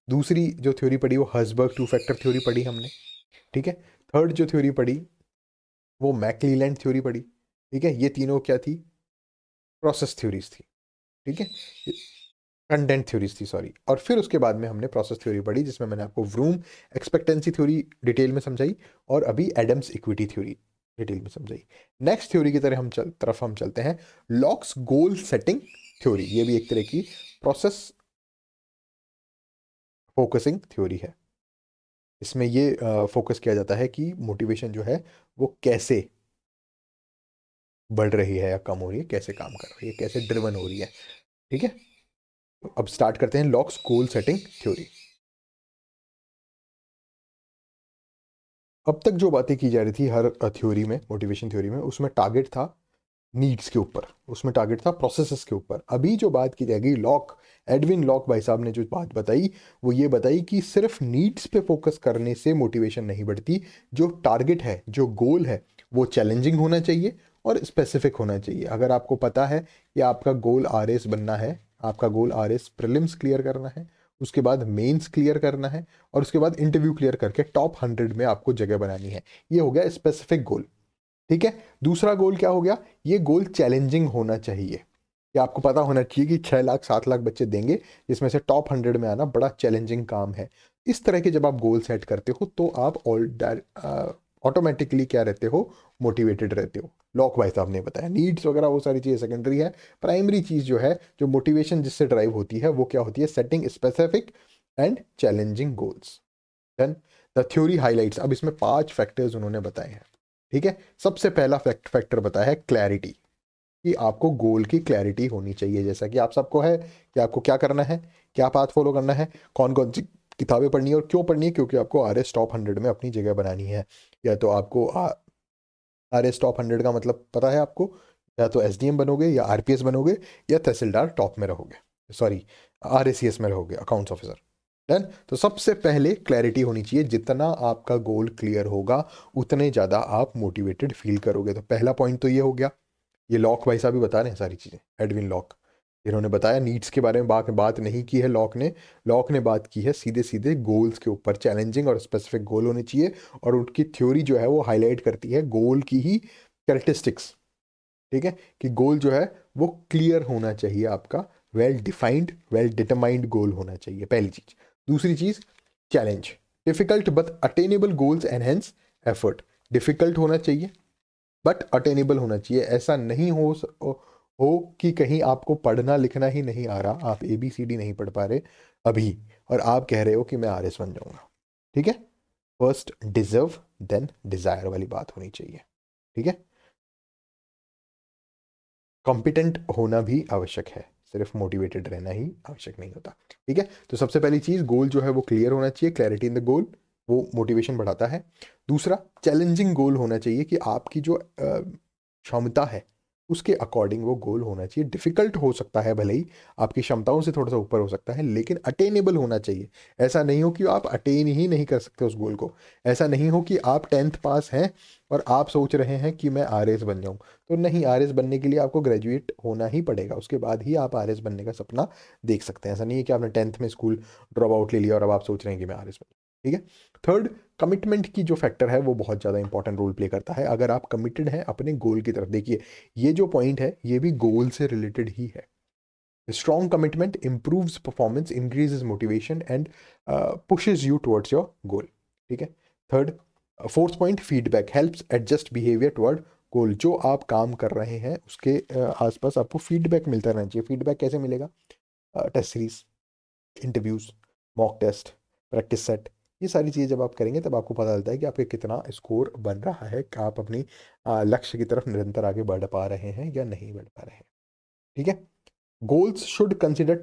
दूसरी जो थ्योरी पढ़ी वो हर्जबर्ग 2 फैक्टर थ्योरी पढ़ी हमने। ठीक है। थर्ड जो थ्योरी पढ़ी वो मैकक्लीलैंड थ्योरी पढ़ी। ठीक है। ये तीनों क्या थी? प्रोसेस थ्योरीज थी। ठीक है, कंटेंट थ्योरीज थी, सॉरी। और फिर उसके बाद में हमने प्रोसेस थ्योरी पढ़ी, जिसमें मैंने आपको व्रूम एक्सपेक्टेंसी थ्योरी डिटेल में समझाई और अभी एडम्स इक्विटी थ्योरी डिटेल में समझाई। नेक्स्ट थ्योरी की तरफ हम चलते हैं, लॉक्स गोल सेटिंग थ्योरी। ये भी एक तरह की प्रोसेस फोकसिंग थ्योरी है। इसमें ये फोकस किया जाता है कि मोटिवेशन जो है वो कैसे बढ़ रही है या कम हो रही है, कैसे काम कर रही है, कैसे ड्रिवन हो रही है। ठीक है। तो अब स्टार्ट करते हैं लॉक्स गोल सेटिंग थ्योरी। अब तक जो बातें की जा रही थी हर थ्योरी में, मोटिवेशन थ्योरी में, उसमें टारगेट था नीड्स के ऊपर, उसमें टारगेट था प्रोसेसेस के ऊपर। अभी जो बात की जाएगी, लॉक, एडविन लॉक भाई साहब ने जो बात बताई वो ये बताई कि सिर्फ नीड्स पे फोकस करने से मोटिवेशन नहीं बढ़ती। जो टारगेट है, जो गोल है, वो चैलेंजिंग होना चाहिए और स्पेसिफिक होना चाहिए। अगर आपको पता है कि आपका गोल आरएस बनना है, आपका गोल आरएस प्रीलिम्स क्लियर करना है, उसके बाद मेंस क्लियर करना है और उसके बाद इंटरव्यू क्लियर करके टॉप 100 में आपको जगह बनानी है, ये हो गया स्पेसिफिक गोल। ठीक है। दूसरा गोल क्या हो गया? ये गोल चैलेंजिंग होना चाहिए, कि आपको पता होना चाहिए कि 6 लाख 7 लाख बच्चे देंगे, जिसमें से टॉप 100 में आना बड़ा चैलेंजिंग काम है। इस तरह के जब आप गोल सेट करते हो तो आप ऑटोमेटिकली क्या रहते हो? मोटिवेटेड रहते हो। लॉक भाई साहब ने बताया नीड्स वगैरह वो सारी चीज़ें सेकेंडरी है, प्राइमरी चीज़ जो है, जो मोटिवेशन जिससे ड्राइव होती है, वो क्या होती है? Setting specific and challenging goals. Then the theory highlights, अब इसमें 5 फैक्टर्स उन्होंने बताए हैं। ठीक है। सबसे पहला फैक्टर बताया है क्लैरिटी, कि आपको गोल की क्लैरिटी होनी चाहिए, जैसा कि आप सबको है कि आपको क्या करना है, क्या पाथ फॉलो करना है, कौन कौन सी किताबें पढ़नी है और क्यों पढ़नी है, क्योंकि आपको आरएस टॉप 100 में अपनी जगह बनानी है। या तो आपको आरएस टॉप 100 का मतलब पता है आपको? या तो एसडीएम बनोगे या आरपीएस बनोगे या तहसीलदार टॉप में रहोगे, सॉरी आरएसीएस में रहोगे, अकाउंट्स ऑफिसर। डन। तो सबसे पहले क्लैरिटी होनी चाहिए, जितना आपका गोल क्लियर होगा उतने ज़्यादा आप मोटिवेटेड फील करोगे। तो पहला पॉइंट तो ये हो गया। ये लॉक भाई साहब भी बता रहे हैं सारी चीज़ें, एडविन लॉक, इन्होंने बताया नीड्स के बारे में बात नहीं की है लॉक ने बात की है सीधे सीधे गोल्स के ऊपर। चैलेंजिंग और स्पेसिफिक गोल होने चाहिए, और उनकी थ्योरी जो है वो हाईलाइट करती है गोल की ही कैरेक्टरिस्टिक्स। ठीक है, कि गोल जो है वो क्लियर होना चाहिए आपका, वेल डिफाइंड वेल डिटरमाइंड गोल होना चाहिए, पहली चीज। दूसरी चीज, challenge, difficult but attainable goals enhance effort. Difficult होना चाहिए बट अटेनेबल होना चाहिए। ऐसा नहीं हो कि कहीं आपको पढ़ना लिखना ही नहीं आ रहा, आप ABCD नहीं पढ़ पा रहे अभी, और आप कह रहे हो कि मैं RS बन जाऊंगा। ठीक है, फर्स्ट डिजर्व देन डिजायर वाली बात होनी चाहिए। ठीक है, कॉम्पिटेंट होना भी आवश्यक है, सिर्फ मोटिवेटेड रहना ही आवश्यक नहीं होता। ठीक है, तो सबसे पहली चीज, गोल जो है वो क्लियर होना चाहिए, क्लैरिटी इन द गोल, वो मोटिवेशन बढ़ाता है। दूसरा, चैलेंजिंग गोल होना चाहिए, कि आपकी जो क्षमता है उसके अकॉर्डिंग वो गोल होना चाहिए। डिफिकल्ट हो सकता है भले ही, आपकी क्षमताओं से थोड़ा सा ऊपर हो सकता है, लेकिन अटेनेबल होना चाहिए। ऐसा नहीं हो कि आप अटेन ही नहीं कर सकते उस गोल को। ऐसा नहीं हो कि आप 10th पास हैं और आप सोच रहे हैं कि मैं RS बन जाऊं, तो नहीं, RS बनने के लिए आपको ग्रेजुएट होना ही पड़ेगा, उसके बाद ही आप RS बनने का सपना देख सकते हैं। ऐसा नहीं है कि आपने 10th में स्कूल ड्रॉप आउट ले लिया और अब आप सोच रहे हैं कि मैं RS बन। ठीक है, थर्ड, कमिटमेंट की जो फैक्टर है वो बहुत ज़्यादा इंपॉर्टेंट रोल प्ले करता है। अगर आप कमिटेड हैं अपने गोल की तरफ, देखिए ये जो पॉइंट है ये भी गोल से रिलेटेड ही है। Strong commitment improves performance, increases motivation and pushes you towards your goal. ठीक है, third, fourth point, feedback helps adjust behaviour toward goal. जो आप काम कर रहे हैं उसके आसपास आपको फीडबैक मिलता रहना चाहिए। फीडबैक कैसे मिलेगा? Test series, interviews, mock test, practice set, ये सारी चीज़ें जब आप करेंगे तब आपको पता चलता है कि आपके कितना स्कोर बन रहा है, कि आप अपनी लक्ष्य की तरफ निरंतर आगे बढ़ पा रहे हैं या नहीं बढ़ पा रहे हैं। ठीक है, goals should consider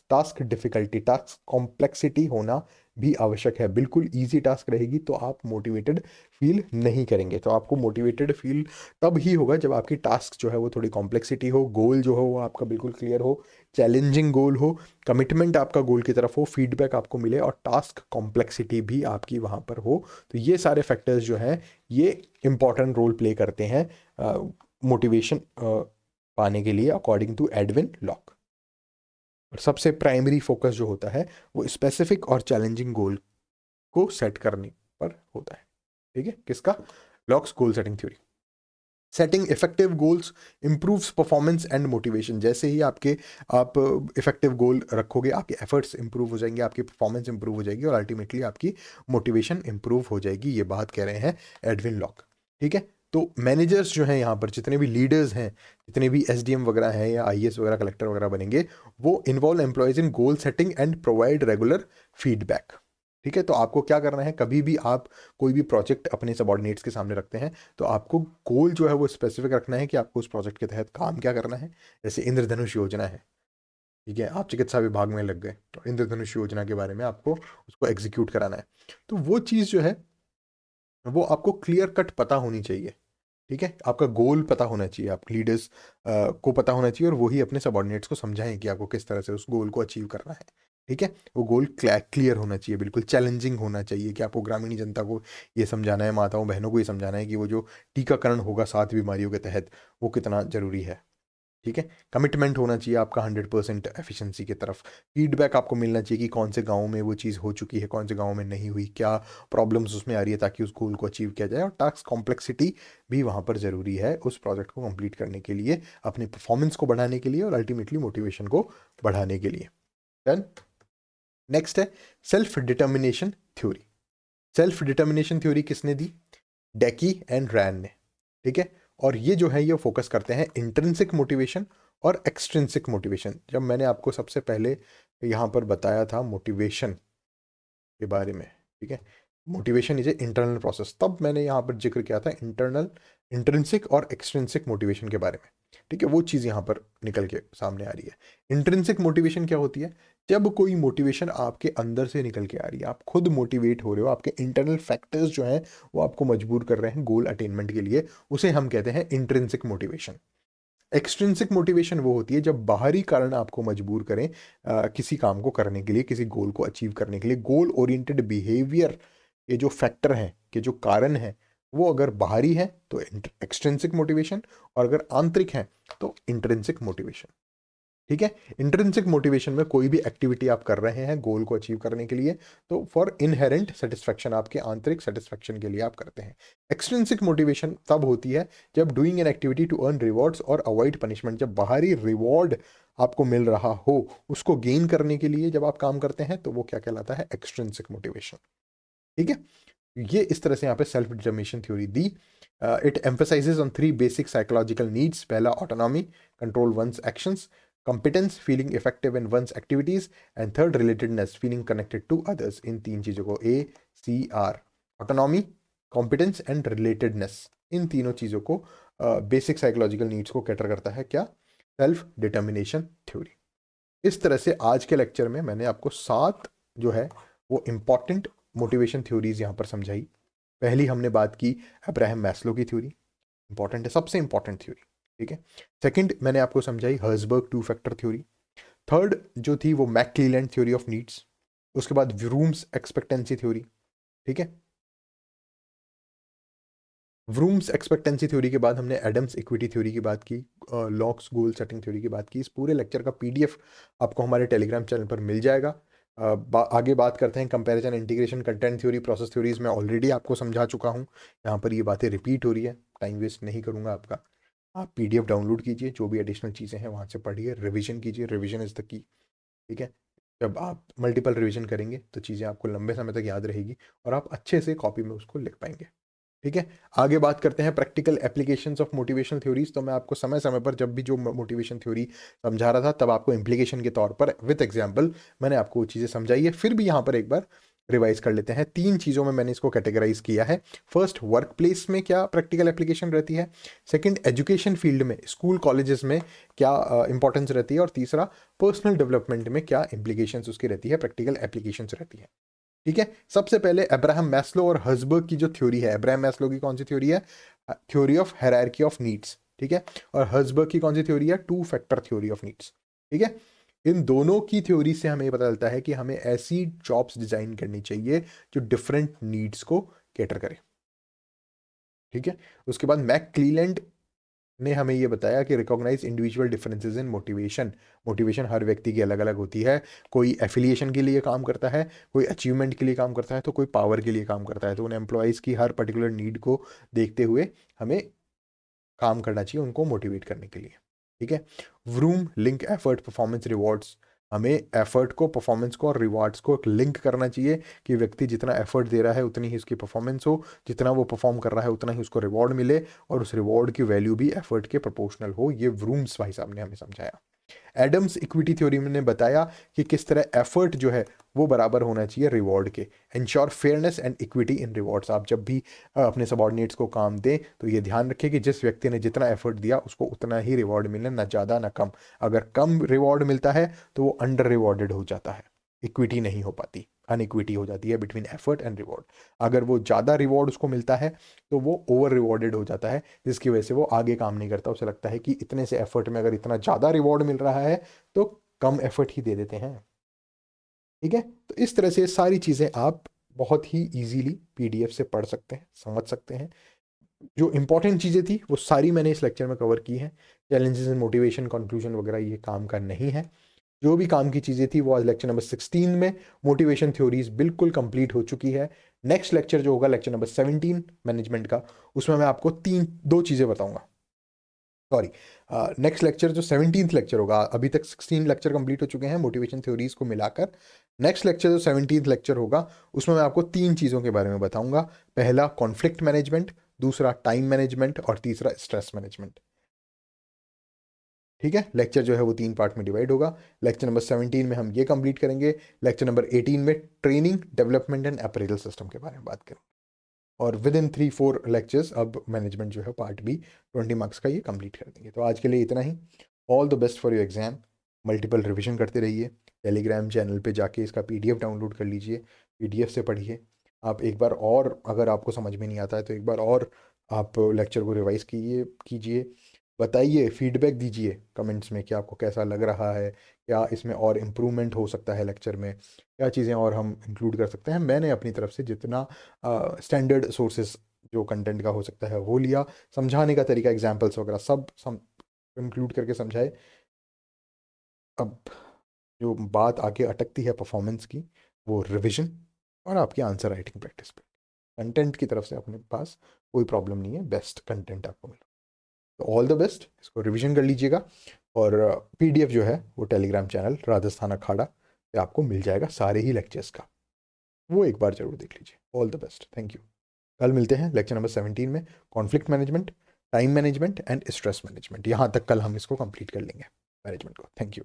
task difficulty, task complexity होना भी आवश्यक है। बिल्कुल इजी टास्क रहेगी तो आप मोटिवेटेड फील नहीं करेंगे। तो आपको मोटिवेटेड फील तब ही होगा जब आपकी टास्क जो है वो थोड़ी कॉम्प्लेक्सिटी हो, गोल जो हो वो आपका बिल्कुल क्लियर हो, चैलेंजिंग गोल हो, कमिटमेंट आपका गोल की तरफ हो, फीडबैक आपको मिले और टास्क कॉम्प्लेक्सिटी भी आपकी वहाँ पर हो। तो ये सारे फैक्टर्स जो हैं ये इंपॉर्टेंट रोल प्ले करते हैं मोटिवेशन पाने के लिए, अकॉर्डिंग टू एडविन लॉक। और सबसे प्राइमरी फोकस जो होता है वो स्पेसिफिक और चैलेंजिंग गोल को सेट करने पर होता है। ठीक है, किसका? Locks goal setting theory. Setting effective goals improves performance and motivation. जैसे ही आप इफेक्टिव गोल रखोगे, आपके एफर्ट्स इंप्रूव हो जाएंगे, आपकी परफॉर्मेंस इंप्रूव हो जाएगी और अल्टीमेटली आपकी मोटिवेशन इंप्रूव हो जाएगी। ये बात कह रहे हैं एडविन लॉक। ठीक है, तो मैनेजर्स जो हैं यहाँ पर, जितने भी लीडर्स हैं, जितने भी SDM वगैरह हैं या IAS वगैरह कलेक्टर वगैरह बनेंगे, वो involve employees in goal setting and provide regular feedback. ठीक है, तो आपको क्या करना है, कभी भी आप कोई भी प्रोजेक्ट अपने सबॉर्डिनेट्स के सामने रखते हैं तो आपको गोल जो है वो स्पेसिफिक रखना है कि आपको उस प्रोजेक्ट के तहत काम क्या करना है। जैसे इंद्रधनुष योजना है, ठीक है, आप चिकित्सा विभाग में लग गए तो इंद्रधनुष योजना के बारे में आपको उसको एग्जीक्यूट कराना है। तो वो चीज़ जो है वो आपको क्लियर कट पता होनी चाहिए। ठीक है, आपका गोल पता होना चाहिए, आप लीडर्स को पता होना चाहिए और वही अपने सबॉर्डिनेट्स को समझाएं कि आपको किस तरह से उस गोल को अचीव करना है। ठीक है, वो गोल क्लियर होना चाहिए, बिल्कुल चैलेंजिंग होना चाहिए, कि आपको ग्रामीण जनता को ये समझाना है, माताओं बहनों को ये समझाना है कि वो जो टीकाकरण होगा 7 बीमारियों के तहत वो कितना जरूरी है। ठीक है, कमिटमेंट होना चाहिए आपका 100% एफिशिएंसी की तरफ। फीडबैक आपको मिलना चाहिए कि कौन से गाँव में वो चीज़ हो चुकी है, कौन से गाँव में नहीं हुई, क्या प्रॉब्लम्स उसमें आ रही है, ताकि उस गोल को अचीव किया जाए। और टास्क कॉम्प्लेक्सिटी भी वहाँ पर ज़रूरी है उस प्रोजेक्ट को कंप्लीट करने के लिए, अपने परफॉर्मेंस को बढ़ाने के लिए और अल्टीमेटली मोटिवेशन को बढ़ाने के लिए। डन। नेक्स्ट है self determination theory. Self determination theory किसने दी? डेकी एंड रैन ने। ठीक है, और ये जो है ये फोकस करते हैं इंट्रिंसिक मोटिवेशन और एक्सट्रिंसिक मोटिवेशन। जब मैंने आपको सबसे पहले यहाँ पर बताया था मोटिवेशन के बारे में, ठीक है, motivation is a internal process, तब मैंने यहाँ पर जिक्र किया था इंट्रिंसिक और एक्सट्रिंसिक मोटिवेशन के बारे में। ठीक है, वो चीज़ यहाँ पर निकल के सामने आ रही है। इंट्रिंसिक मोटिवेशन क्या होती है? जब कोई मोटिवेशन आपके अंदर से निकल के आ रही है, आप खुद मोटिवेट हो रहे हो, आपके इंटरनल फैक्टर्स जो हैं वो आपको मजबूर कर रहे हैं गोल अटेनमेंट के लिए, उसे हम कहते हैं इंट्रिंसिक मोटिवेशन। एक्सट्रिंसिक मोटिवेशन वो होती है जब बाहरी कारण आपको मजबूर करें किसी काम को करने के लिए, किसी गोल को अचीव करने के लिए। गोल ओरिएंटेड बिहेवियर ये जो फैक्टर हैं, के जो कारण हैं, वो अगर बाहरी है तो एक्सट्रिंसिक मोटिवेशन, और अगर आंतरिक है तो इंट्रिंसिक मोटिवेशन। ठीक है, इंट्रिंसिक मोटिवेशन में कोई भी एक्टिविटी आप कर रहे हैं गोल को अचीव करने के लिए, तो फॉर इनहेरेंट सेटिस्फेक्शन, आपके आंतरिक सेटिस्फेक्शन के लिए आप करते हैं। एक्सट्रिंसिक मोटिवेशन तब होती है जब doing an activity to earn rewards और अवॉइड पनिशमेंट, जब बाहरी रिवॉर्ड आपको मिल रहा हो, उसको गेन करने के लिए जब आप काम करते हैं, तो वो क्या कहलाता है? Extrinsic motivation. ठीक है, ये इस तरह से यहाँ पे सेल्फ डिटर्मिनेशन थ्योरी दी। It emphasizes on 3 basic psychological needs. पहला autonomy, control one's actions, competence, feeling effective in one's activities, and third relatedness, feeling connected to others। इन 3 चीजों को ACR, autonomy, competence and relatedness, इन तीनों चीजों को बेसिक साइकोलॉजिकल नीड्स को कैटर करता है क्या? Self determination theory. इस तरह से आज के लेक्चर में मैंने आपको 7 जो है वो इंपॉर्टेंट मोटिवेशन थ्योरीज यहाँ पर समझाई। पहली हमने बात की अब्राहम मैस्लो की थ्योरी, इंपॉर्टेंट है, सबसे इंपॉर्टेंट थ्योरी। ठीक है, सेकंड मैंने आपको समझाई हर्जबर्ग 2 फैक्टर थ्योरी। थर्ड जो थी वो मैकक्लीलैंड थ्योरी ऑफ नीड्स। उसके बाद व्रूम्स एक्सपेक्टेंसी थ्योरी। ठीक है, व्रूम्स एक्सपेक्टेंसी थ्योरी के बाद हमने एडम्स इक्विटी थ्योरी की बात की, लॉक्स गोल सेटिंग थ्योरी की बात की। इस पूरे लेक्चर का PDF आपको हमारे टेलीग्राम चैनल पर मिल जाएगा। आगे बात करते हैं comparison, integration, content theory, process theories. मैं ऑलरेडी आपको समझा चुका हूँ, यहाँ पर ये बातें रिपीट हो रही है, टाइम वेस्ट नहीं करूँगा आपका। आप PDF डाउनलोड कीजिए, जो भी एडिशनल चीज़ें हैं वहाँ से पढ़िए, रिवीजन कीजिए, रिवीजन इज़ द की। ठीक है, जब आप मल्टीपल रिवीजन करेंगे तो चीज़ें आपको लंबे समय तक याद रहेगी और आप अच्छे से कॉपी में उसको लिख पाएंगे। ठीक है, आगे बात करते हैं practical applications of motivational theories. तो मैं आपको समय समय पर जब भी जो मोटिवेशन थ्योरी समझा रहा था, तब आपको इम्प्लीकेशन के तौर पर विथ एग्जाम्पल मैंने आपको वो चीज़ें समझाई है। फिर भी यहाँ पर एक बार रिवाइज कर लेते हैं। 3 चीज़ों में मैंने इसको कैटेगराइज किया है। फर्स्ट, वर्क प्लेस में क्या प्रैक्टिकल एप्लीकेशन रहती है। सेकंड, एजुकेशन फील्ड में, स्कूल कॉलेजेस में क्या इंपॉर्टेंस रहती है। और तीसरा, पर्सनल डेवलपमेंट में क्या इम्प्लीकेशंस उसकी रहती है, प्रैक्टिकल एप्लीकेशंस रहती है। ठीक है, सबसे पहले अब्राहम मैस्लो और हर्जबर्ग की जो थ्योरी है, अब्राहम मैस्लो की कौन सी थ्योरी है? Theory of hierarchy of needs. ठीक है, और हर्जबर्ग की कौन सी थ्योरी है? 2 फैक्टर थ्योरी ऑफ नीड्स। ठीक है, इन दोनों की थ्योरी से हमें पता चलता है कि हमें ऐसी जॉब्स डिजाइन करनी चाहिए जो डिफरेंट नीड्स को कैटर करे। ठीक है, उसके बाद मैक क्लीलैंड ने हमें ये बताया कि recognise individual differences in motivation. Motivation हर व्यक्ति की अलग अलग होती है। कोई एफिलिएशन के लिए काम करता है, कोई अचीवमेंट के लिए काम करता है, तो कोई पावर के लिए काम करता है। तो उन एम्प्लॉयज़ की हर पर्टिकुलर नीड को देखते हुए हमें काम करना चाहिए उनको मोटिवेट करने के लिए। ठीक है, vroom link effort performance rewards. हमें एफर्ट को, परफॉर्मेंस को और रिवार्ड्स को लिंक करना चाहिए कि व्यक्ति जितना एफर्ट दे रहा है उतनी ही उसकी परफॉर्मेंस हो, जितना वो परफॉर्म कर रहा है उतना ही उसको रिवॉर्ड मिले, और उस रिवॉर्ड की वैल्यू भी एफर्ट के प्रोपोर्शनल हो। ये व्रूम्स भाई साहब ने हमें समझाया। एडम्स इक्विटी थ्योरी ने बताया कि किस तरह एफर्ट जो है वो बराबर होना चाहिए रिवॉर्ड के। Ensure fairness and equity in rewards. आप जब भी अपने सबॉर्डिनेट्स को काम दें तो ये ध्यान रखें कि जिस व्यक्ति ने जितना एफर्ट दिया उसको उतना ही रिवॉर्ड मिले, ना ज़्यादा ना कम। अगर कम रिवॉर्ड मिलता है तो वो अंडर रिवॉर्डेड हो जाता है, इक्विटी नहीं हो पाती, अनइक्विटी हो जाती है बिटवीन एफर्ट एंड रिवॉर्ड। अगर वो ज़्यादा रिवॉर्ड उसको मिलता है तो वो ओवर रिवॉर्डेड हो जाता है, जिसकी वजह से वो आगे काम नहीं करता। उसे लगता है कि इतने से एफर्ट में अगर इतना ज़्यादा रिवॉर्ड मिल रहा है तो कम एफर्ट ही दे देते हैं। ठीक है, तो इस तरह से सारी चीज़ें आप बहुत ही इजीली PDF से पढ़ सकते हैं, समझ सकते हैं। जो इंपॉर्टेंट चीज़ें थी वो सारी मैंने इस लेक्चर में कवर की हैं। चैलेंजेस इन मोटिवेशन, कंक्लूजन वगैरह ये काम का नहीं है। जो भी काम की चीज़ें थी वो आज लेक्चर नंबर 16 में मोटिवेशन थ्योरीज बिल्कुल कंप्लीट हो चुकी है। नेक्स्ट लेक्चर जो होगा लेक्चर नंबर 17 मैनेजमेंट का, उसमें मैं आपको 2 चीज़ें बताऊंगा। सॉरी, नेक्स्ट लेक्चर जो 17th लेक्चर होगा, अभी तक 16 लेक्चर कंप्लीट हो चुके हैं मोटिवेशन थ्योरीज को मिलाकर। नेक्स्ट लेक्चर जो 17th लेक्चर होगा उसमें मैं आपको 3 चीज़ों के बारे में बताऊंगा। पहला कॉन्फ्लिक्ट मैनेजमेंट, दूसरा टाइम मैनेजमेंट और तीसरा स्ट्रेस मैनेजमेंट। ठीक है, लेक्चर जो है वो 3 पार्ट में डिवाइड होगा। लेक्चर नंबर 17 में हम ये कंप्लीट करेंगे। लेक्चर नंबर 18 में training, development and appraisal system के बारे में बात करेंगे। और विद इन 3-4 लेक्चर्स अब मैनेजमेंट जो है पार्ट B 20 मार्क्स का ये कंप्लीट कर देंगे। तो आज के लिए इतना ही। All the best for your exam. Multiple revision करते रहिए। टेलीग्राम चैनल पे जाके इसका PDF डाउनलोड कर लीजिए, PDF से पढ़िए। आप एक बार और, अगर आपको समझ में नहीं आता है तो एक बार और आप लेक्चर को रिवाइज कीजिए। बताइए, फीडबैक दीजिए कमेंट्स में कि आपको कैसा लग रहा है, क्या इसमें और इम्प्रूवमेंट हो सकता है लेक्चर में, क्या चीज़ें और हम इंक्लूड कर सकते हैं। मैंने अपनी तरफ से जितना स्टैंडर्ड सोर्सेस जो कंटेंट का हो सकता है वो लिया, समझाने का तरीका, एग्जाम्पल्स वगैरह सब इंक्लूड करके समझाए। अब जो बात आगे अटकती है परफॉर्मेंस की, वो रिविजन और आपकी आंसर राइटिंग प्रैक्टिस पे। कंटेंट की तरफ से अपने पास कोई प्रॉब्लम नहीं है, बेस्ट कंटेंट आपको मिले। तो ऑल द बेस्ट, इसको रिवीजन कर लीजिएगा। और पीडीएफ जो है वो टेलीग्राम चैनल राजस्थान अखाड़ा पे आपको मिल जाएगा सारे ही लेक्चर्स का, वो एक बार जरूर देख लीजिए। All the best, thank you. कल मिलते हैं लेक्चर नंबर 17 में, conflict management, time management and stress management. यहाँ तक कल हम इसको कंप्लीट कर लेंगे मैनेजमेंट को। Thank you.